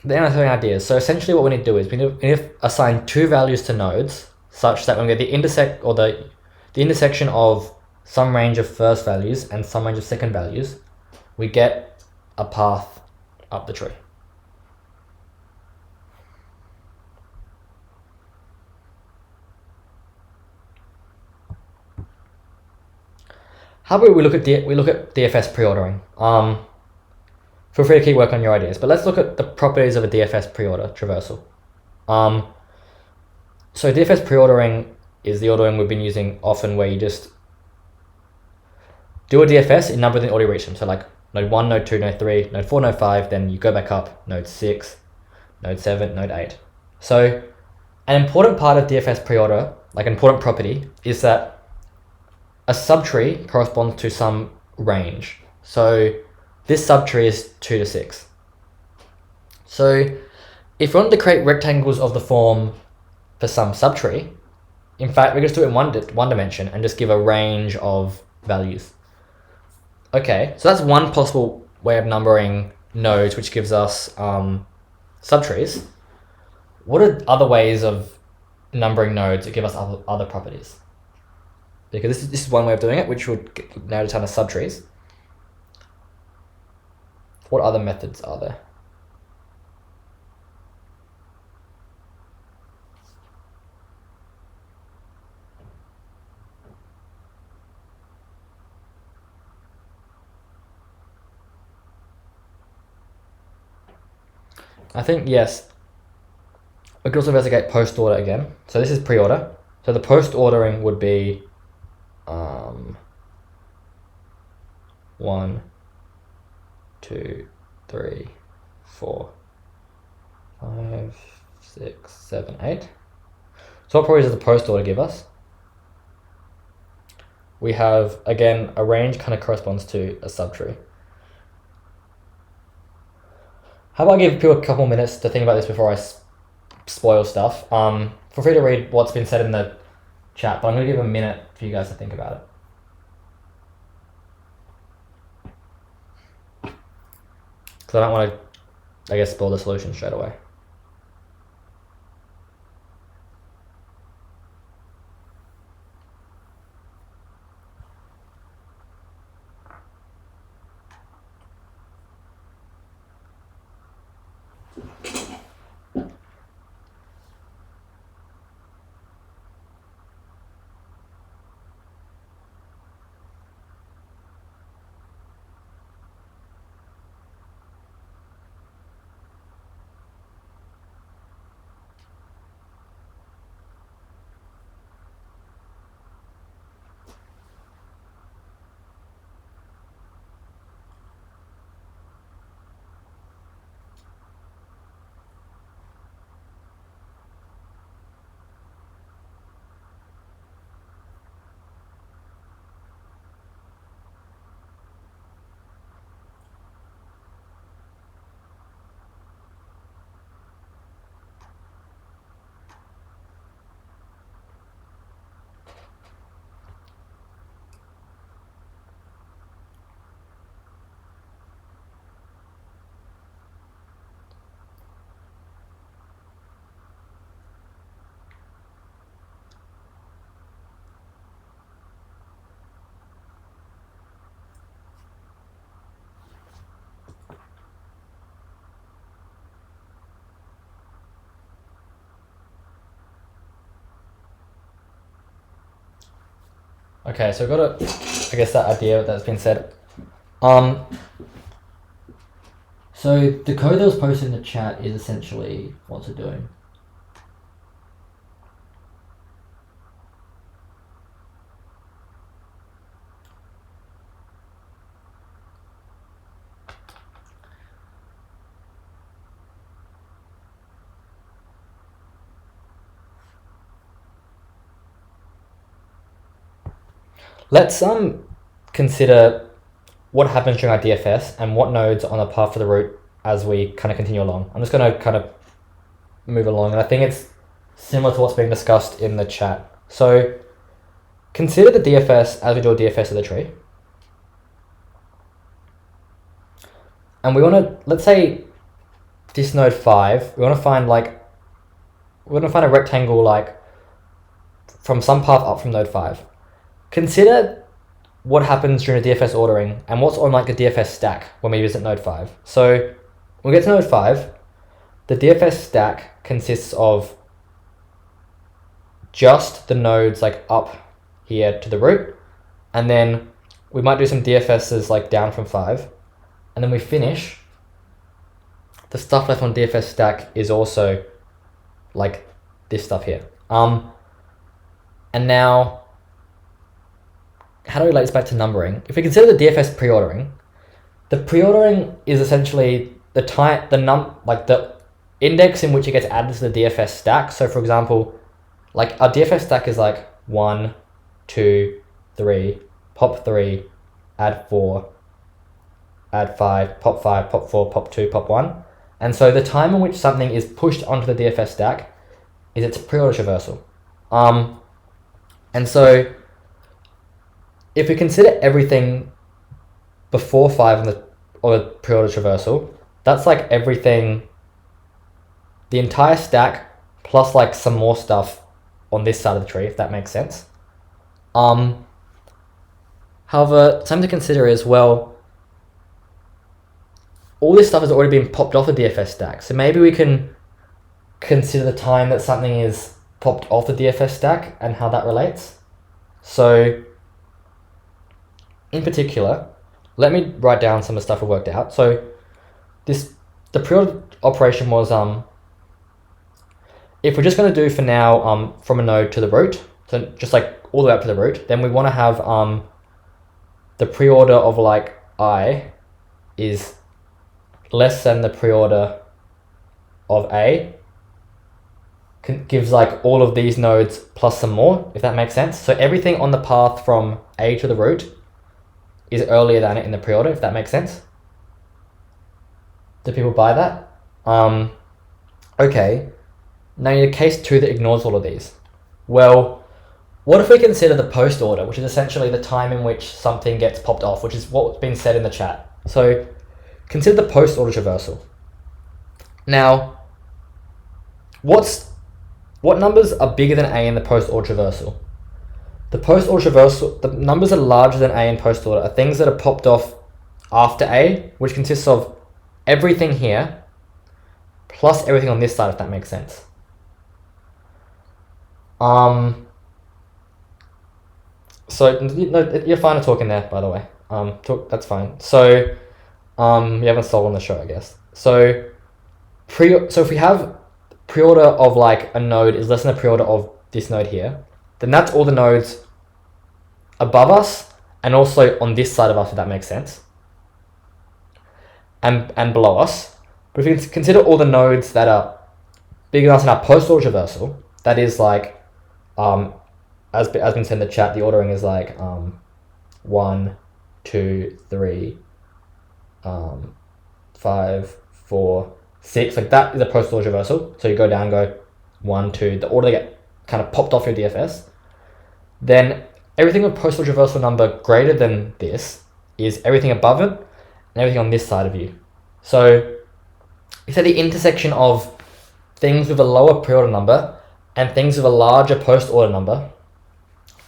Then I'm having ideas. So essentially what we need to do is we need to assign two values to nodes such that when we get the intersection of some range of first values and some range of second values, we get a path up the tree. How about we look at DFS pre-ordering? Feel free to keep working on your ideas, but let's look at the properties of a DFS pre-order traversal. So DFS pre-ordering is the ordering we've been using often, where you just do a DFS in number of the already reached them. So like node 1, node 2, node 3, node 4, node 5, then you go back up, node 6, node 7, node 8. So an important part of DFS pre-order, like an important property, is that a subtree corresponds to some range. So this subtree is 2 to 6. So if we want to create rectangles of the form for some subtree, in fact, we just do it in one dimension and just give a range of values. Okay, so that's one possible way of numbering nodes, which gives us subtrees. What are other ways of numbering nodes that give us other properties? Because this is one way of doing it, which would now determine subtrees. What other methods are there? I think, yes, we could also investigate post-order again. So this is pre-order. So the post-ordering would be 1, 2, 3, 4, 5, 6, 7, 8. So what properties does the post order give us? We have, again, a range kind of corresponds to a subtree. How about I give people a couple minutes to think about this before I spoil stuff? Feel free to read what's been said in the chat, but I'm going to give a minute for you guys to think about it. Because I don't want to, I guess, spoil the solution straight away. Okay, so we've got I guess that idea that's been said. So the code that was posted in the chat is essentially what's it doing? Let's consider what happens during our DFS and what nodes are on the path to the root as we kind of continue along. I'm just going to kind of move along, and I think it's similar to what's being discussed in the chat. So consider the DFS as we do a DFS of the tree. And we want to, let's say this node 5, we want to find a rectangle like from some path up from node 5. Consider what happens during the DFS ordering and what's on like the DFS stack when we visit node 5. So when we get to node 5, the DFS stack consists of just the nodes like up here to the root, and then we might do some DFSs like down from 5, and then we finish. The stuff left on DFS stack is also like this stuff here. And now, how do we relate this back to numbering? If we consider the DFS pre-ordering, the pre-ordering is essentially the index in which it gets added to the DFS stack. So for example, like our DFS stack is like 1, 2, 3, pop 3, add 4, add 5, pop 4, pop 2, pop 1. And so the time in which something is pushed onto the DFS stack is its pre-order traversal. And so if we consider everything before 5 on the pre-order traversal, that's like everything, the entire stack plus like some more stuff on this side of the tree, if that makes sense. However, something to consider is, well, all this stuff has already been popped off the DFS stack. So maybe we can consider the time that something is popped off the DFS stack and how that relates. So in particular, let me write down some of the stuff we worked out. So the pre-order operation was, if we're just going to do for now from a node to the root, so just like all the way up to the root, then we want to have the pre-order of like I is less than the pre-order of A, gives like all of these nodes plus some more, if that makes sense. So everything on the path from A to the root is earlier than it in the pre-order, if that makes sense. Do people buy that? Okay. Now you need a case 2 that ignores all of these. Well, what if we consider the post order, which is essentially the time in which something gets popped off, which is what's been said in the chat. So consider the post order traversal. Now, what numbers are bigger than A in the post order traversal? The post order traversal, the numbers that are larger than A in post order are things that are popped off after A, which consists of everything here plus everything on this side, if that makes sense. So no, you're fine to talk in there, by the way. That's fine. So you haven't stolen the show, I guess. So if we have pre-order of like a node is less than the pre-order of this node here, then that's all the nodes above us and also on this side of us, if that makes sense, and below us. But if we consider all the nodes that are big enough in our post-order traversal, that is like, as been said in the chat, the ordering is like 1, 2, 3, 5, 4, 6. Like that is a post-order traversal. So you go down, go 1, 2. The order they get kind of popped off your DFS. Then everything with post-order traversal number greater than this is everything above it and everything on this side of you. So it's at the intersection of things with a lower pre-order number and things with a larger post-order number,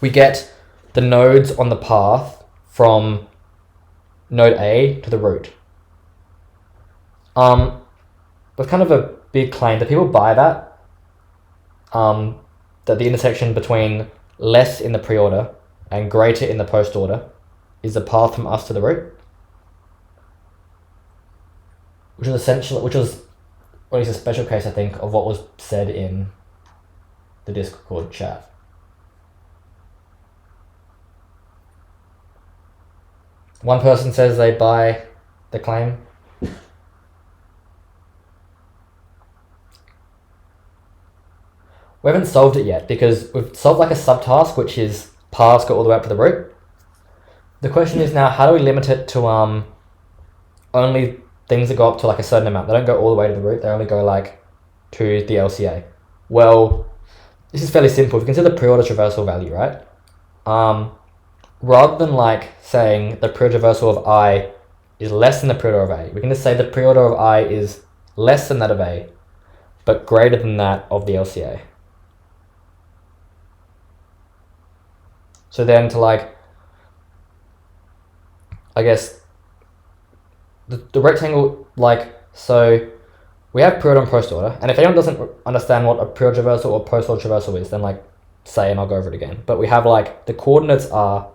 we get the nodes on the path from node A to the root. But kind of a big claim. Do people buy that? That the intersection between less in the pre-order and greater in the post order is the path from us to the root, which was at least a special case, I think, of what was said in the Discord chat. One person says they buy the claim. We haven't solved it yet because we've solved like a subtask, which is paths go all the way up to the root. The question is now, how do we limit it to only things that go up to like a certain amount? They don't go all the way to the root, they only go like to the LCA. Well, this is fairly simple. If you consider the pre-order traversal value, right? Rather than like saying the pre-order traversal of I is less than the pre-order of A, we can just say the pre-order of I is less than that of A, but greater than that of the LCA. So then to like, I guess, the rectangle, like, so we have pre-order and post-order, and if anyone doesn't understand what a pre-order traversal or post-order traversal is, then like, say, and I'll go over it again. But we have like, the coordinates are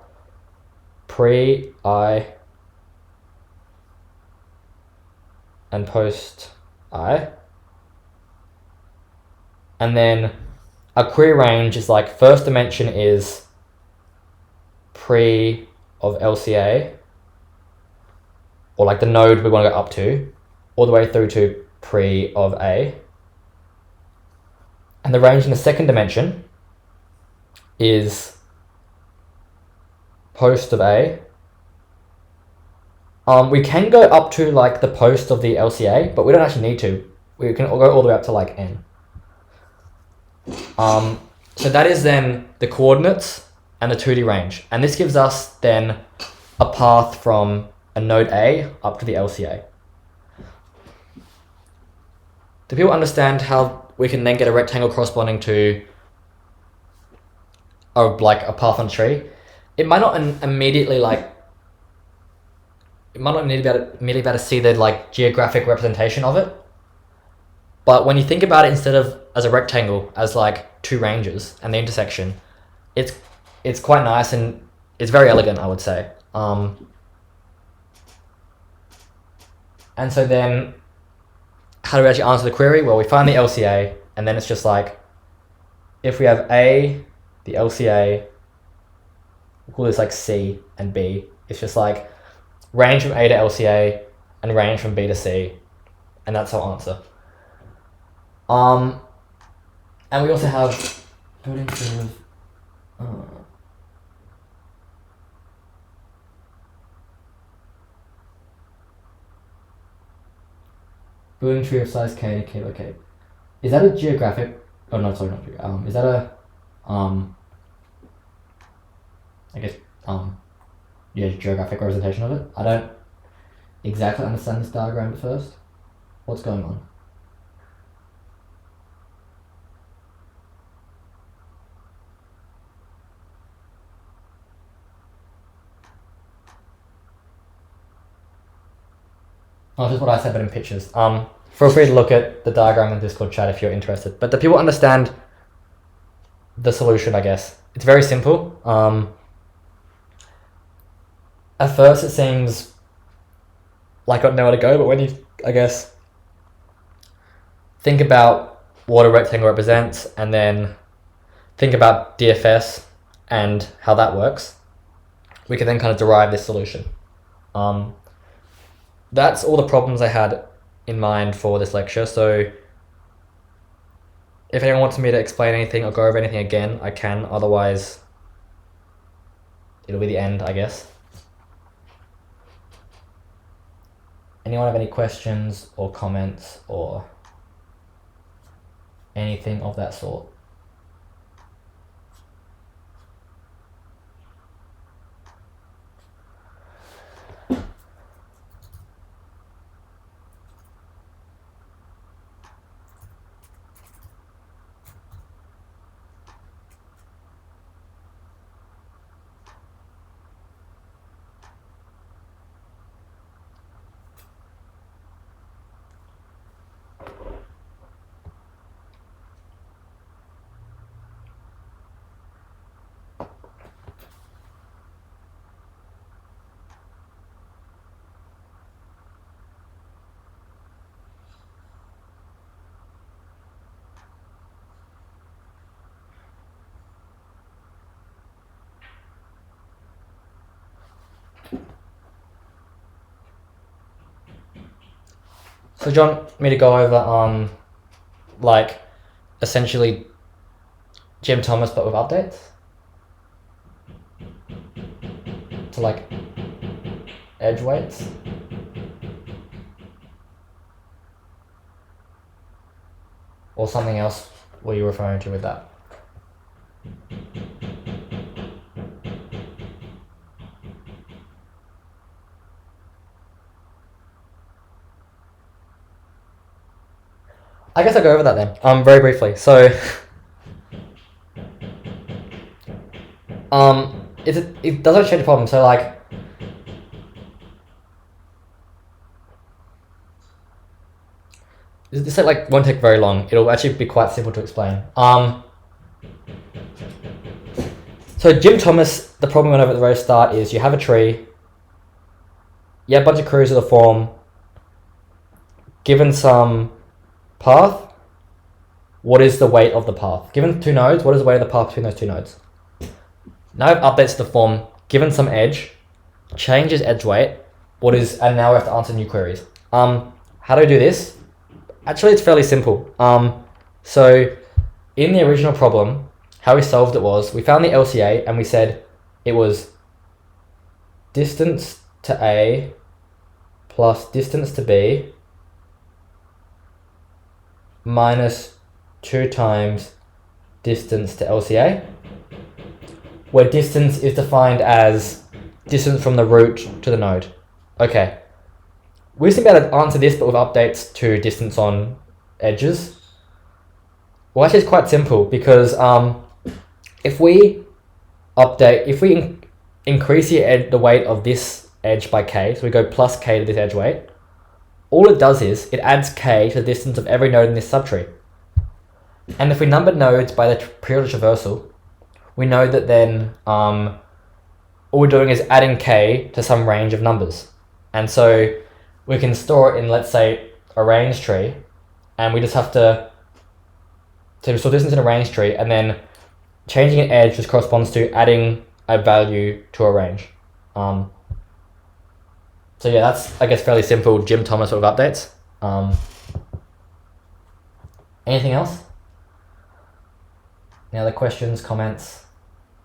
pre-I and post-I. And then our query range is like, first dimension is pre of LCA, or like the node we want to go up to, all the way through to pre of A. And the range in the second dimension is post of A. We can go up to like the post of the LCA, but we don't actually need to. We can go all the way up to like N. So that is then the coordinates and the 2D range. And this gives us then a path from a node A up to the LCA. Do people understand how we can then get a rectangle corresponding to a path on a tree? It might not immediately immediately be able to see the like geographic representation of it. But when you think about it instead of as a rectangle, as like two ranges and the intersection, it's quite nice and it's very elegant, I would say. And so then, how do we actually answer the query? Well, we find the LCA, and then it's just like, if we have A, the LCA, we'll call this like C and B. It's just like range from A to LCA and range from B to C, and that's our answer. And we also have building tree of building tree of size K to K by K. Is that a geographic? Oh no, sorry, not geographic. Is that a I guess geographic representation of it? I don't exactly understand this diagram at first. What's going on? Oh, just what I said, but in pictures. Feel free to look at the diagram in Discord chat if you're interested. But do people understand the solution, I guess? It's very simple. At first it seems like I don't know where to go, but when you, I guess, think about what a rectangle represents and then think about DFS and how that works, we can then kind of derive this solution. That's all the problems I had in mind for this lecture. So if anyone wants me to explain anything or go over anything again, I can. Otherwise, it'll be the end, I guess. Anyone have any questions or comments or anything of that sort? So do you want me to go over like essentially Jim Thomas but with updates to like edge weights? Or something else were you referring to with that? I guess I'll go over that then, very briefly. So, it doesn't change the problem. So, like, this like won't take very long. It'll actually be quite simple to explain. So Jim Thomas, the problem we went over at the very start is you have a tree, you have a bunch of crews of the form, given some path, what is the weight of the path? Given two nodes, what is the weight of the path between those two nodes? Now I have updates to the form, given some edge, changes edge weight, and now we have to answer new queries. How do we do this? Actually, it's fairly simple. So in the original problem, how we solved it was, we found the LCA and we said it was distance to A plus distance to B minus 2 times distance to LCA, where distance is defined as distance from the root to the node. Okay. We just be able to answer this, but with updates to distance on edges. Well, actually, it's quite simple because if we increase the weight of this edge by k, so we go plus k to this edge weight, all it does is it adds k to the distance of every node in this subtree. And if we number nodes by the periodic traversal, we know that then all we're doing is adding k to some range of numbers. And so we can store it in, let's say, a range tree, and we just have to store distance in a range tree, and then changing an edge just corresponds to adding a value to a range. So yeah, that's, I guess, fairly simple Jim Thomas sort of updates. Anything else? Any other questions, comments,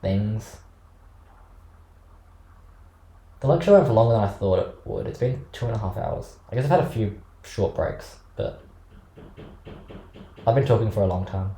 things? The lecture went for longer than I thought it would. It's been 2.5 hours. I guess I've had a few short breaks, but I've been talking for a long time.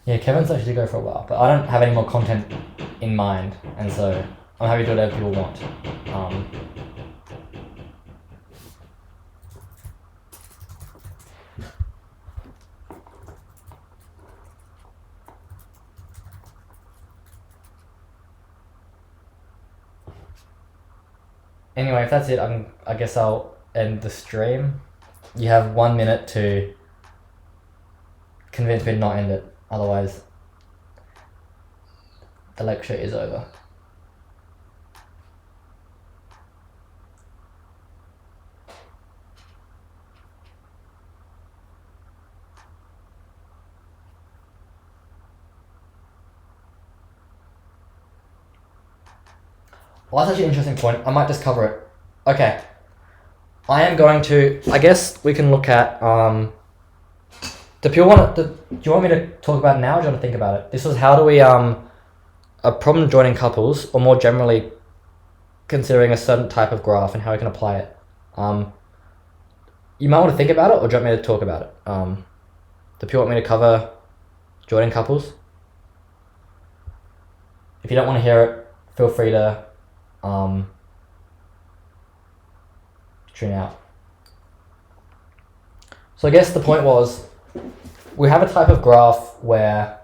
Yeah, Kevin's actually go for a while, but I don't have any more content in mind, and so I'm happy to do whatever people want. Anyway, if that's it, I guess I'll end the stream. You have 1 minute to convince me to not end it. Otherwise, the lecture is over. Well, that's actually an interesting point. I might just cover it. Okay. I am going to, I guess we can look at, do you want me to talk about it now, or do you want to think about it? This was how do we, a problem joining couples, or more generally, considering a certain type of graph and how we can apply it. You might want to think about it, or do you want me to talk about it? Do you want me to cover joining couples? If you don't want to hear it, feel free to tune out. So I guess the point was, we have a type of graph where,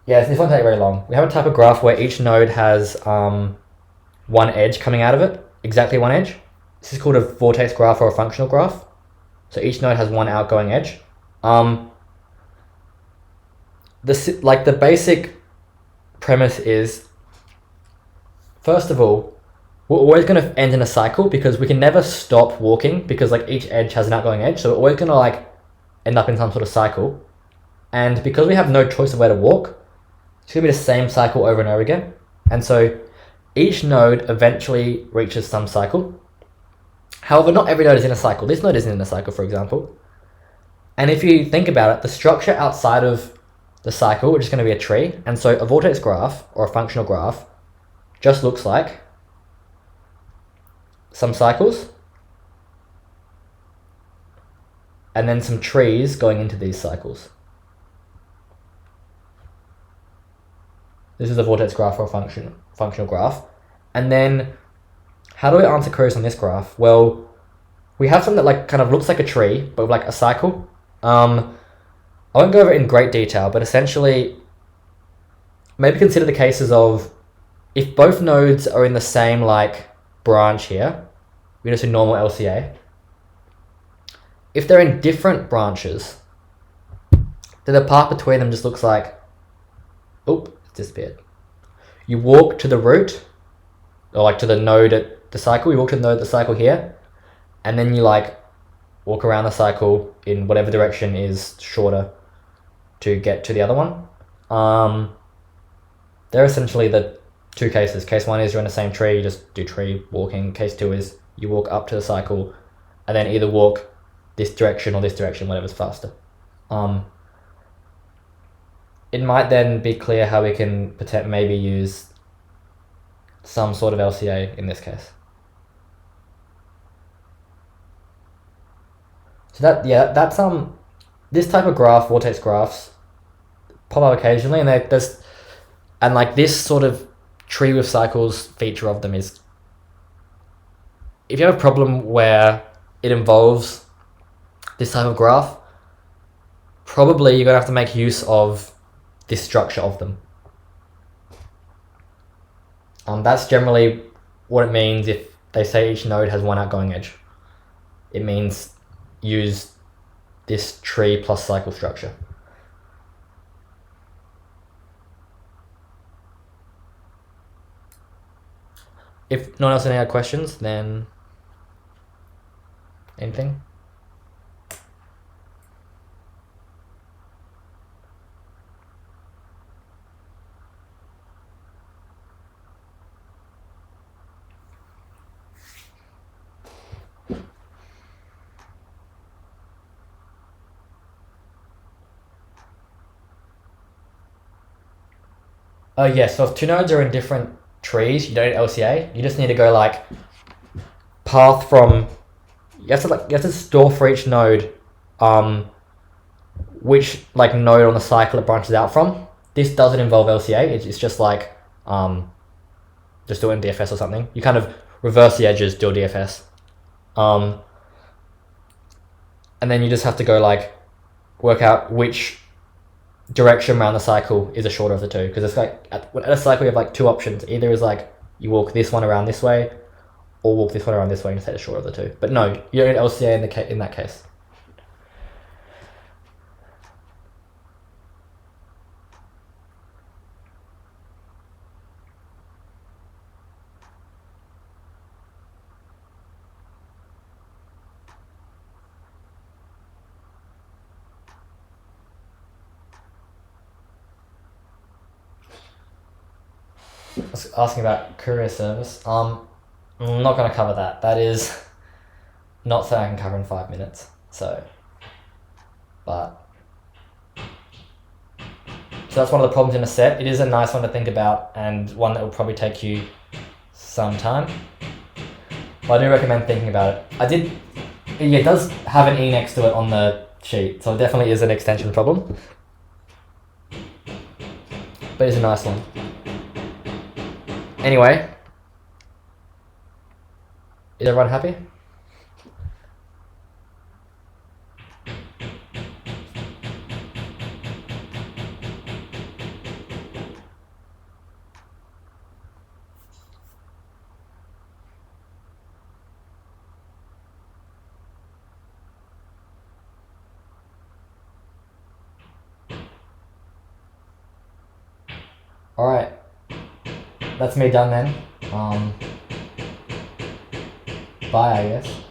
this won't take very long. We have a type of graph where each node has one edge coming out of it, exactly one edge. This is called a vortex graph or a functional graph. So each node has one outgoing edge. The basic premise is, first of all, we're always going to end in a cycle because we can never stop walking because like each edge has an outgoing edge, so we're always going to like end up in some sort of cycle. And because we have no choice of where to walk, it's going to be the same cycle over and over again. And so each node eventually reaches some cycle. However, not every node is in a cycle. This node isn't in a cycle, for example. And if you think about it, the structure outside of the cycle is just going to be a tree. And so a vortex graph or a functional graph just looks like some cycles and then some trees going into these cycles. This is a vortex graph or a functional graph. And then how do we answer queries on this graph? Well, we have something that like kind of looks like a tree, but with like a cycle. I won't go over it in great detail, but essentially maybe consider the cases of if both nodes are in the same like branch here, we just do normal LCA. If they're in different branches, then the path between them just looks like, it's disappeared. You walk to the root, or like to the node at the cycle, you walk to the node at the cycle here, and then you like walk around the cycle in whatever direction is shorter to get to the other one. They're essentially the two cases. Case one is you're in the same tree, you just do tree walking. Case two is you walk up to the cycle and then either walk this direction or this direction, whatever's faster. It might then be clear how we can maybe use some sort of LCA in this case. So that's this type of graph, vortex graphs, pop up occasionally, and like this sort of tree with cycles feature of them is, if you have a problem where it involves this type of graph, probably you're gonna have to make use of this structure of them. That's generally what it means if they say each node has one outgoing edge. It means use this tree plus cycle structure. If no one else has any other questions, then anything? So if two nodes are in different trees, you don't need LCA. You just need to go like path from. You have to store for each node, which like node on the cycle it branches out from. This doesn't involve LCA. It's just like just do it in DFS or something. You kind of reverse the edges, do a DFS, and then you just have to go like work out which direction around the cycle is the shorter of the two, because it's like at a cycle you have like two options. Either is like you walk this one around this way, or walk this one around this way and take the shorter of the two. But no, you don't need LCA in that case. Asking about courier service. I'm not going to cover that. That is not something I can cover in 5 minutes. So that's one of the problems in a set. It is a nice one to think about and one that will probably take you some time. But I do recommend thinking about it. It does have an E next to it on the sheet, so it definitely is an extension problem. But it's a nice one. Anyway, is everyone happy? Alright, that's me done then. Bye, I guess.